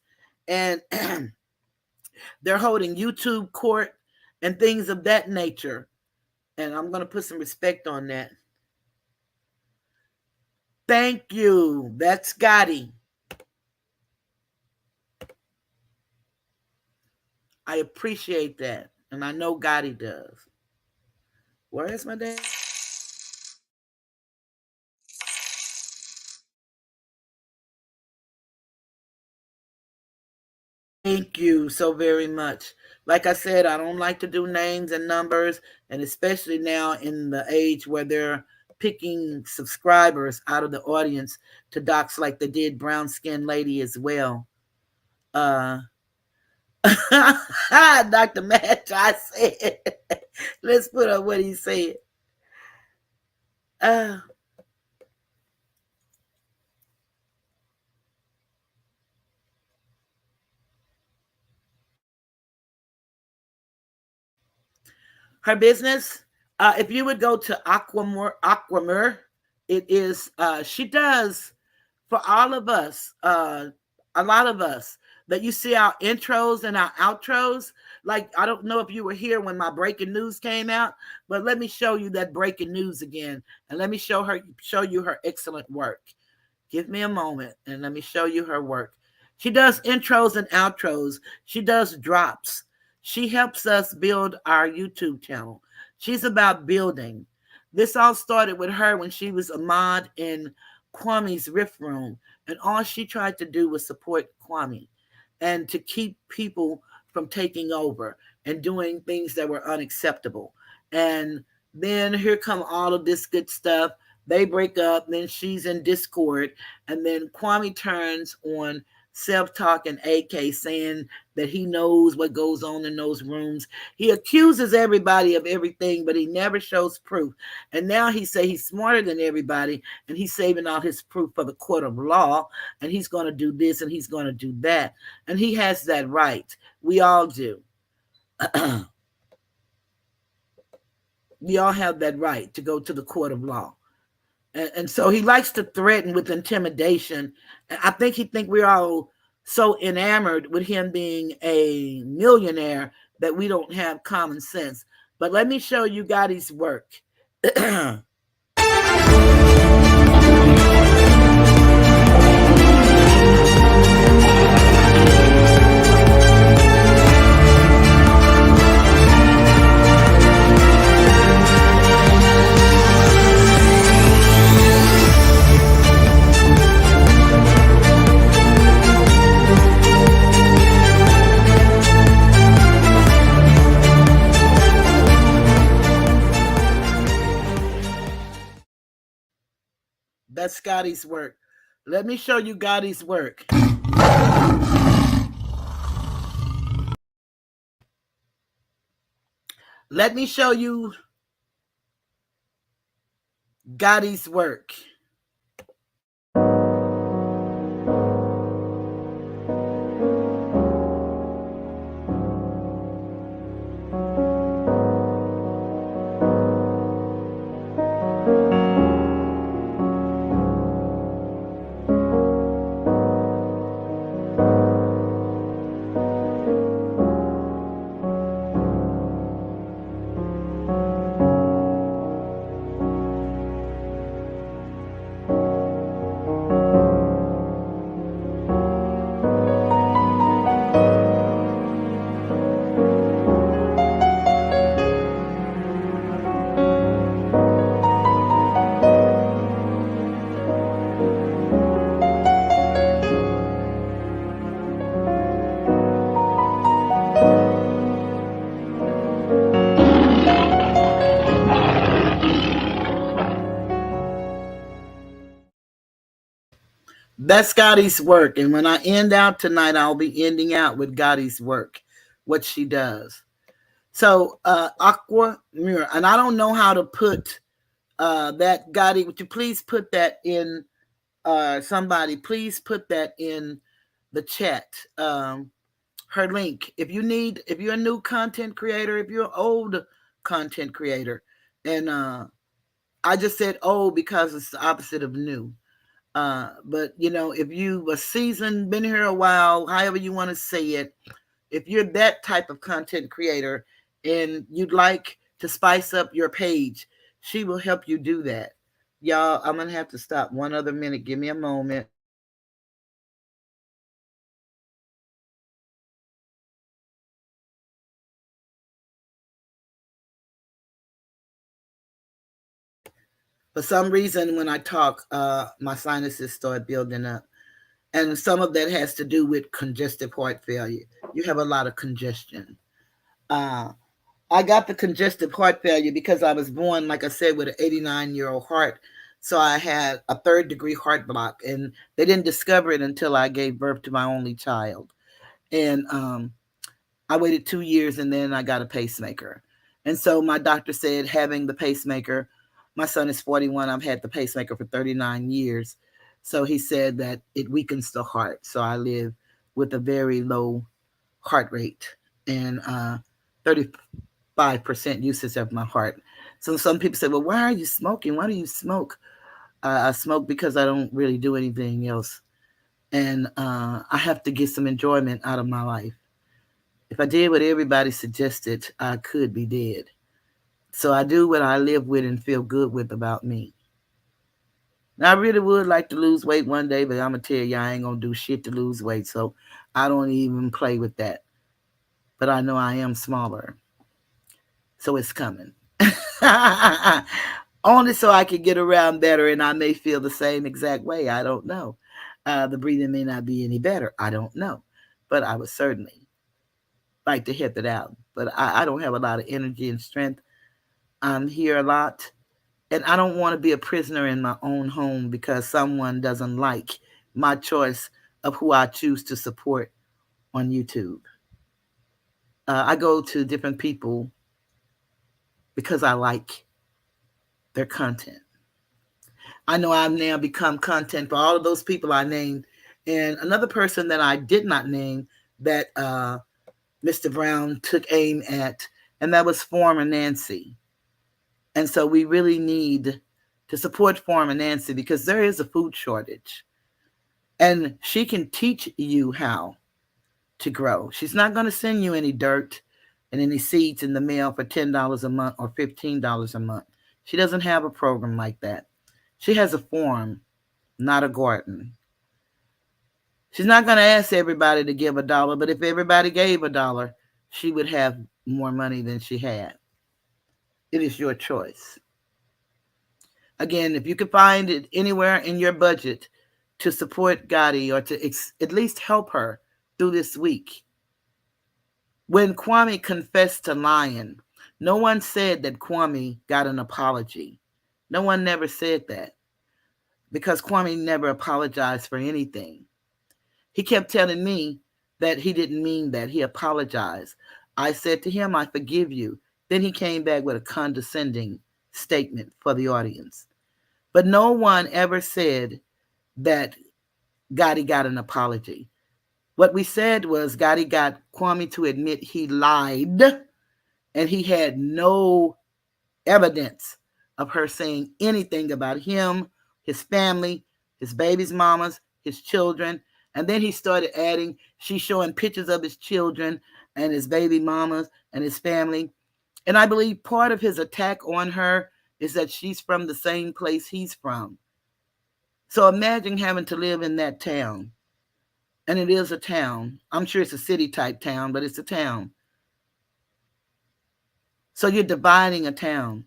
and they're holding YouTube court and things of that nature. And I'm going to put some respect on that. Thank you. That's Gotti. I appreciate that. And I know Gotti does. Where is my dad? Thank you so very much. Like I said, I don't like to do names and numbers, and especially now in the age where they're picking subscribers out of the audience to docs like they did Brown Skin Lady as well. Uh, Dr. Match, I said, let's put up what he said. Uh, Her business, if you would go to Aquamur, it is, she does for all of us, a lot of us, that you see our intros and our outros. Like, I don't know if you were here when my breaking news came out, but let me show you that breaking news again, and let me show you her excellent work. Give me a moment and let me show you her work. She does intros and outros. She does drops. She helps us build our YouTube channel. She's about building. This all started with her when she was a mod in Kwame's Riff Room, and all she tried to do was support Kwame and to keep people from taking over and doing things that were unacceptable. And then here come all of this good stuff. They break up, then she's in Discord, and then Kwame turns on Self Talk and AK saying that he knows what goes on in those rooms. He accuses everybody of everything, but he never shows proof. And now he say he's smarter than everybody, and he's saving all his proof for the court of law, and he's going to do this and he's going to do that. And he has that right. We all do. We all have that right to go to the court of law. And so he likes to threaten with intimidation. And I think he think we're all so enamored with him being a millionaire that we don't have common sense. But let me show you Gotti's work. That's Scotty's work. Let me show you Gotti's work. Let me show you Gotti's work. That's Gotti's work. And when I end out tonight, I'll be ending out with Gotti's work, what she does. So, Aqua Mirror. And I don't know how to put that, Gotti. Would you please put that in, somebody, please put that in the chat. Her link. If you're a new content creator, if you're an old content creator, and I just said old because it's the opposite of new. But if you a seasoned, been here a while, however you want to say it, if you're that type of content creator and you'd like to spice up your page, she will help you do that. Y'all, I'm gonna have to stop one other minute. Give me a moment. For some reason, when I talk, my sinuses start building up. And some of that has to do with congestive heart failure. You have a lot of congestion. Uh, I got the congestive heart failure because I was born, like I said, with an 89-year-old heart. So I had a third-degree heart block, and they didn't discover it until I gave birth to my only child. And I waited 2 years, and then I got a pacemaker. And so my doctor said, having the pacemaker, my son is 41. I've had the pacemaker for 39 years. So he said that it weakens the heart. So I live with a very low heart rate and 35% usage of my heart. So some people say, well, why are you smoking? Why do you smoke? I smoke because I don't really do anything else. And I have to get some enjoyment out of my life. If I did what everybody suggested, I could be dead. So I do what I live with and feel good with about me. Now, I really would like to lose weight one day, but I'm going to tell you, I ain't going to do shit to lose weight. So I don't even play with that. But I know I am smaller. So it's coming. Only so I can get around better and I may feel the same exact way. I don't know. The breathing may not be any better. I don't know. But I would certainly like to hit it out. But I don't have a lot of energy and strength. I'm here a lot. And I don't want to be a prisoner in my own home because someone doesn't like my choice of who I choose to support on YouTube. I go to different people because I like their content. I know I've now become content for all of those people I named. And another person that I did not name that Mr. Brown took aim at, and that was Former Nancy. And so we really need to support Former Nancy because there is a food shortage. And she can teach you how to grow. She's not going to send you any dirt and any seeds in the mail for $10 a month or $15 a month. She doesn't have a program like that. She has a farm, not a garden. She's not going to ask everybody to give $1, but if everybody gave $1, she would have more money than she had. It is your choice. Again, if you can find it anywhere in your budget to support Gotti or to at least help her through this week. When Kwame confessed to lying, no one said that Kwame got an apology. No one never said that because Kwame never apologized for anything. He kept telling me that he didn't mean that. He apologized. I said to him, I forgive you. Then he came back with a condescending statement for the audience. But no one ever said that Gotti got an apology. What we said was Gotti got Kwame to admit he lied and he had no evidence of her saying anything about him, his family, his baby's mamas, his children. And then he started adding, she's showing pictures of his children and his baby mamas and his family. And I believe part of his attack on her is that she's from the same place he's from. So imagine having to live in that town. And it is a town. I'm sure it's a city type town, but it's a town. So you're dividing a town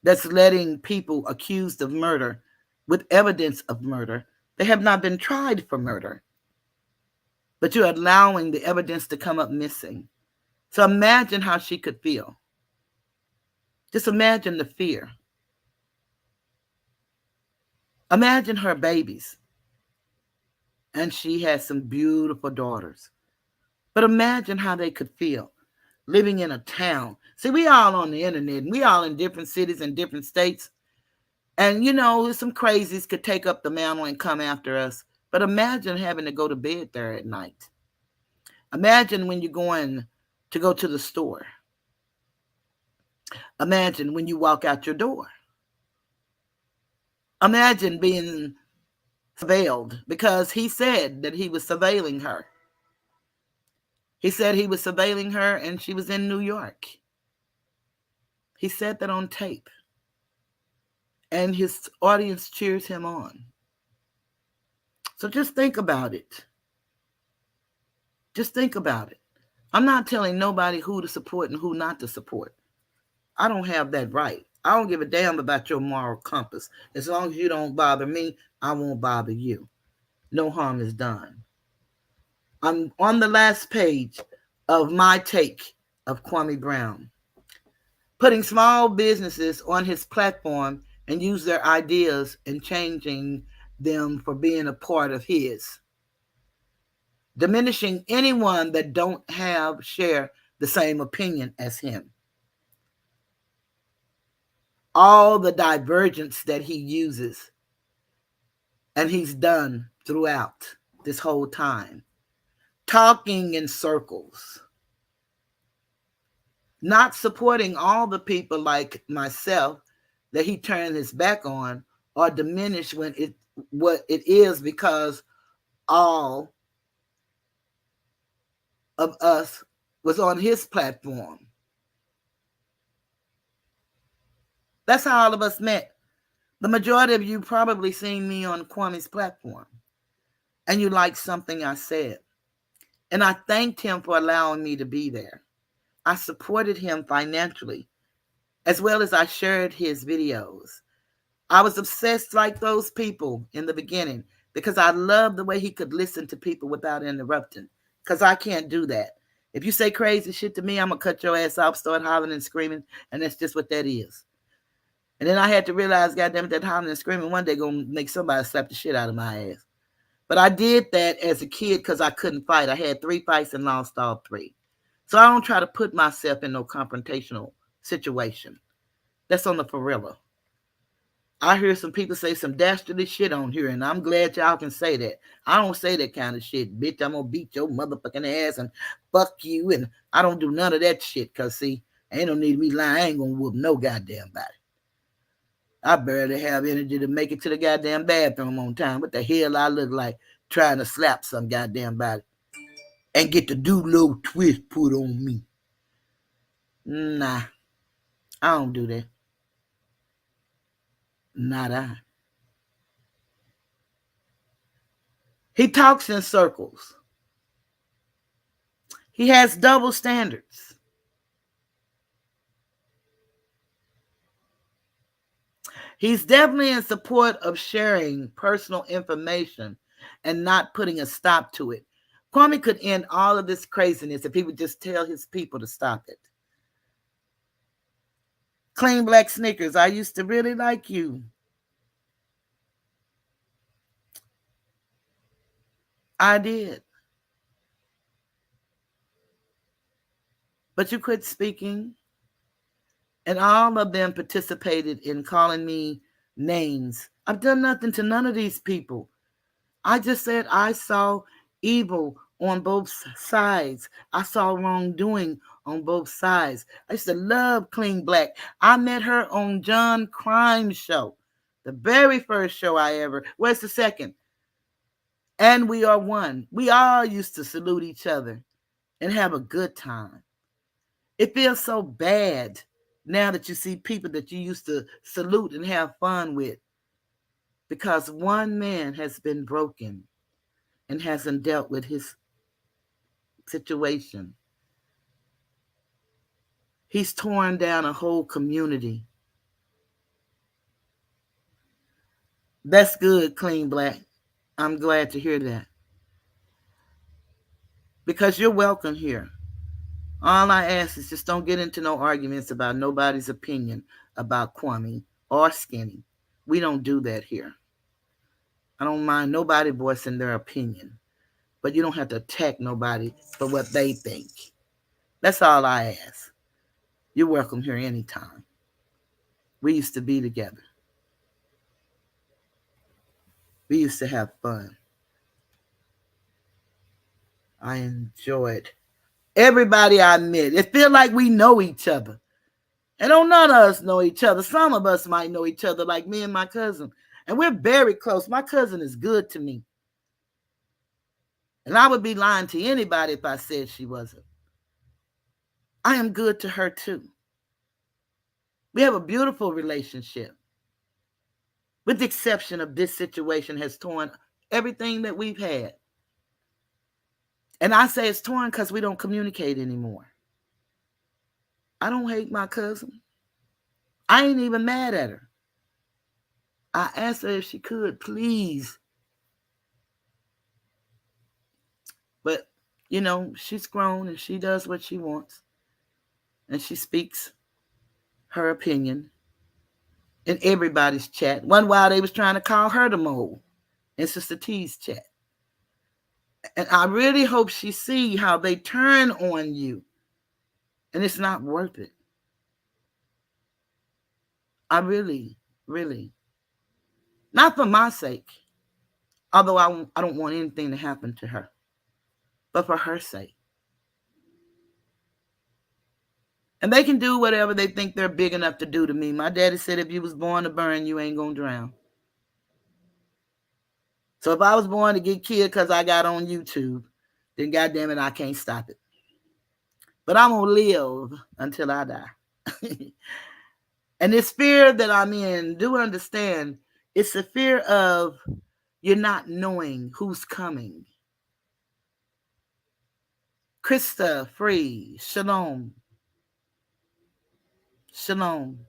that's letting people accused of murder with evidence of murder. They have not been tried for murder, but you're allowing the evidence to come up missing. So imagine how she could feel. Just imagine the fear. Imagine her babies. And she has some beautiful daughters. But imagine how they could feel living in a town. See, we all on the internet and we all in different cities and different states. And you know, some crazies could take up the mantle and come after us. But imagine having to go to bed there at night. Imagine when you're going to go to the store. Imagine when you walk out your door. Imagine being surveilled because he said that he was surveilling her. He said he was surveilling her and she was in New York. He said that on tape. And his audience cheers him on. So just think about it. Just think about it. I'm not telling nobody who to support and who not to support. I don't have that right. I don't give a damn about your moral compass. As long as you don't bother me, I won't bother you. No harm is done. I'm on the last page of my take of Kwame Brown, putting small businesses on his platform and use their ideas and changing them for being a part of his, diminishing anyone that don't share the same opinion as him. All the divergence that he uses and he's done throughout this whole time, talking in circles, not supporting all the people like myself that he turned his back on or diminish when it what it is, because all of us was on his platform. That's how all of us met. The majority of you probably seen me on Kwame's platform, and you liked something I said. And I thanked him for allowing me to be there. I supported him financially, as well as I shared his videos. I was obsessed like those people in the beginning because I loved the way he could listen to people without interrupting, because I can't do that. If you say crazy shit to me, I'm going to cut your ass off, start hollering and screaming, and that's just what that is. And then I had to realize, goddamn it, that hollering and screaming one day going to make somebody slap the shit out of my ass. But I did that as a kid because I couldn't fight. I had 3 fights and lost all 3. So I don't try to put myself in no confrontational situation. That's on the Farilla. I hear some people say some dastardly shit on here, and I'm glad y'all can say that. I don't say that kind of shit. Bitch, I'm going to beat your motherfucking ass and fuck you. And I don't do none of that shit because, see, ain't no need me lying. I ain't going to whoop no goddamn body. I barely have energy to make it to the goddamn bathroom on time. What the hell I look like trying to slap some goddamn body and get the do-low twist put on me? Nah, I don't do that. Not I. He talks in circles. He has double standards. He's definitely in support of sharing personal information and not putting a stop to it. Kwame could end all of this craziness if he would just tell his people to stop it. Clean Black Snickers, I used to really like you. I did. But you quit speaking, and all of them participated in calling me names. I've done nothing to none of these people. I just said I saw evil on both sides. I saw wrongdoing on both sides. I used to love Clean Black. I met her on John Crime's show, the very first show I ever. Where's the second? And We Are One. We all used to salute each other and have a good time. It feels so bad now that you see people that you used to salute and have fun with, because one man has been broken and hasn't dealt with his situation. He's torn down a whole community. That's good, Clean Black. I'm glad to hear that, because you're welcome here. All I ask is just don't get into no arguments about nobody's opinion about Kwame or Skinny. We don't do that here. I don't mind nobody voicing their opinion, but you don't have to attack nobody for what they think. That's all I ask. You're welcome here anytime. We used to be together. We used to have fun. I enjoyed everybody I met. It feel like we know each other. And don't none of us know each other. Some of us might know each other, like me and my cousin. And we're very close. My cousin is good to me. And I would be lying to anybody if I said she wasn't. I am good to her too. We have a beautiful relationship, with the exception of this situation has torn everything that we've had. And I say it's torn because we don't communicate anymore. I don't hate my cousin. I ain't even mad at her. I asked her if she could, please. But, she's grown and she does what she wants. And she speaks her opinion in everybody's chat. One while they was trying to call her the mole in Sister T's chat. And I really hope she see how they turn on you. And it's not worth it. I really, really. Not for my sake. Although I don't want anything to happen to her. But for her sake. And they can do whatever they think they're big enough to do to me. My daddy said if you was born to burn, you ain't going to drown. So if I was born to get killed because I got on YouTube, then goddamn it, I can't stop it. But I'm gonna live until I die. And this fear that I'm in, do understand, it's the fear of you're not knowing who's coming. Krista, free, shalom, shalom,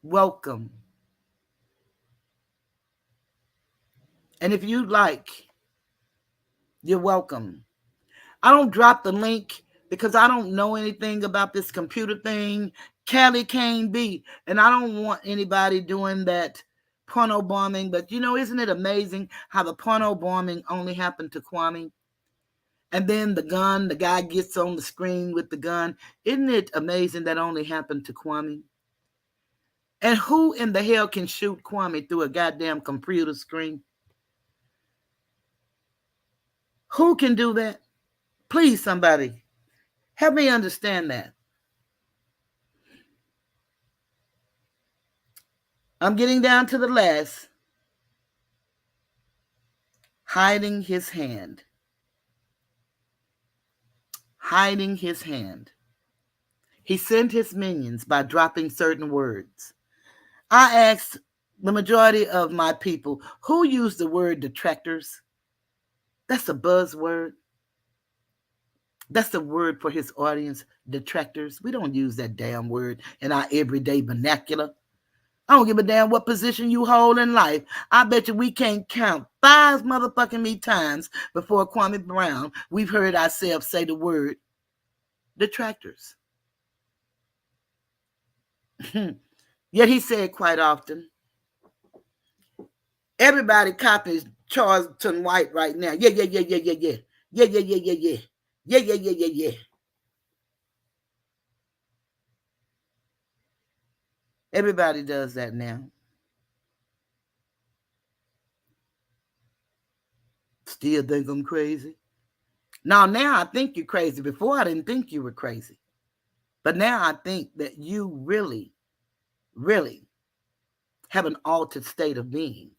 welcome. And if you'd like, you're welcome. I don't drop the link because I don't know anything about this computer thing. Cali Kane B. And I don't want anybody doing that porno bombing. But isn't it amazing how the porno bombing only happened to Kwame? And then the guy gets on the screen with the gun. Isn't it amazing that only happened to Kwame? And who in the hell can shoot Kwame through a goddamn computer screen? Who can do that? Please, somebody, help me understand that. I'm getting down to the last. Hiding his hand. Hiding his hand. He sent his minions by dropping certain words. I asked the majority of my people who use the word detractors. That's a buzzword. That's the word for his audience, detractors. We don't use that damn word in our everyday vernacular. I don't give a damn what position you hold in life. I bet you we can't count 5 motherfucking me times before Kwame Brown we've heard ourselves say the word detractors. Yet he said quite often, everybody copies Charleston White right now. Yeah, yeah, yeah, yeah, yeah, yeah. Yeah, yeah, yeah, yeah, yeah. Yeah, yeah, yeah, yeah, yeah. Everybody does that now. Still think I'm crazy? Now I think you're crazy. Before I didn't think you were crazy. But now I think that you really, really have an altered state of being.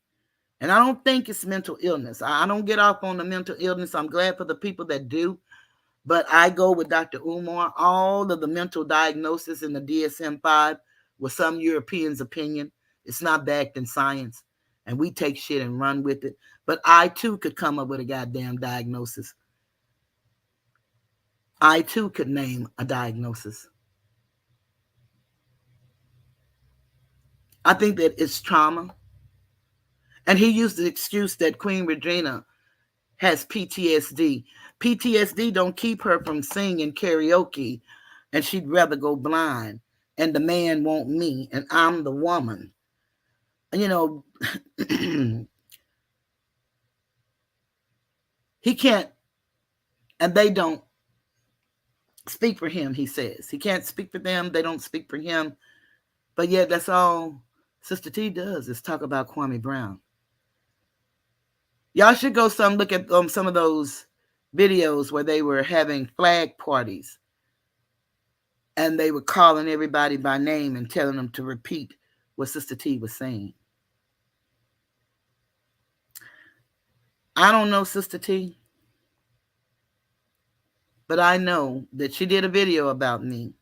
And I don't think it's mental illness. I don't get off on the mental illness. I'm glad for the people that do. But I go with Dr. Umar. All of the mental diagnosis in the DSM-5 was some European's opinion. It's not backed in science. And we take shit and run with it. But I too could come up with a goddamn diagnosis. I too could name a diagnosis. I think that it's trauma. And he used the excuse that Queen Regina has PTSD. PTSD don't keep her from singing karaoke, and she'd rather go blind. And the man want me, and I'm the woman. He can't, and they don't speak for him, he says. He can't speak for them. They don't speak for him. But yet that's all Sister T does is talk about Kwame Brown. Y'all should go look at some of those videos where they were having flag parties and they were calling everybody by name and telling them to repeat what Sister T was saying. I don't know Sister T, but I know that she did a video about me,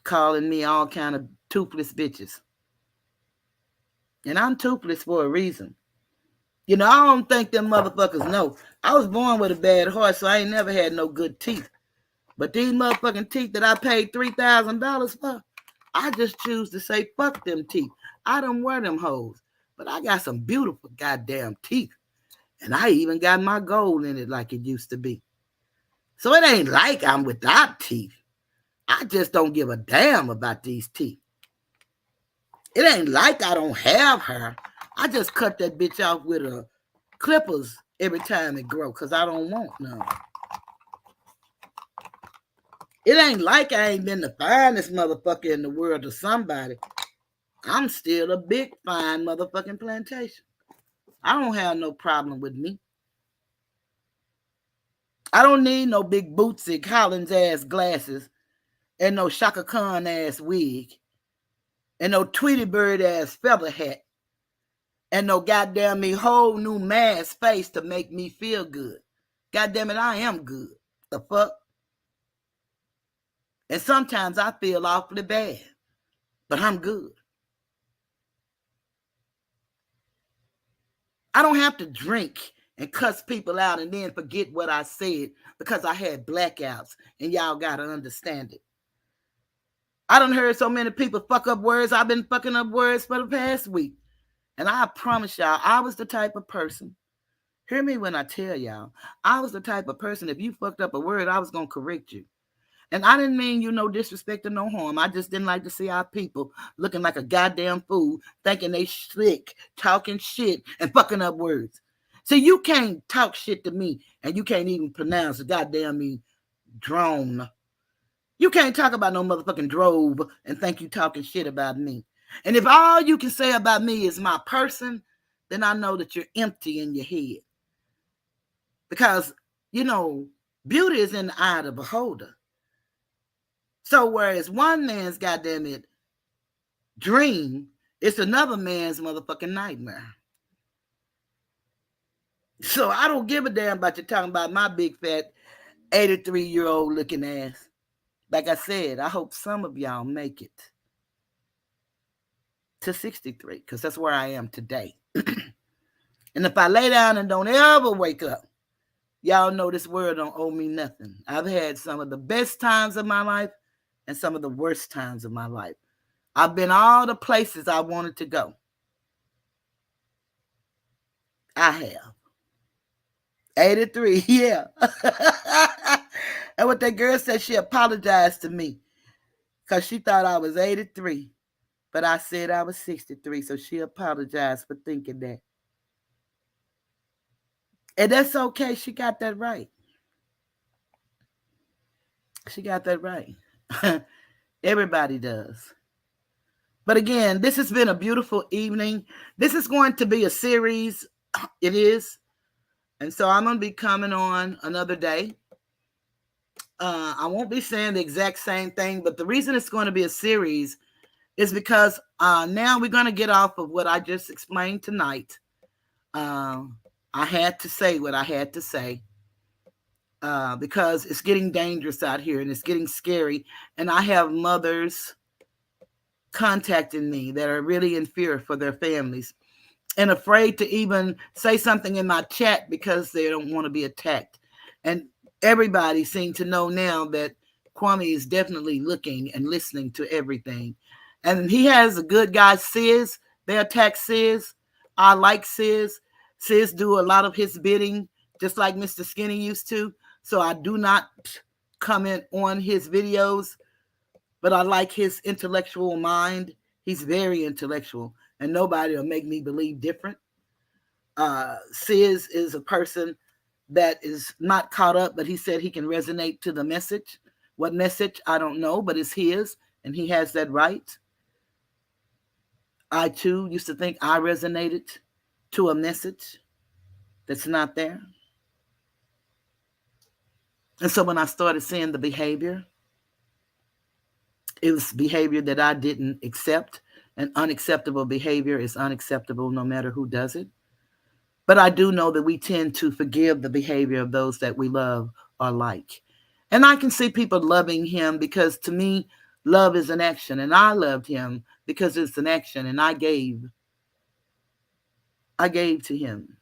calling me all kind of toothless bitches. And I'm toothless for a reason. I don't think them motherfuckers know. I was born with a bad heart, so I ain't never had no good teeth. But these motherfucking teeth that I paid $3,000 for, I just choose to say fuck them teeth. I don't wear them hoes. But I got some beautiful goddamn teeth. And I even got my gold in it like it used to be. So it ain't like I'm without teeth. I just don't give a damn about these teeth. It ain't like I don't have hair. I just cut that bitch off with a clippers every time it grow because I don't want none. It ain't like I ain't been the finest motherfucker in the world to somebody. I'm still a big fine motherfucking plantation. I don't have no problem with me. I don't need no big Bootsy Collins ass glasses and no Shaka Khan ass wig and no Tweety Bird ass feather hat and no goddamn me whole new mask face to make me feel good. Goddamn it, I am good. The fuck? And sometimes I feel awfully bad, but I'm good. I don't have to drink and cuss people out and then forget what I said because I had blackouts, and y'all gotta understand it. I done heard so many people fuck up words. I've been fucking up words for the past week. And I promise y'all, I was the type of person. Hear me when I tell y'all, I was the type of person, if you fucked up a word, I was going to correct you. And I didn't mean you no disrespect or no harm. I just didn't like to see our people looking like a goddamn fool, thinking they slick, talking shit, and fucking up words. See, you can't talk shit to me, and you can't even pronounce a goddamn me drone. You can't talk about no motherfucking drove and think you talking shit about me. And if all you can say about me is my person, then I know that you're empty in your head. Because, you know, beauty is in the eye of the beholder. So whereas one man's goddamn it dream, it's another man's motherfucking nightmare. So I don't give a damn about you talking about my big fat 83-year-old looking ass. Like I said, I hope some of y'all make it to 63, because that's where I am today. And if I lay down and don't ever wake up, y'all know this world don't owe me nothing. I've had some of the best times of my life and some of the worst times of my life. I've been all the places I wanted to go. I have. 83, yeah. And what that girl said, she apologized to me because she thought I was 83. But I said I was 63, so she apologized for thinking that. And that's okay. She got that right. She got that right. Everybody does. But again, this has been a beautiful evening. This is going to be a series. It is. And so I'm going to be coming on another day. I won't be saying the exact same thing, but the reason it's going to be a series is because now we're going to get off of what I just explained tonight. I had to say what I had to say because it's getting dangerous out here and it's getting scary. And I have mothers contacting me that are really in fear for their families and afraid to even say something in my chat because they don't want to be attacked. And everybody seems to know now that Kwame is definitely looking and listening to everything. And he has a good guy, Sis. They attack Sis. I like Sis. Sis do a lot of his bidding, just like Mr. Skinny used to. So I do not comment on his videos, but I like his intellectual mind. He's very intellectual, and nobody will make me believe different. Sis is a person that is not caught up, but he said he can resonate to the message. What message? I don't know, but it's his, and he has that right. I, too, used to think I resonated to a message that's not there. And so when I started seeing the behavior, it was behavior that I didn't accept. And unacceptable behavior is unacceptable no matter who does it. But I do know that we tend to forgive the behavior of those that we love or like. And I can see people loving him because to me, love is an action. And I loved him because it's an action. And I gave to him.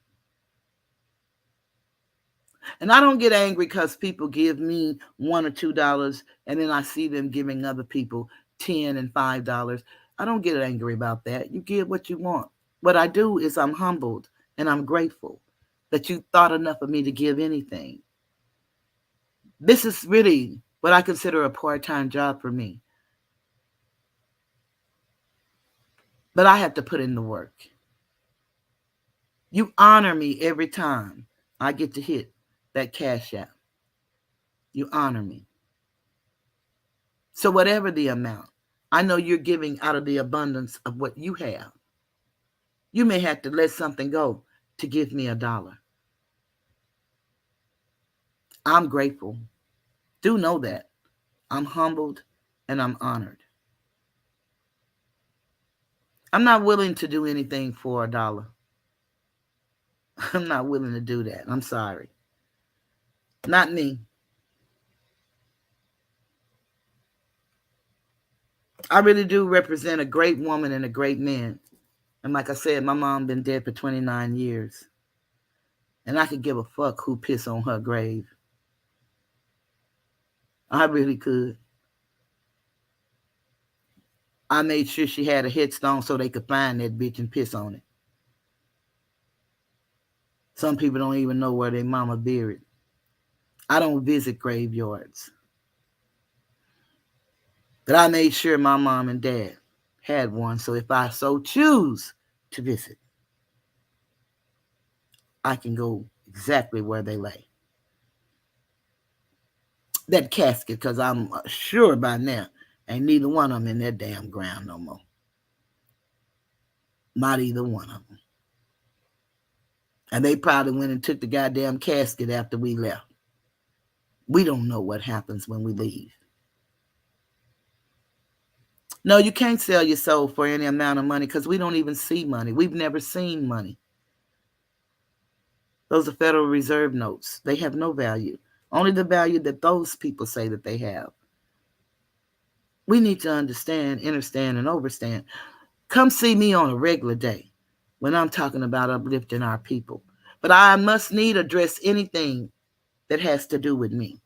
And I don't get angry because people give me $1 or $2 and then I see them giving other people $10 and $5. I don't get angry about that. You give what you want. What I do is I'm humbled and I'm grateful that you thought enough of me to give anything. This is really what I consider a part-time job for me. But I have to put in the work. You honor me every time I get to hit that cash app. You honor me. So whatever the amount, I know you're giving out of the abundance of what you have. You may have to let something go to give me $1. I'm grateful. Do know that. I'm humbled and I'm honored. I'm not willing to do anything for $1. I'm not willing to do that. I'm sorry. Not me. I really do represent a great woman and a great man. And like I said, my mom been dead for 29 years. And I could give a fuck who piss on her grave. I really could. I made sure she had a headstone so they could find that bitch and piss on it. Some people don't even know where their mama buried. I don't visit graveyards. But I made sure my mom and dad had one. So if I so choose to visit, I can go exactly where they lay. That casket, because I'm sure by now ain't neither one of them in that damn ground no more. Not either one of them. And they probably went and took the goddamn casket after we left. We don't know what happens when we leave. No, you can't sell your soul for any amount of money because we don't even see money. We've never seen money. Those are Federal Reserve notes. They have no value. Only the value that those people say that they have. We need to understand, understand, and overstand. Come see me on a regular day when I'm talking about uplifting our people. But I must need address anything that has to do with me.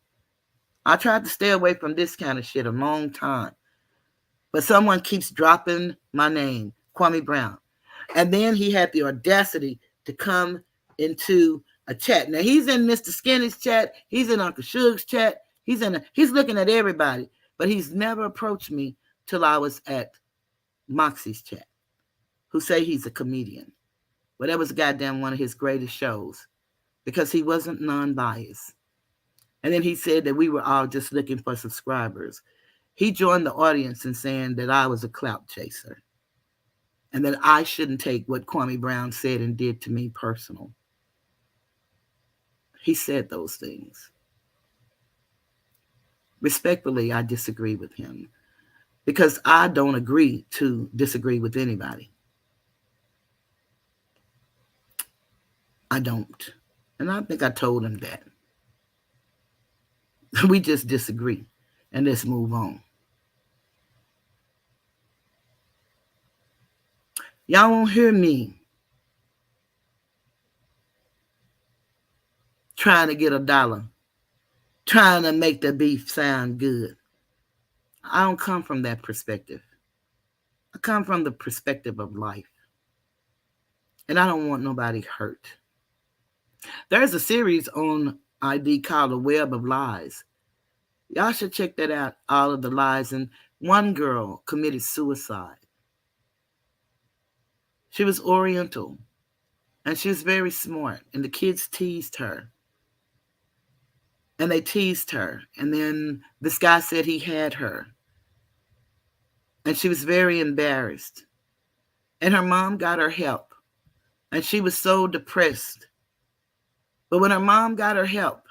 I tried to stay away from this kind of shit a long time. But someone keeps dropping my name, Kwame Brown. And then he had the audacity to come into a chat. Now he's in Mr. Skinny's chat, he's in Uncle Suge's chat, he's looking at everybody, but he's never approached me till I was at Moxie's chat, who say he's a comedian. Well, that was goddamn one of his greatest shows because he wasn't non-biased. And then he said that we were all just looking for subscribers. He joined the audience in saying that I was a clout chaser and that I shouldn't take what Kwame Brown said and did to me personal. He said those things. Respectfully, I disagree with him because I don't agree to disagree with anybody. I don't. And I think I told him that. We just disagree. And let's move on. Y'all won't hear me trying to get a dollar, trying to make the beef sound good. I don't come from that perspective. I come from the perspective of life. And I don't want nobody hurt. There's a series on ID called The Web of Lies. Y'all should check that out, all of the lies. And one girl committed suicide. She was Oriental, and she was very smart, and the kids teased her. And they teased her. And then this guy said he had her. And she was very embarrassed. And her mom got her help. And she was so depressed. But when her mom got her help,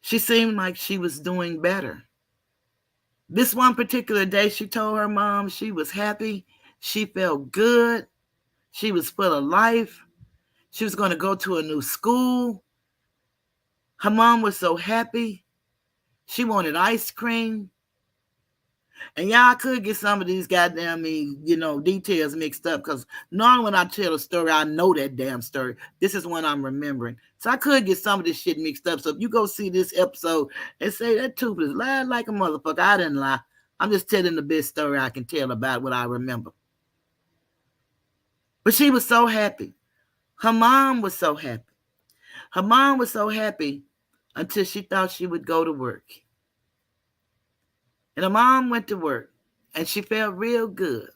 she seemed like she was doing better. This one particular day, she told her mom she was happy. She felt good. She was full of life. She was going to go to a new school. Her mom was so happy. She wanted ice cream. And y'all could get some of these goddamn details mixed up because normally when I tell a story, I know that damn story. This is one I'm remembering. So I could get some of this shit mixed up. So if you go see this episode and say that Toothless lied like a motherfucker, I didn't lie. I'm just telling the best story I can tell about what I remember. But she was so happy. Her mom was so happy. Her mom was so happy until she thought she would go to work. And her mom went to work and she felt real good.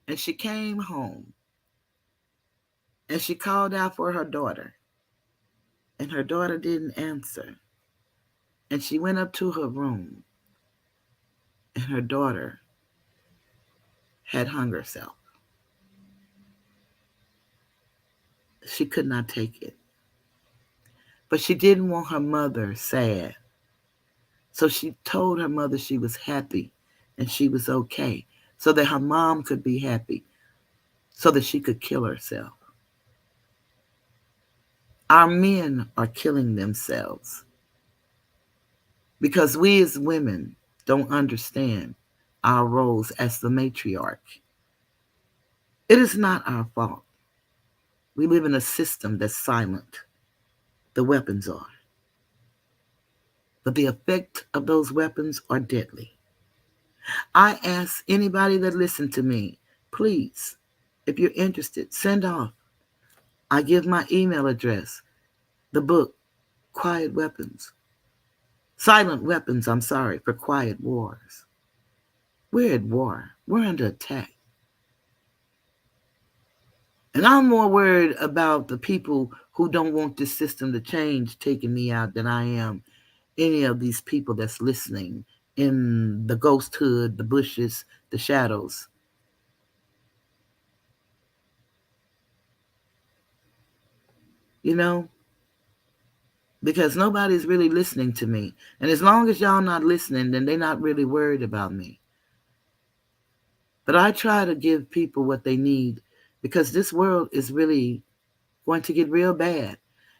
And she came home and she called out for her daughter. And her daughter didn't answer. And she went up to her room and her daughter had hung herself. She could not take it. But she didn't want her mother sad. So she told her mother she was happy and she was okay so that her mom could be happy, so that she could kill herself. Our men are killing themselves because we as women don't understand our roles as the matriarch. It is not our fault. We live in a system that's silent. The weapons are. But the effect of those weapons are deadly. I ask anybody that listens to me, please, if you're interested, send off. I give my email address, the book, Quiet Weapons. Silent weapons, I'm sorry, for quiet wars. We're at war. We're under attack. And I'm more worried about the people who don't want this system to change taking me out than I am any of these people that's listening in the ghost hood, the bushes, the shadows. You know, because nobody's really listening to me. And as long as y'all not listening, then they're not really worried about me. But I try to give people what they need because this world is really going to get real bad.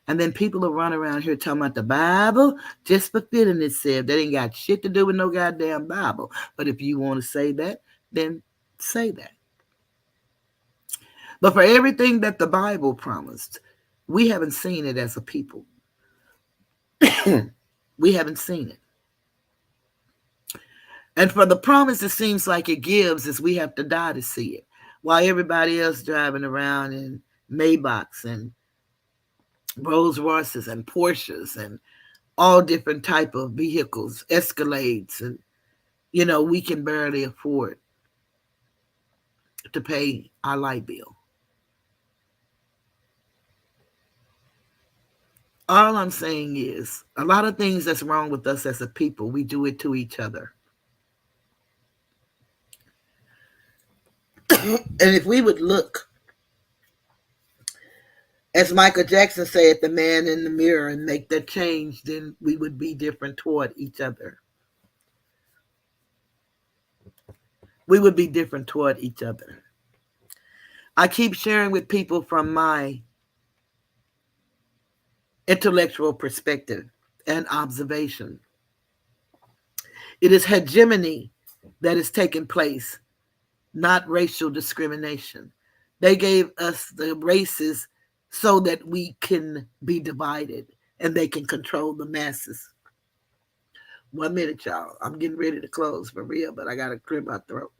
And then people will run around here talking about the Bible just fulfilling itself. That ain't got shit to do with no goddamn Bible. But if you want to say that, then say that. But for everything that the Bible promised, we haven't seen it as a people. We haven't seen it. And for the promise, it seems like it gives is we have to die to see it. While everybody else driving around in Maybachs and Rolls Royces and Porsches and all different type of vehicles, Escalades, and we can barely afford to pay our light bill. All I'm saying is a lot of things that's wrong with us as a people, we do it to each other. And if we would look, as Michael Jackson said, the man in the mirror and make that change, then we would be different toward each other. We would be different toward each other. I keep sharing with people from my intellectual perspective and observation. It is hegemony that is taking place, not racial discrimination. They gave us the races so that we can be divided and they can control the masses. 1 minute, y'all. I'm getting ready to close for real, but I got to clear my throat.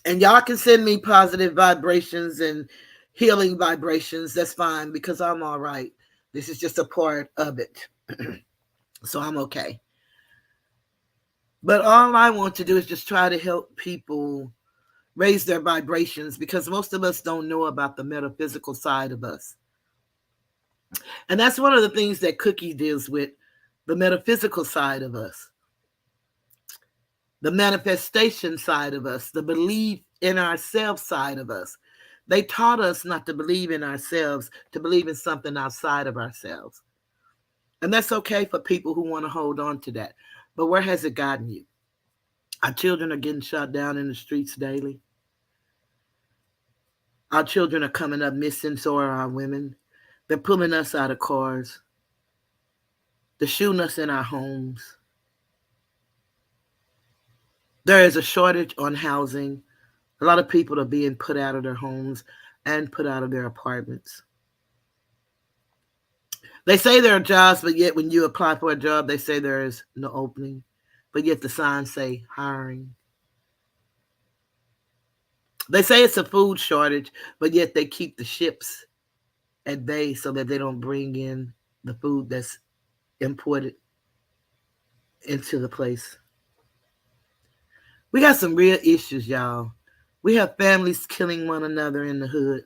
And y'all can send me positive vibrations and healing vibrations. That's fine because I'm all right. This is just a part of it. So I'm okay. But all I want to do is just try to help people raise their vibrations because most of us don't know about the metaphysical side of us. And that's one of the things that Cookie deals with, the metaphysical side of us, the manifestation side of us, the belief in ourselves side of us. They taught us not to believe in ourselves, to believe in something outside of ourselves. And that's okay for people who want to hold on to that. But where has it gotten you? Our children are getting shot down in the streets daily. Our children are coming up missing, so are our women. They're pulling us out of cars. They're shooting us in our homes. There is a shortage on housing. A lot of people are being put out of their homes and put out of their apartments. They say there are jobs, but yet when you apply for a job, they say there is no opening. But yet the signs say hiring. They say it's a food shortage, but yet they keep the ships at bay so that they don't bring in the food that's imported into the place. We got some real issues, y'all. We have families killing one another in the hood.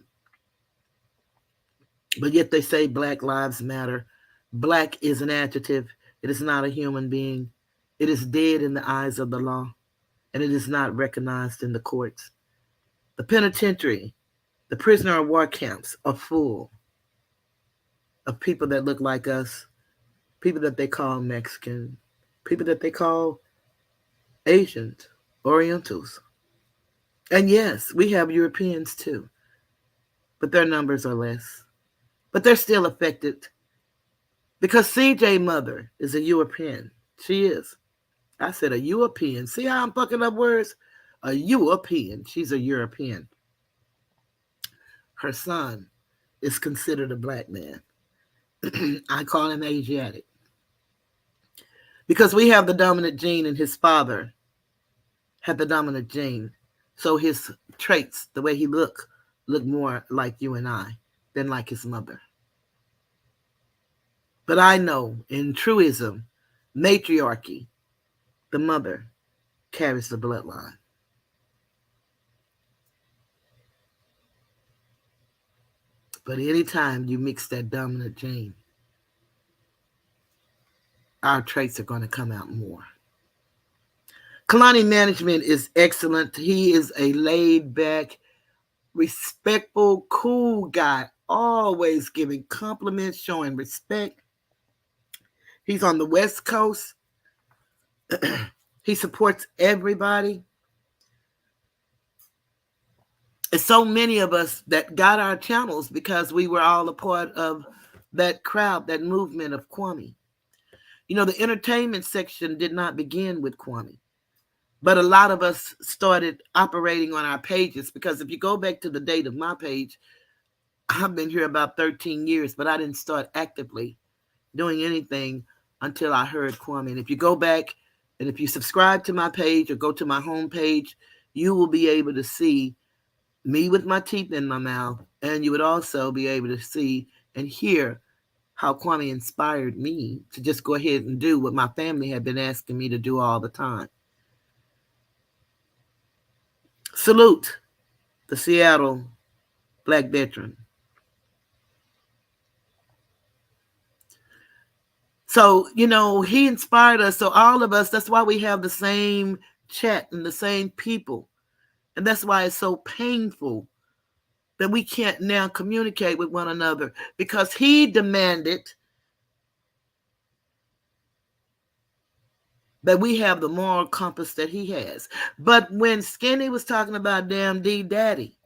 But yet they say Black Lives Matter. Black is an adjective. It is not a human being. It is dead in the eyes of the law, and it is not recognized in the courts. The penitentiary, the prisoner of war camps are full of people that look like us, people that they call Mexican, people that they call Asians, Orientals. And yes, we have Europeans too, but their numbers are less. But they're still affected because CJ mother is a European. She is. I said a European. See how I'm fucking up words? A European. She's a European. Her son is considered a black man. I call him Asiatic because we have the dominant gene, and his father had the dominant gene. So his traits, the way he look more like you and I than like his mother. But I know in truism, matriarchy, the mother carries the bloodline. But anytime you mix that dominant gene, our traits are going to come out more. Kalani management is excellent. He is a laid back, respectful, cool guy, always giving compliments, showing respect. He's on the West Coast. He supports everybody. And so many of us that got our channels because we were all a part of that crowd, that movement of Kwame. You know, the entertainment section did not begin with Kwame, but a lot of us started operating on our pages because if you go back to the date of my page, I've been here about 13 years, but I didn't start actively doing anything until I heard Kwame. And if you go back and if you subscribe to my page or go to my home page, you will be able to see me with my teeth in my mouth, and you would also be able to see and hear how Kwame inspired me to just go ahead and do what my family had been asking me to do all the time. Salute the Seattle Black veteran. So, you know, he inspired us. So all of us, that's why we have the same chat and the same people. And that's why it's so painful that we can't now communicate with one another because he demanded that we have the moral compass that he has. But when Skinny was talking about damn D Daddy,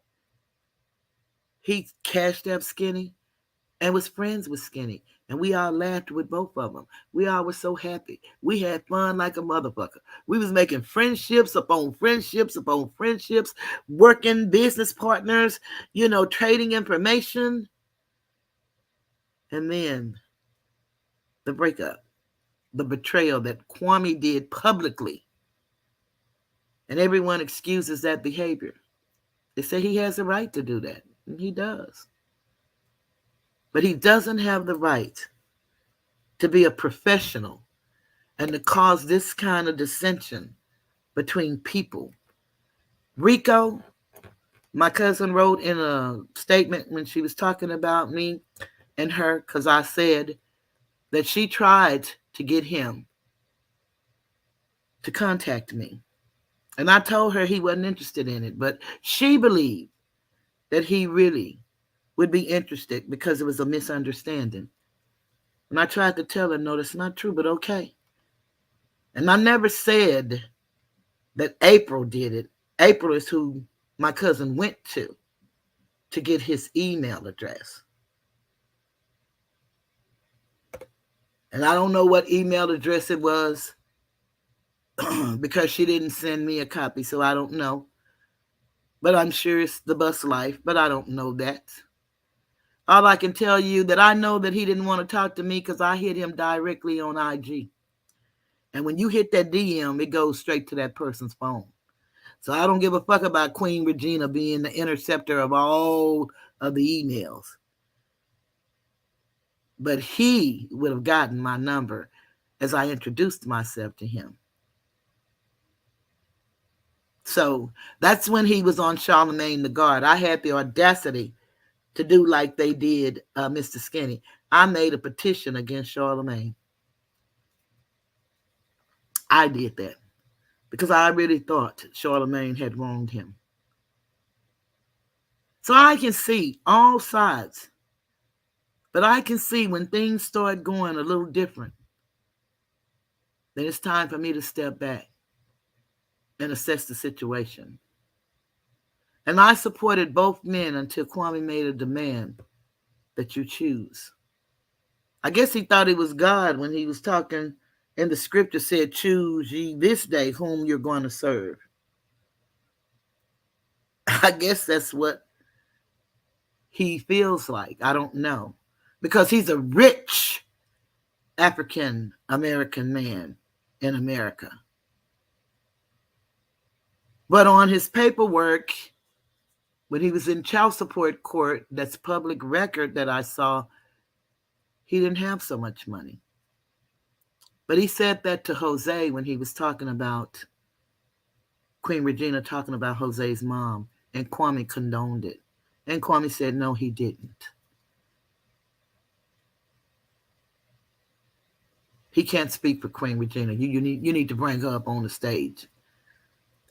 he cashed up Skinny and was friends with Skinny. And we all laughed with both of them. We all were so happy. We had fun like a motherfucker. We was making friendships upon friendships upon friendships, working business partners, you know, trading information. And then the breakup, the betrayal that Kwame did publicly. And everyone excuses that behavior. They say he has the right to do that. And he does. But he doesn't have the right to be a professional and to cause this kind of dissension between people. Rico, my cousin, wrote in a statement when she was talking about me and her, because I said that she tried to get him to contact me. And I told her he wasn't interested in it, but she believed that he really would be interested because it was a misunderstanding. And I tried to tell her, no, that's not true, but okay. And I never said that April did it. April is who my cousin went to get his email address. And I don't know what email address it was because she didn't send me a copy, so I don't know. But I'm sure it's the bus life, but I don't know that. All I can tell you that I know that he didn't want to talk to me because I hit him directly on IG. And when you hit that DM, it goes straight to that person's phone. So I don't give a fuck about Queen Regina being the interceptor of all of the emails. But he would have gotten my number as I introduced myself to him. So that's when he was on Charlemagne the God. I had the audacity to do like they did Mr. Skinny. I made a petition against Charlemagne. I did that because I really thought Charlemagne had wronged him. So I can see all sides, but I can see when things start going a little different, then it's time for me to step back and assess the situation. And I supported both men until Kwame made a demand that you choose. I guess he thought he was God when he was talking and the scripture said, choose ye this day whom you're going to serve. I guess that's what he feels like. I don't know. Because he's a rich African American man in America. But on his paperwork, when he was in child support court, that's public record that I saw, he didn't have so much money. But he said that to Jose when he was talking about Queen Regina, talking about Jose's mom, and Kwame condoned it. And Kwame said, no, he didn't. He can't speak for Queen Regina. You need to bring her up on the stage.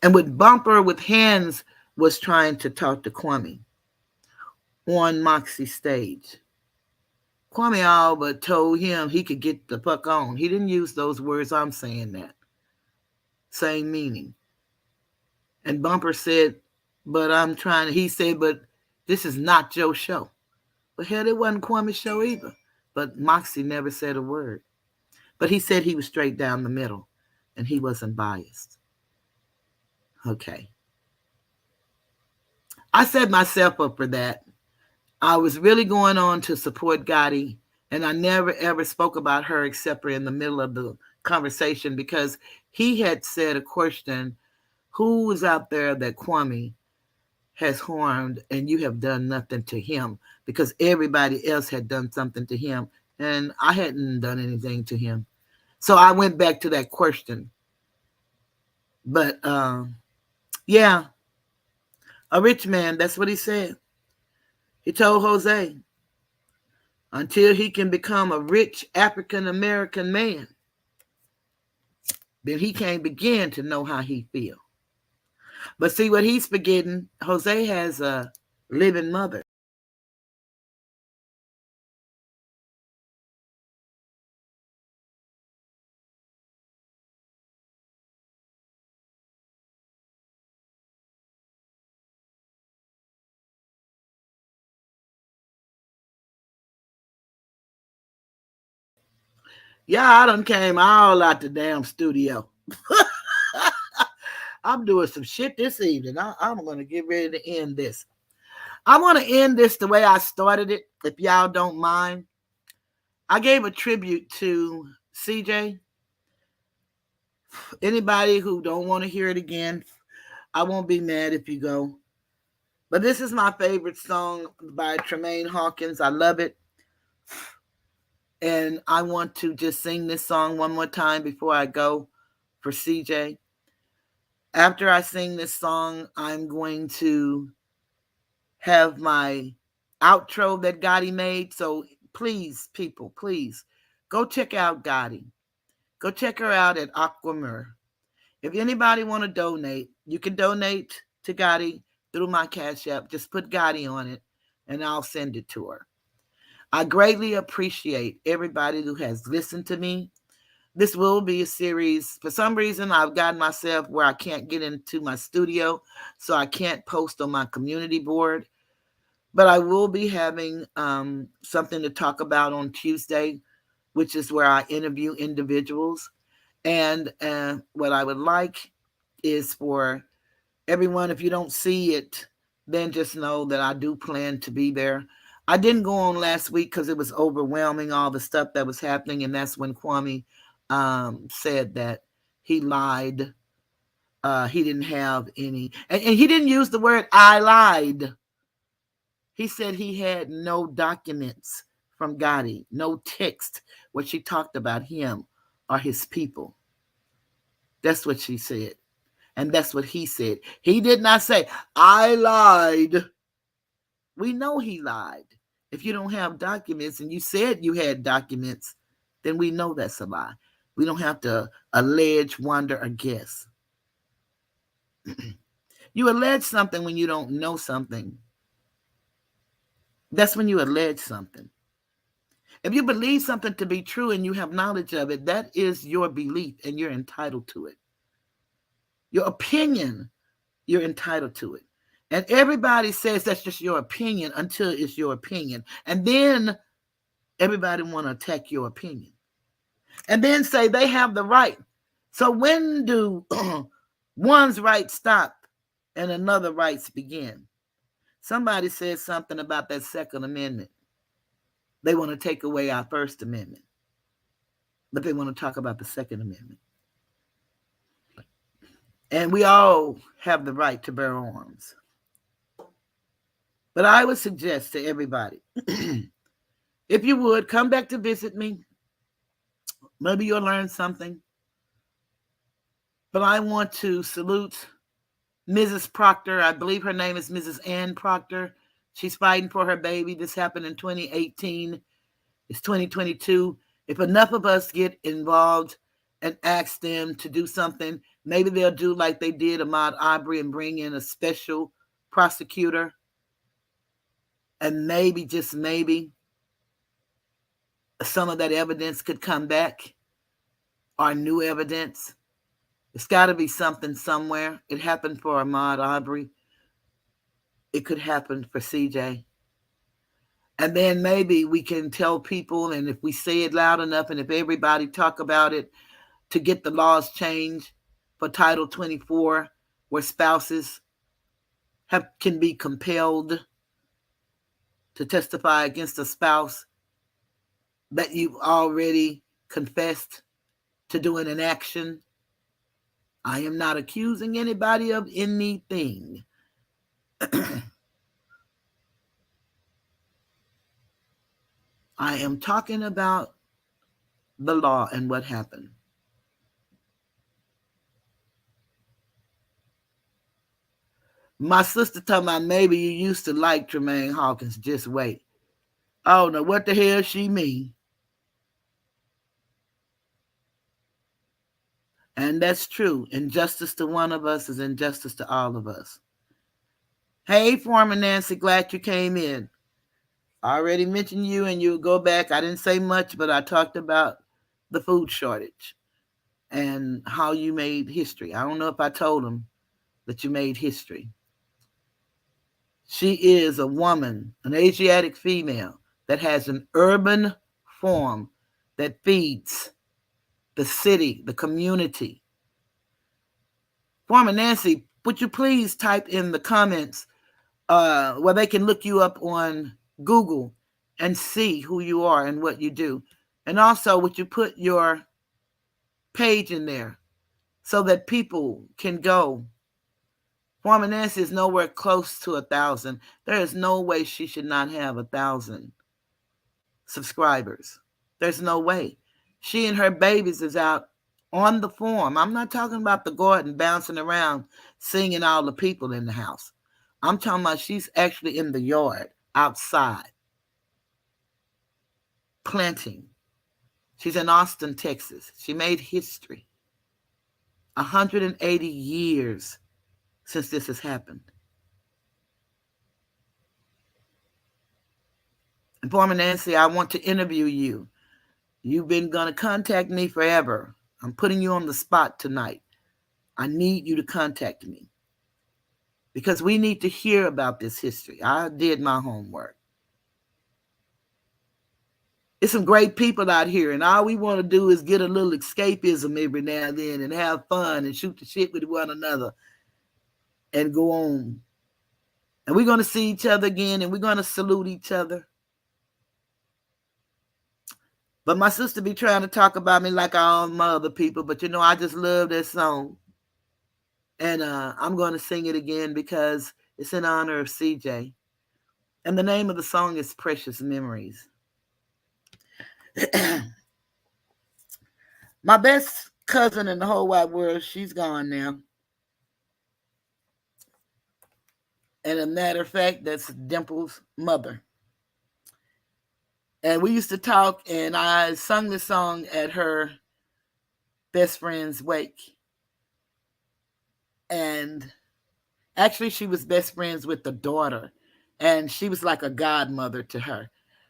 And with Bumper with Hands was trying to talk to Kwame on Moxie's stage. Kwame all but told him he could get the fuck on. He didn't use those words. I'm saying that. Same meaning. And Bumper said, but I'm trying to, he said, but this is not your show. But hell, it wasn't Kwame's show either. But Moxie never said a word. But he said he was straight down the middle and he wasn't biased. Okay. I set myself up for that. I was really going on to support Gotti, and I never ever spoke about her except for in the middle of the conversation because he had said a question, who is out there that Kwame has harmed and you have done nothing to him? Because everybody else had done something to him and I hadn't done anything to him. So I went back to that question. But yeah, a rich man, that's what he said. He told Jose, until he can become a rich African American man, then he can't begin to know how he feels. But see what he's forgetting, Jose has a living mother. Yeah, I done came all out the damn studio. I'm doing some shit this evening. I'm going to get ready to end this. I want to end this the way I started it, if y'all don't mind. I gave a tribute to CJ. Anybody who don't want to hear it again, I won't be mad if you go. But this is my favorite song by Tremaine Hawkins. I love it. And I want to just sing this song one more time before I go for CJ. After I sing this song, I'm going to have my outro that Gotti made. So please, people, please go check out Gotti. Go check her out at Aquamur. If anybody want to donate, you can donate to Gotti through my Cash App. Just put Gotti on it and I'll send it to her. I greatly appreciate everybody who has listened to me. This will be a series. For some reason, I've gotten myself where I can't get into my studio, so I can't post on my community board. But I will be having something to talk about on Tuesday, which is where I interview individuals. And what I would like is for everyone, if you don't see it, then just know that I do plan to be there. I didn't go on last week because it was overwhelming, all the stuff that was happening. And that's when Kwame said that he lied. He didn't have any. And he didn't use the word I lied. He said he had no documents from Gotti, no text where she talked about him or his people. That's what she said. And that's what he said. He did not say, I lied. We know he lied. If you don't have documents and you said you had documents, then we know that's a lie. We don't have to allege, wonder, or guess. You allege something when you don't know something. That's when you allege something. If you believe something to be true and you have knowledge of it, that is your belief and you're entitled to it. Your opinion, you're entitled to it. And everybody says that's just your opinion until it's your opinion. And then everybody want to attack your opinion. And then say they have the right. So when do one's rights stop and another rights begin? Somebody says something about that Second Amendment. They want to take away our First Amendment, but they want to talk about the Second Amendment. And we all have the right to bear arms. But I would suggest to everybody, if you would, come back to visit me. Maybe you'll learn something. But I want to salute Mrs. Proctor. I believe her name is Mrs. Ann Proctor. She's fighting for her baby. This happened in 2018. It's 2022. If enough of us get involved and ask them to do something, maybe they'll do like they did Ahmaud Arbery and bring in a special prosecutor. And maybe, just maybe, some of that evidence could come back, or new evidence. It's got to be something somewhere. It happened for Ahmaud Arbery. It could happen for CJ. And then maybe we can tell people, and if we say it loud enough, and if everybody talk about it, to get the laws changed for Title 24, where spouses can be compelled to testify against a spouse that you've already confessed to doing an action. I am not accusing anybody of anything. I am talking about the law and what happened. My sister told me maybe you used to like Tremaine Hawkins. Just wait. I don't know what the hell she mean. And that's true. Injustice to one of us is injustice to all of us. Hey, former Nancy, glad you came in. I already mentioned you, and you go back. I didn't say much, but I talked about the food shortage and how you made history. I don't know if I told them that you made history. She is a woman, an Asiatic female that has an urban form that feeds the city, the community. Former Nancy, would you please type in the comments where they can look you up on Google and see who you are and what you do? And also, would you put your page in there so that people can go? Former Nancy is nowhere close to 1,000. There is no way she should not have 1,000 subscribers. There's no way. She and her babies is out on the farm. I'm not talking about the garden bouncing around, singing all the people in the house. I'm talking about she's actually in the yard, outside, planting. She's in Austin, Texas. She made history. 180 years since this has happened. And former Nancy, I want to interview you. You've been going to contact me forever. I'm putting you on the spot tonight. I need you to contact me because we need to hear about this history. I did my homework. There's some great people out here, and all we want to do is get a little escapism every now and then and have fun and shoot the shit with one another and go on. And we're going to see each other again, and we're going to salute each other. But my sister be trying to talk about me like all my other people, but I just love that song. And I'm going to sing it again because it's in honor of CJ. And the name of the song is Precious Memories. My best cousin in the whole wide world, she's gone now. And a matter of fact, that's Dimple's mother. And we used to talk, and I sung this song at her best friend's wake. And actually, she was best friends with the daughter, and she was like a godmother to her.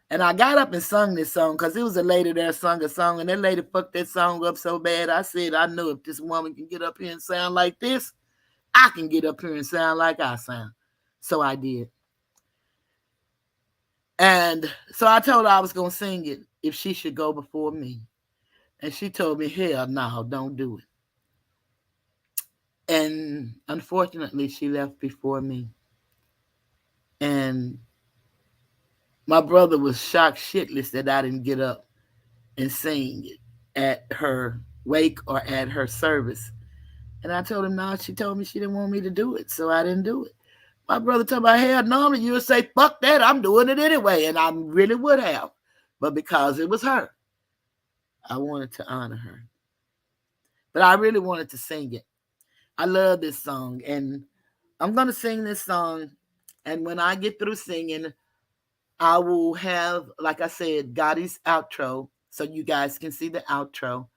And I got up and sung this song because it was a lady there sung a song, and that lady fucked that song up so bad. I said, I knew if this woman can get up here and sound like this, I can get up here and sound like I sound. So I did. And so I told her I was going to sing it if she should go before me. And she told me, hell no, don't do it. And unfortunately, she left before me. And my brother was shocked shitless that I didn't get up and sing it at her wake or at her service. And I told him, no, she told me she didn't want me to do it, so I didn't do it. My brother told me, hell, normally you would say, fuck that, I'm doing it anyway. And I really would have. But because it was her, I wanted to honor her. But I really wanted to sing it. I love this song. And I'm going to sing this song. And when I get through singing, I will have, like I said, Gotti's outro, so you guys can see the outro.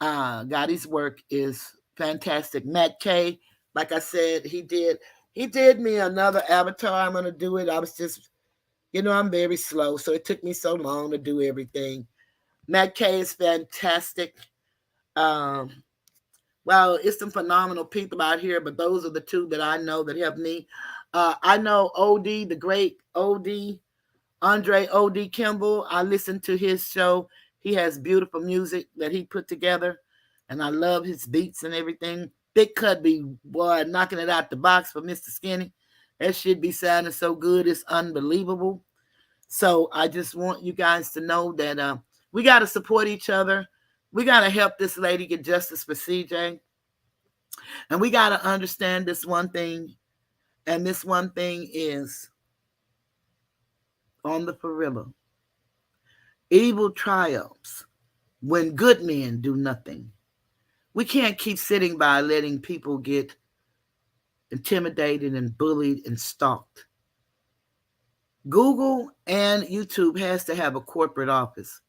Gotti's work is fantastic. Matt K, like I said, he did me another avatar. I'm gonna do it. I was just, I'm very slow, so it took me so long to do everything. Matt K is fantastic. Um, well, it's some phenomenal people out here, but those are the two that I know that helped me. I know OD, the great OD, Andre O.D. Kimball. I listened to his show. He has beautiful music that he put together, and I love his beats and everything. Big Cut be, boy, knocking it out the box for Mr. Skinny. That shit be sounding so good. It's unbelievable. So I just want you guys to know that we got to support each other. We got to help this lady get justice for CJ. And we got to understand this one thing. And this one thing is on the Farilla. Evil triumphs when good men do nothing. We can't keep sitting by letting people get intimidated and bullied and stalked. Google and YouTube has to have a corporate office.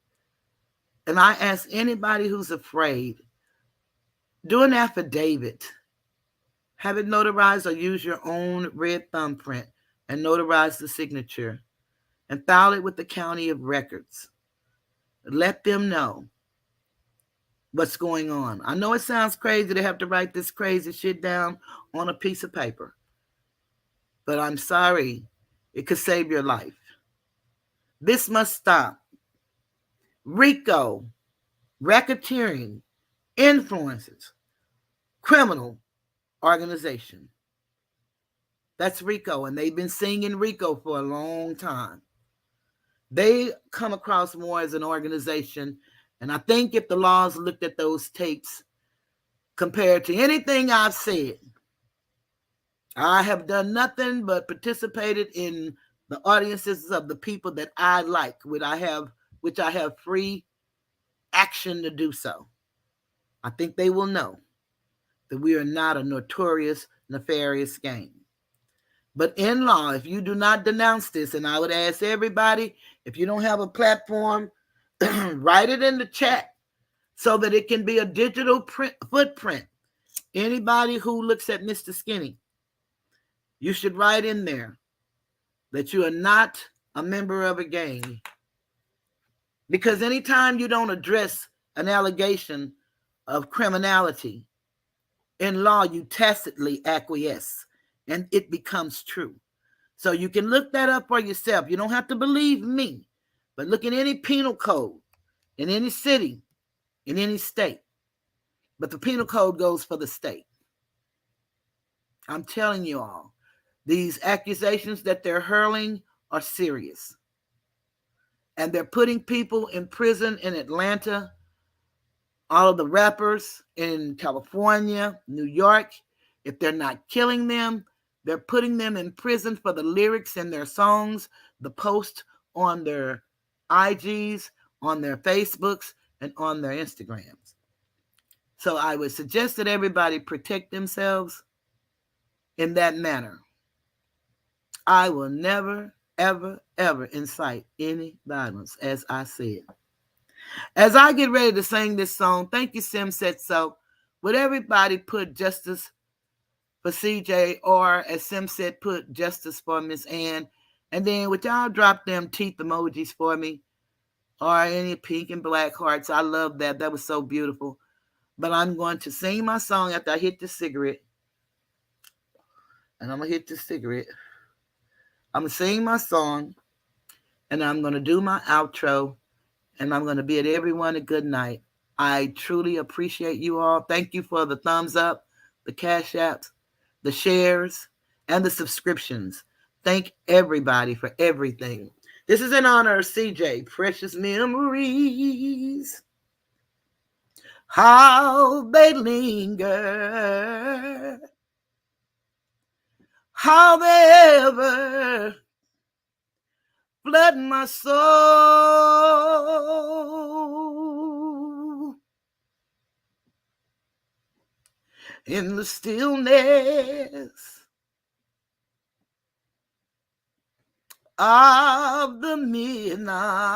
And I ask anybody who's afraid, do an affidavit. Have it notarized or use your own red thumbprint and notarize the signature and file it with the county of records. Let them know what's going on. I know it sounds crazy to have to write this crazy shit down on a piece of paper, but I'm sorry, it could save your life. This must stop. RICO, racketeering, influences, criminal organization. That's RICO, and they've been singing RICO for a long time. They come across more as an organization, and I think if the laws looked at those tapes compared to anything I've said, I have done nothing but participated in the audiences of the people that I like, which I have free action to do so. I think they will know that we are not a notorious, nefarious gang. But in law, if you do not denounce this, and I would ask everybody, if you don't have a platform, write it in the chat so that it can be a digital footprint. Anybody who looks at Mr. Skinny, you should write in there that you are not a member of a gang. Because anytime you don't address an allegation of criminality, in law, you tacitly acquiesce, and it becomes true. So you can look that up for yourself. You don't have to believe me, but look at any penal code in any city, in any state. But the penal code goes for the state. I'm telling you all, these accusations that they're hurling are serious. And they're putting people in prison in Atlanta, all of the rappers in California, New York. If they're not killing them, they're putting them in prison for the lyrics in their songs, the post on their IGs, on their Facebooks, and on their Instagrams. So I would suggest that everybody protect themselves in that manner. I will never, ever, ever incite any violence, as I said. As I get ready to sing this song, thank you, Sim Said So. Would everybody put justice for CJ, or as Sim said, put justice for Miss Ann? And then would y'all drop them teeth emojis for me? Or any pink and black hearts? I love that. That was so beautiful. But I'm going to sing my song after I hit the cigarette. And I'm going to hit the cigarette. I'm going to sing my song. And I'm going to do my outro. And I'm going to bid everyone a good night. I truly appreciate you all. Thank you for the thumbs up, the cash apps, the shares, and the subscriptions. Thank everybody for everything. This is in honor of CJ. Precious memories, how they linger, how they ever flood my soul. In the stillness of the midnight,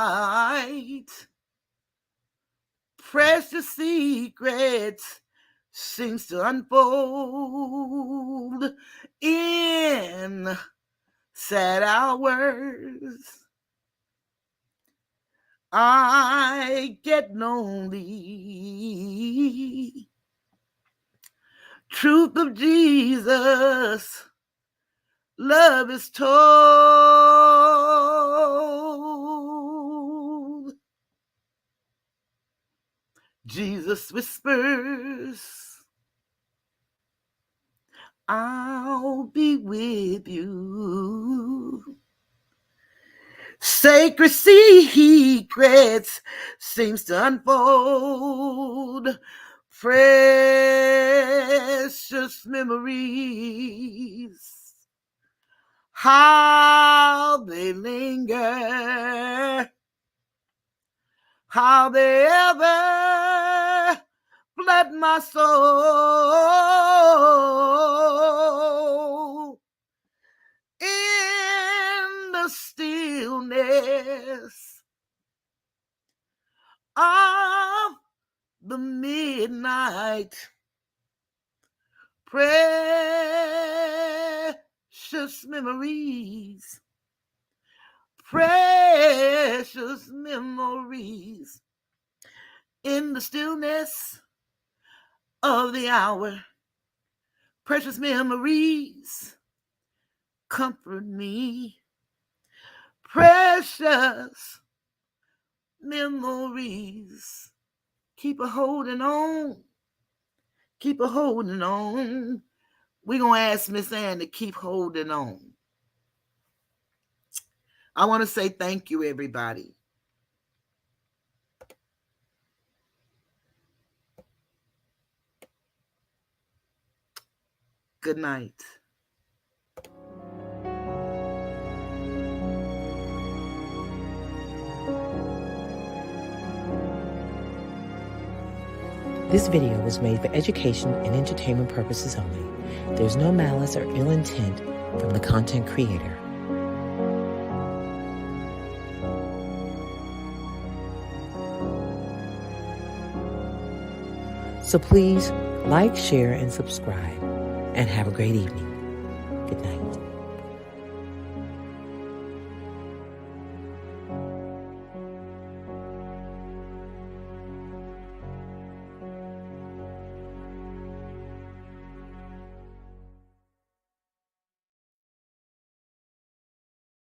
precious secrets seems to unfold in sad hours. I get lonely. Truth of Jesus, love is told. Jesus whispers, I'll be with you. Sacred secrets seems to unfold. Precious memories, how they linger, how they ever flood my soul. In the stillness of the midnight, precious memories, precious memories. In the stillness of the hour, precious memories comfort me. Precious memories keep a holding on. Keep a holding on. We're going to ask Miss Ann to keep holding on. I want to say thank you, everybody. Good night. This video was made for education and entertainment purposes only. There's no malice or ill intent from the content creator. So please like, share, and subscribe, and have a great evening. Good night.